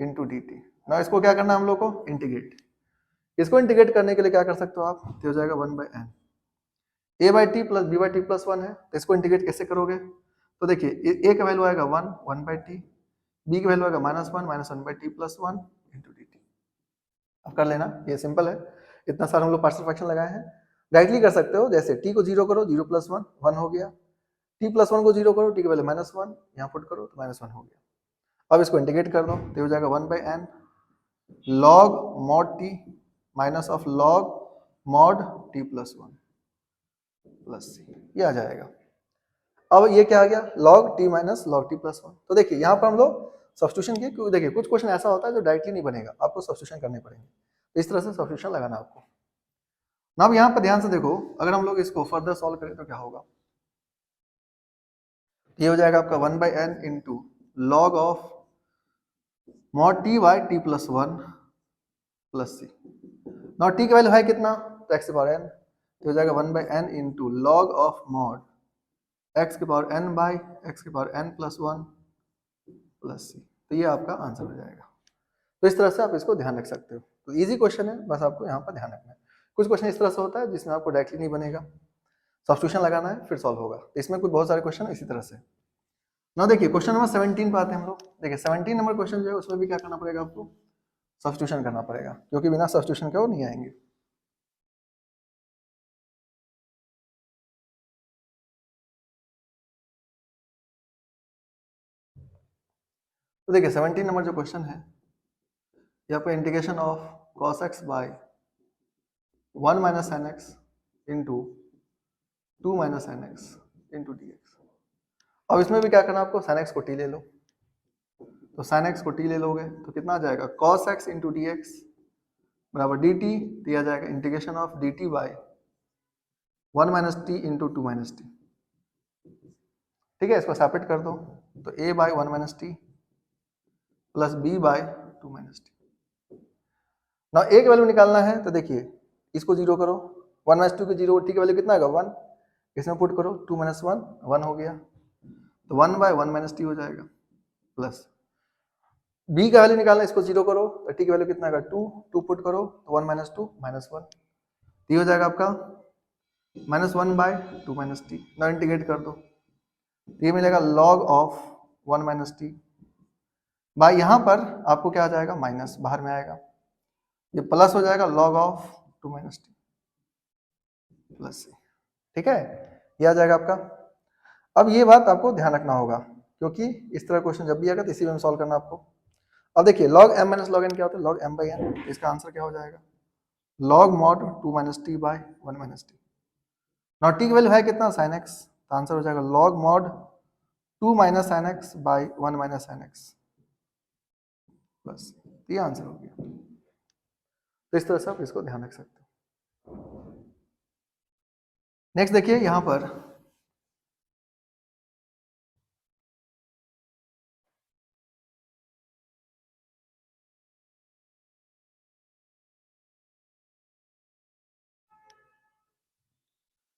into D T. ना इसको क्या करना है हम लोग को इंटीग्रेट, इसको इंटीग्रेट करने के लिए क्या कर सकते हो आप, तो हो जाएगा 1/n a/t प्लस b/t + 1 है, तो इसको इंटीग्रेट कैसे करोगे, तो देखिए a का वैल्यू आएगा 1 1/t, बी की वैल्यू आएगा -1 इंटू डी टी। अब कर लेना, ये सिंपल है, इतना सारा हम लोग पार्शियल फ्रैक्शन लगाए हैं। डायरेक्टली कर सकते हो, जैसे टी को 0 करो, 0 + 1 1 हो गया, टी + 1 को 0 करो, टी की वैल्यू -1 यहाँ पुट करो तो -1 हो गया। अब इसको इंटीग्रेट कर दो तो हो जाएगा 1/n log mod t minus of log mod t + 1 + c, ये आ जाएगा। अब ये क्या आ गया, log t minus log t + 1। तो देखिए यहाँ पर हम लोग सब्स्टिट्यूशन किए, क्योंकि देखिए कुछ क्वेश्चन ऐसा होता है जो डायरेक्टली नहीं बनेगा, आपको सब्स्टिट्यूशन करने पड़ेंगे, तो इस तरह से सब्स्टिट्यूशन लगाना आपको ना। अब यहाँ पर ध्यान से देखो, अगर हम लोग इसको फर्दर सॉल्व करें तो क्या होगा, ये हो जाएगा आपका 1/n into log of mod t by t + 1 + c। Now t की वैल्यू है कितना, तो x की पावर n, तो हो जाएगा 1/n into log of mod x की पावर n by x की पावर n + 1 + c। तो ये आपका आंसर हो जाएगा। तो इस तरह से आप इसको ध्यान रख सकते हो। तो इजी क्वेश्चन है, बस आपको यहाँ पर ध्यान रखना है। कुछ क्वेश्चन इस तरह से होता है जिसमें आपको डायरेक्टली नहीं बनेगा, सब्स्टिट्यूशन लगाना है फिर सॉल्व होगा। तो इसमें कुछ बहुत सारे क्वेश्चन इसी तरह से। ना देखिए क्वेश्चन नंबर 17 पे आते हैं हम लोग। देखिए 17 नंबर क्वेश्चन जो है उसमें भी क्या करना पड़ेगा आपको, सब्स्टिट्यूशन करना पड़ेगा, क्योंकि बिना सब्स्टिट्यूशन के वो नहीं आएंगे। तो देखिए 17 नंबर जो क्वेश्चन है, ये आपका integration of cos x by 1 - sin x into 2 - sin x into D x. अब इसमें भी क्या करना आपको, sin x को t ले लो, तो sin x को t ले लोगे तो कितना आ जाएगा, cos x into D x बराबर डी टी दिया जाएगा integration of D t by 1 - t into 2 - t। ठीक है, इसको सेपरेट कर दो, तो a by 1 - t plus b by 2 - t। ना a की वैल्यू निकालना है, तो देखिए इसको 0 करो, 1 - 2 की 0, t की वैल्यू कितना आएगा 1, इसमें पुट करो 2 - 1 1 हो गया, तो 1/1 - t हो जाएगा, प्लस b का वैल्यू निकालना है, इसको 0 करो, तो t की वैल्यू कितना आएगा 2 2 पुट करो तो 1 - 2 -1, ये हो जाएगा आपका -1/2 - t। ना इंटीग्रेट कर दो, तो ये मिलेगा log ऑफ 1 - t बाई, यहाँ पर आपको क्या आ जाएगा, माइनस बाहर में आएगा, ये प्लस हो जाएगा log of 2 - t plus c। ठीक है, ये आ जाएगा आपका। अब ये बात आपको ध्यान रखना होगा, क्योंकि इस तरह क्वेश्चन जब भी आएगा तो इसी में सॉल्व करना आपको। अब देखिए log m - log n क्या होता है, log m/n, इसका आंसर क्या हो जाएगा, log mod 2 - t by 1 - t। Now t की वैल्यू है कितना, sin x, तो आंसर हो जाएगा log mod 2 - sin x by 1 - sin x plus, ये आंसर हो गया। तो इस तरह से आप इसको ध्यान रख सकते हो। नेक्स्ट देखिए यहाँ पर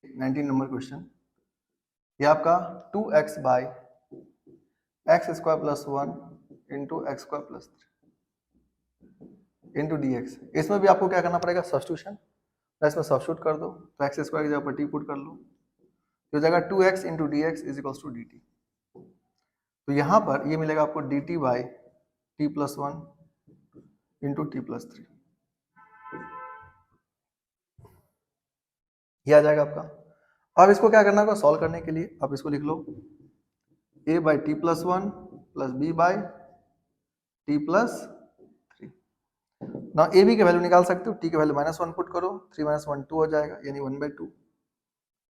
नाइनटीन नंबर क्वेश्चन, ये आपका 2x by x² + 1 into x² + 3 into D x. इसमें भी आपको क्या करना पड़ेगा, सब्स्टिट्यूशन, तो इसमें सब्स्टिट्यूट कर दो, तो x² की जगह पर t पुट कर लो, तो हो जाएगा 2x into D x is equals to d t. तो यहाँ पर ये मिलेगा आपको d t by t + 1 into t + 3, ये आ जाएगा आपका। अब इसको क्या करना होगा, सॉल्व करने के लिए आप इसको लिख लो a by t + 1 plus b by t + 3। ना ए बी की वैल्यू निकाल सकते हो, t की वैल्यू -1 पुट करो, 3 - 1 2 हो जाएगा, यानी 1/2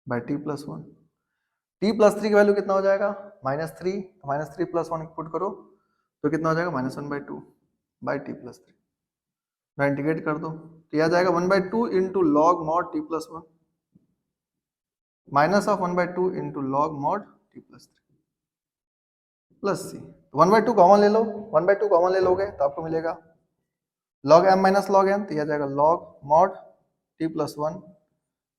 बाई टी + 1। t + 3 की वैल्यू कितना हो जाएगा, -3, तो -3 + 1 पुट करो तो कितना हो जाएगा, -1/2 बाई टी + 3। ना इंटीग्रेट कर दो, तो यह आ जाएगा 1/2 into log mod t + 1 minus of 1/2 into log mod t + 3 plus c. 1/2 common ले लो, 1/2 कॉमन ले लोगे तो आपको मिलेगा log m - log n, तो यह आ जाएगा log mod t + 1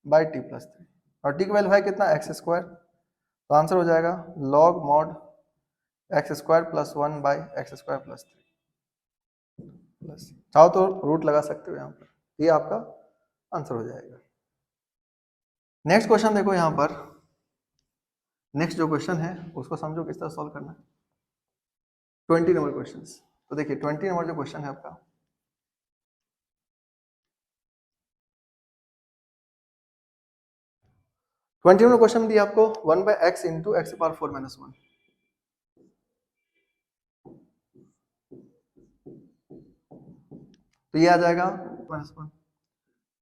by t + 3, और t की वैल्यू है कितना, x², तो आंसर हो जाएगा log mod x² + 1 by x² + 3 plus, चाहो तो रूट लगा सकते हो यहाँ पर, ये आपका आंसर हो जाएगा। नेक्स्ट क्वेश्चन देखो यहाँ पर, नेक्स्ट जो क्वेश्चन है उसको समझो किस तरह सॉल्व करना है। 20 नंबर क्वेश्चन। तो देखिए 20 नंबर जो क्वेश्चन है आपका, ट्वेंटी नंबर क्वेश्चन दिया आपको 1/x into x power 4 minus 1। तो ये आ जाएगा माइनस 1।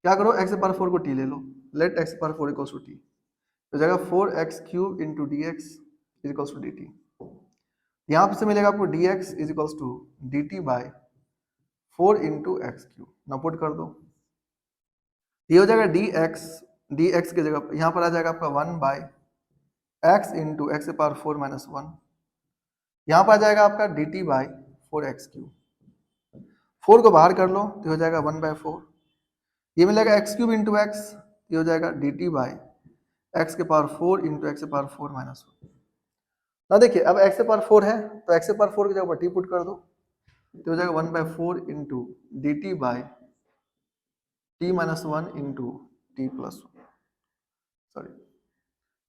क्या करो, एक्स पावर 4 को टी ले लो, let x power 4 equals to t, तो जाएगा 4x cube into D x is equals to d t. यहाँ से मिलेगा आपको dx is equals to dt by 4 into x cube. ना पुट कर दो, ये हो जाएगा dx की जगह यहाँ पर आ जाएगा आपका 1 by x into x power 4 minus 1। यहाँ पर आ जाएगा आपका dt बाय 4x क्यूब। 4 को बाहर कर लो तो हो जाएगा 1/4। ये मिलेगा x क्यूब इंटू एक्स, ये हो जाएगा dt बाय एक्स के power 4 into x power 4 minus 1। ना देखिए अब x पावर 4 है तो x पावर 4 की जगह पर t पुट कर दो, तो हो जाएगा 1/4 into D t by T minus 1 into T plus 1। Sorry,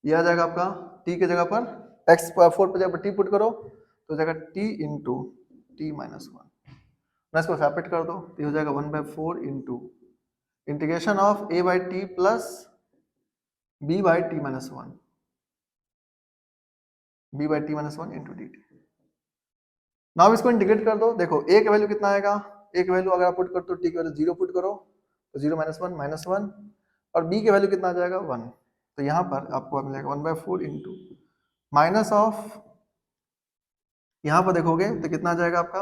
ये आ जाएगा आपका t की जगह पर x पावर 4 पर जब t पुट करो तो हो जाएगा t इंटू टी माइनस 1। मैं इसको सेपरेट कर दो तो हो जाएगा 1/4 into integration of a by T plus b by T minus 1, b by T minus 1 into D T. Now इसको इंटीग्रेट कर दो, देखो a का वैल्यू कितना आएगा, a की वैल्यू अगर आप पुट करो तो t की वैल्यू 0 पुट करो तो 0 माइनस 1 माइनस 1, और b की वैल्यू कितना आ जाएगा 1। तो यहाँ पर आपको मिलेगा 1/4 इंटू माइनस ऑफ, यहाँ पर देखोगे तो कितना आ जाएगा आपका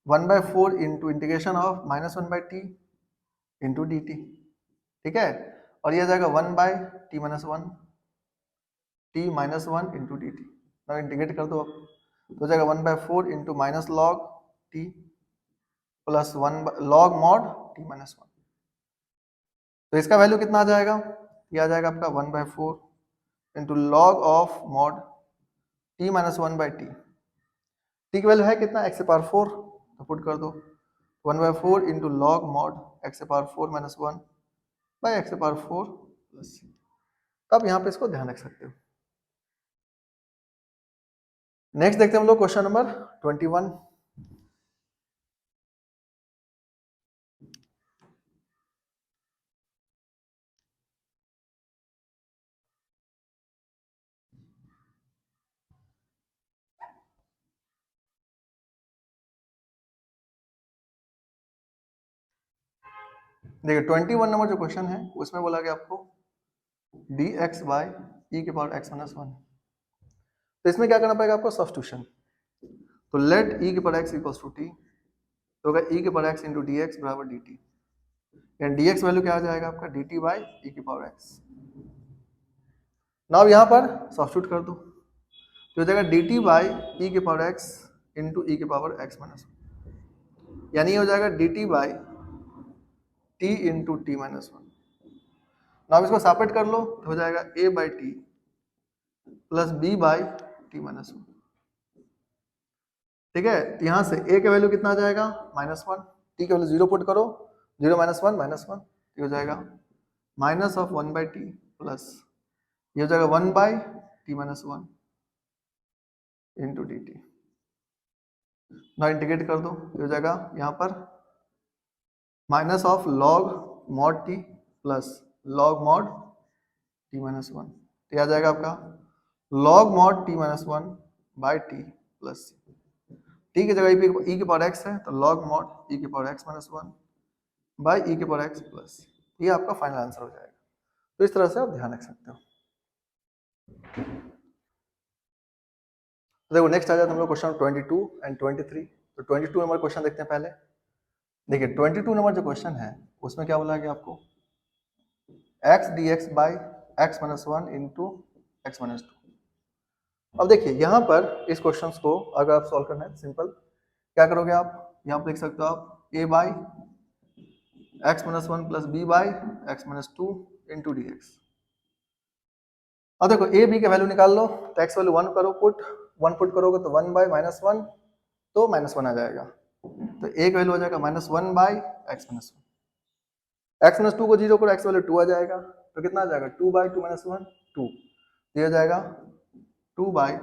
1/4 into integration of minus 1 by T into D T, ठीक है। और ये आ जाएगा 1 by T minus 1 T minus 1 into D T. ना इंटीग्रेट कर दो आप तो हो जाएगा 1/4 into minus log T plus 1 log mod T minus 1। तो इसका वैल्यू कितना आ जाएगा, ये आ जाएगा आपका 1/4 into log of mod T minus 1 by T. T की वैल्यू है कितना, एक्स पावर 4, तो पुट कर दो 1/4 into log mod x power 4 minus 1 by x power 4 plus. तब यहाँ पे इसको ध्यान रख सकते हो। नेक्स्ट देखते हैं हम लोग क्वेश्चन नंबर 21। देखिए 21 नंबर जो क्वेश्चन है उसमें बोला गया आपको dx बाई ई के पावर x माइनस 1। तो इसमें क्या करना पड़ेगा आपको, सब्स्टिट्यूशन। तो लेट ई के power x equals to t, तो होगा ई के power x into D x बराबर डी टी, यानी डी एक्स वैल्यू क्या आ जाएगा आपका डी टी बाई ई के पावर x। नाउ यहाँ पर सब्स्टिट्यूट कर दो तो हो जाएगा डी टी बाई ई के पावर x इंटू ई के पावर x माइनस 1, यानी हो जाएगा D t by T into T minus 1। Now इसको सेपरेट कर लो तो हो जाएगा a by T plus b by T minus 1, ठीक है। तो यहाँ से a का वैल्यू कितना आ जाएगा -1, t का वैल्यू 0 पुट करो, 0 माइनस 1 माइनस 1, ये हो जाएगा minus of 1 by T plus ये हो जाएगा 1 by T minus 1 into D T. ना इंटीग्रेट कर दो ये हो जाएगा यहाँ पर minus of log mod t plus log mod T minus 1, तो आ जाएगा आपका log mod T minus 1 by T plus T की जगह ई के पावर एक्स है तो लॉग मॉड ई के power x minus 1 by E के पावर एक्स प्लस, ये आपका फाइनल आंसर हो जाएगा। तो इस तरह से आप ध्यान रख सकते हो। तो देखो नेक्स्ट आ जाता है हम लोग क्वेश्चन 22 एंड 23। तो 22 नंबर क्वेश्चन देखते हैं पहले। देखिए 22 नंबर जो क्वेश्चन है उसमें क्या बोला गया आपको, x dx by x minus 1 into x minus 2। अब देखिए यहाँ पर इस क्वेश्चन को अगर आप सॉल्व करना है सिंपल क्या करोगे आप, यहाँ पर लिख सकते हो आप a by x minus 1 plus b by x minus 2 into D x. अब देखो a b का वैल्यू निकाल लो तो x वैल्यू 1 करो पुट, 1 पुट करोगे तो 1 बाई माइनस 1 तो माइनस 1 आ जाएगा, तो a का वैल्यू हो जाएगा -1 by x minus 1। X minus 2 को 0 करो, एक्स वैल्यू 2 आ जाएगा, तो कितना आ जाएगा 2 बाई 2 माइनस 1 2, ये हो जाएगा 2 by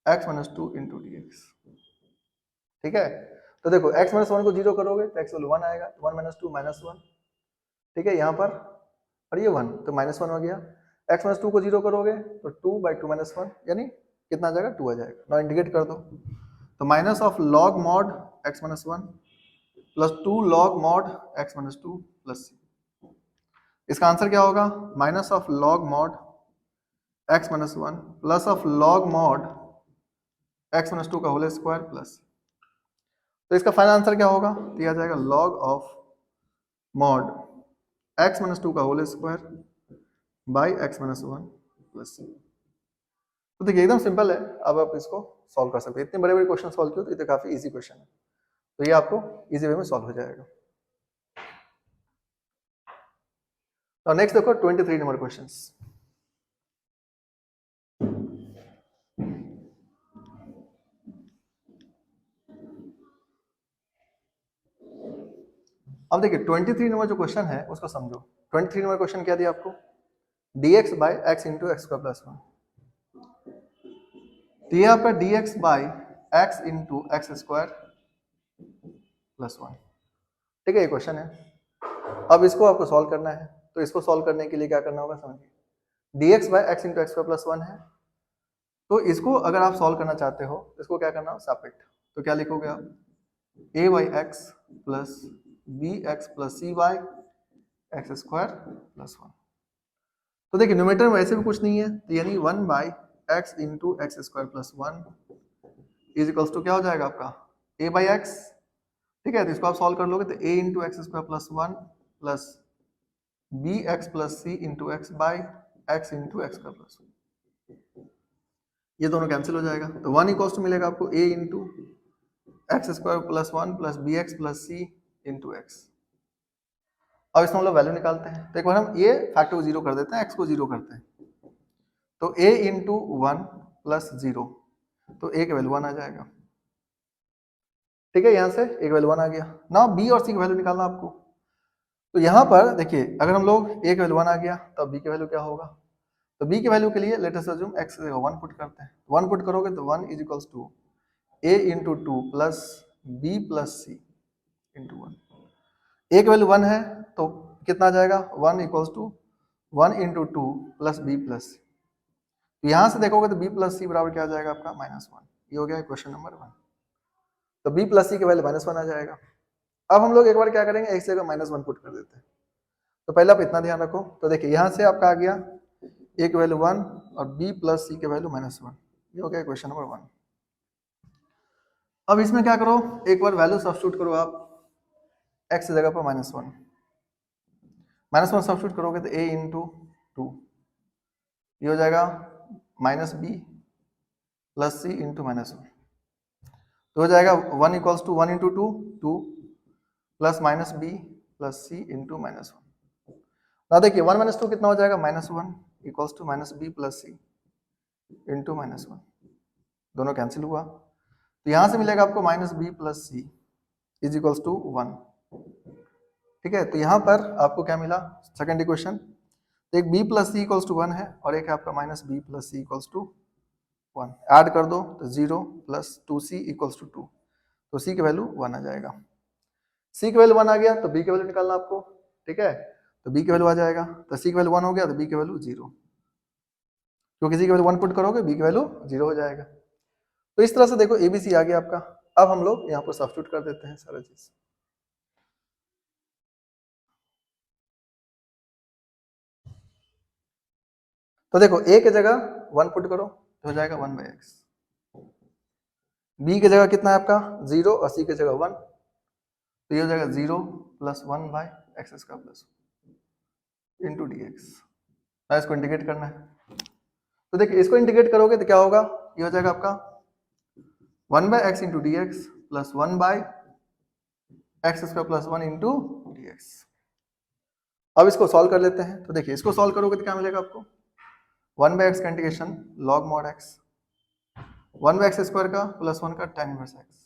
x minus 2 into D x. ठीक है, तो देखो x माइनस 1 को 0 करोगे तो x वैल्यू 1 आएगा, 1 माइनस 2 माइनस 1, ठीक है यहाँ पर, और ये 1 तो माइनस 1 हो गया। x माइनस 2 को 0 करोगे तो 2 बाई 2 माइनस 1 यानी कितना आ जाएगा, 2 आ जाएगा। नाउ इंटीग्रेट कर दो, तो minus of log mod x minus 1 plus 2 log mod x minus 2 plus c। इसका आंसर क्या होगा, minus of log mod x minus 1 plus of log mod x minus 2 का होल स्क्वायर प्लस। तो इसका final answer क्या होगा, दिया जाएगा log of mod x minus 2 का whole square by x minus 1 plus c। तो देखिए एकदम सिंपल है, अब आप इसको सॉल्व कर सकते हैं। इतने बड़े बड़े क्वेश्चन सॉल्व किए तो ये तो काफी इजी क्वेश्चन है, तो ये आपको इजी वे में सॉल्व हो जाएगा। तो नेक्स्ट देखो 23 नंबर क्वेश्चंस। अब देखिए 23 नंबर जो क्वेश्चन है उसको समझो। 23 नंबर क्वेश्चन क्या दिया आपको, dx by x into x square plus 1। तो ये आपका dx by x into x square plus 1, ठीक है, ये क्वेश्चन है। अब इसको आपको सॉल्व करना है, तो इसको सॉल्व करने के लिए क्या करना होगा समझिए, dx by x into x square plus 1 है, तो इसको अगर आप सॉल्व करना चाहते हो इसको क्या करना हो, सेपरेट। तो क्या लिखोगे आप, a by x plus b x plus c by x square plus 1। तो देखिए न्यूमरेटर में वैसे भी कुछ नहीं है, तो यानी 1 by x into x square plus 1 is equals to क्या हो जाएगा आपका a बाई एक्स, ठीक है। तो इसको आप सॉल्व कर लोगे तो a into x square plus 1 plus b x plus C into x by x into x square plus 1, ये दोनों कैंसिल हो जाएगा। तो 1 इक्वल्स टू मिलेगा आपको a into x square plus 1 plus b x plus C into x. अब इसमें हम लोग वैल्यू निकालते हैं, तो एक बार हम ये फैक्टर को 0 कर देते हैं, x को 0 करते हैं, तो a इंटू 1 प्लस 0, तो a की वैल्यू 1 आ जाएगा, ठीक है। यहाँ से a की वैल्यू 1 आ गया। ना b और c की वैल्यू निकालना आपको, तो यहाँ पर देखिए अगर हम लोग a की वैल्यू 1 आ गया तो b की वैल्यू क्या होगा, तो b की वैल्यू के लिए let us assume x 1 put करते हैं, 1 पुट करोगे तो 1 is equals to a into 2 plus b plus c into 1। a की वैल्यू 1 है तो कितना आ जाएगा, 1 equals to 1 into 2 plus b plus सी। तो यहाँ से देखोगे तो b प्लस सी बराबर क्या आ जाएगा आपका -1। ये हो गया क्वेश्चन नंबर 1। तो b प्लस सी की वैल्यू -1 आ जाएगा। अब हम लोग एक बार क्या करेंगे, एक जगह -1 पुट कर देते हैं। तो पहले आप इतना ध्यान रखो, तो देखिए यहाँ से आपका आ गया a की वैल्यू 1 और b प्लस सी की वैल्यू -1, ये हो गया क्वेश्चन नंबर 1। अब इसमें क्या करो, एक बार वैल्यू सब्स्टिट्यूट करो आप, x की जगह पर -1 सब्स्टिट्यूट करोगे तो a इंटू 2, ये हो जाएगा माइनस बी प्लस सी इंटू -1, तो हो जाएगा 1 equals to 1 into 2 2 plus minus b plus C into -1। ना देखिए 1 माइनस 2 कितना हो जाएगा, -1 equals to minus b plus C into -1, दोनों कैंसिल हुआ। तो यहाँ से मिलेगा आपको minus b plus c is equals to 1, ठीक है। तो यहाँ पर आपको क्या मिला, सेकंड इक्वेशन, तो एक b plus c equals to 1 है और एक है आपका minus b plus c equals to 1, add कर दो तो 0 प्लस 2c इक्वल्स टू 2, तो c की वैल्यू 1 आ जाएगा। c की वैल्यू 1 आ गया तो b की वैल्यू निकालना आपको, ठीक है। तो b की वैल्यू आ जाएगा, तो c की वैल्यू 1 हो गया तो b की वैल्यू 0, क्योंकि c की वैल्यू 1 पुट करोगे b की वैल्यू 0 हो जाएगा। तो इस तरह से देखो abc आ गया आपका। अब हम लोग यहाँ पर सब्स्टिट्यूट कर देते हैं सारा चीज। तो देखो a की जगह 1 पुट करो तो हो जाएगा 1 बाई एक्स, b की जगह कितना है आपका 0 और c की जगह 1, तो ये हो जाएगा 0 plus 1 by x square plus into D x. इसको इंटीग्रेट करना है, तो देखिए इसको इंटीग्रेट करोगे तो क्या होगा, ये हो जाएगा आपका 1 by x into D x plus 1 by x square plus 1 into D x. अब इसको सॉल्व कर लेते हैं, तो देखिए इसको सॉल्व करोगे तो क्या मिलेगा आपको, 1 बाई एक्स का integration log mod x, 1 by x square का प्लस 1 का tan इनवर्स एक्स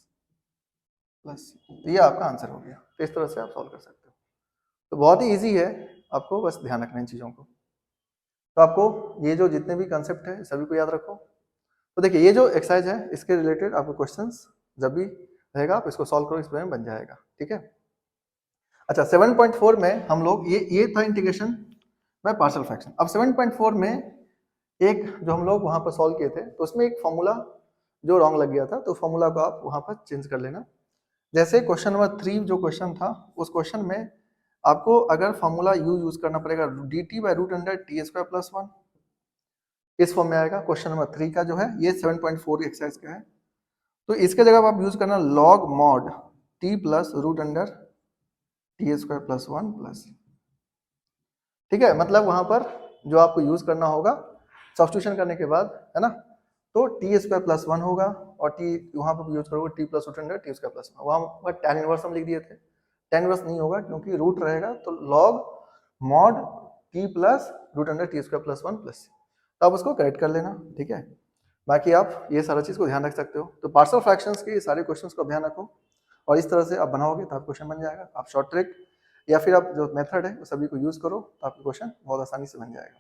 प्लस, तो ये आपका आंसर हो गया। तो इस तरह से आप सॉल्व कर सकते हो। तो बहुत ही ईजी है, आपको बस ध्यान रखना इन चीज़ों को। तो आपको ये जो जितने भी कंसेप्ट है सभी को याद रखो। तो देखिए ये जो एक्सरसाइज है इसके रिलेटेड आपको क्वेश्चंस जब भी रहेगा, आप इसको सॉल्व करो, इस में बन जाएगा। ठीक है, अच्छा 7.4 में हम लोग ये था इंटीग्रेशन बाय पार्शियल फ्रैक्शन। अब 7.4 में एक जो हम लोग वहां पर सॉल्व किए थे तो उसमें एक फॉर्मूला जो रॉन्ग लग गया था, तो फॉर्मूला को आप वहां पर चेंज कर लेना। जैसे क्वेश्चन नंबर 3 जो क्वेश्चन था, उस क्वेश्चन में आपको अगर फॉर्मूला यूज करना पड़ेगा dt by root under t square plus 1, इस फॉर्म में आएगा। क्वेश्चन नंबर 3 का जो है ये 7.4 एक्सरसाइज का है, तो इसके जगह आप यूज करना log mod t plus root under t square plus 1 plus. ठीक है, मतलब वहां पर जो आपको यूज करना होगा सब्स्टिट्यूशन करने के बाद, है ना, तो टी स्क्वायर प्लस 1 होगा और टी वहां पर यूज करोगे t plus root under t square plus 1। वहां पर tan इनवर्स हम लिख दिए थे, tan इनवर्स नहीं होगा क्योंकि रूट रहेगा, तो log mod t plus root under t square plus 1 plus. तो आप उसको करेक्ट कर लेना। ठीक है, बाकी आप ये सारा चीज को ध्यान रख सकते हो। तो पार्शियल फ्रैक्शंस के ये सारे क्वेश्चंस को ध्यान रखो और इस तरह से आप बनाओगे तो आप क्वेश्चन बन जाएगा। आप शॉर्ट ट्रिक या फिर आप जो मेथड है वो सभी को यूज करो तो आपका क्वेश्चन बहुत आसानी से बन जाएगा।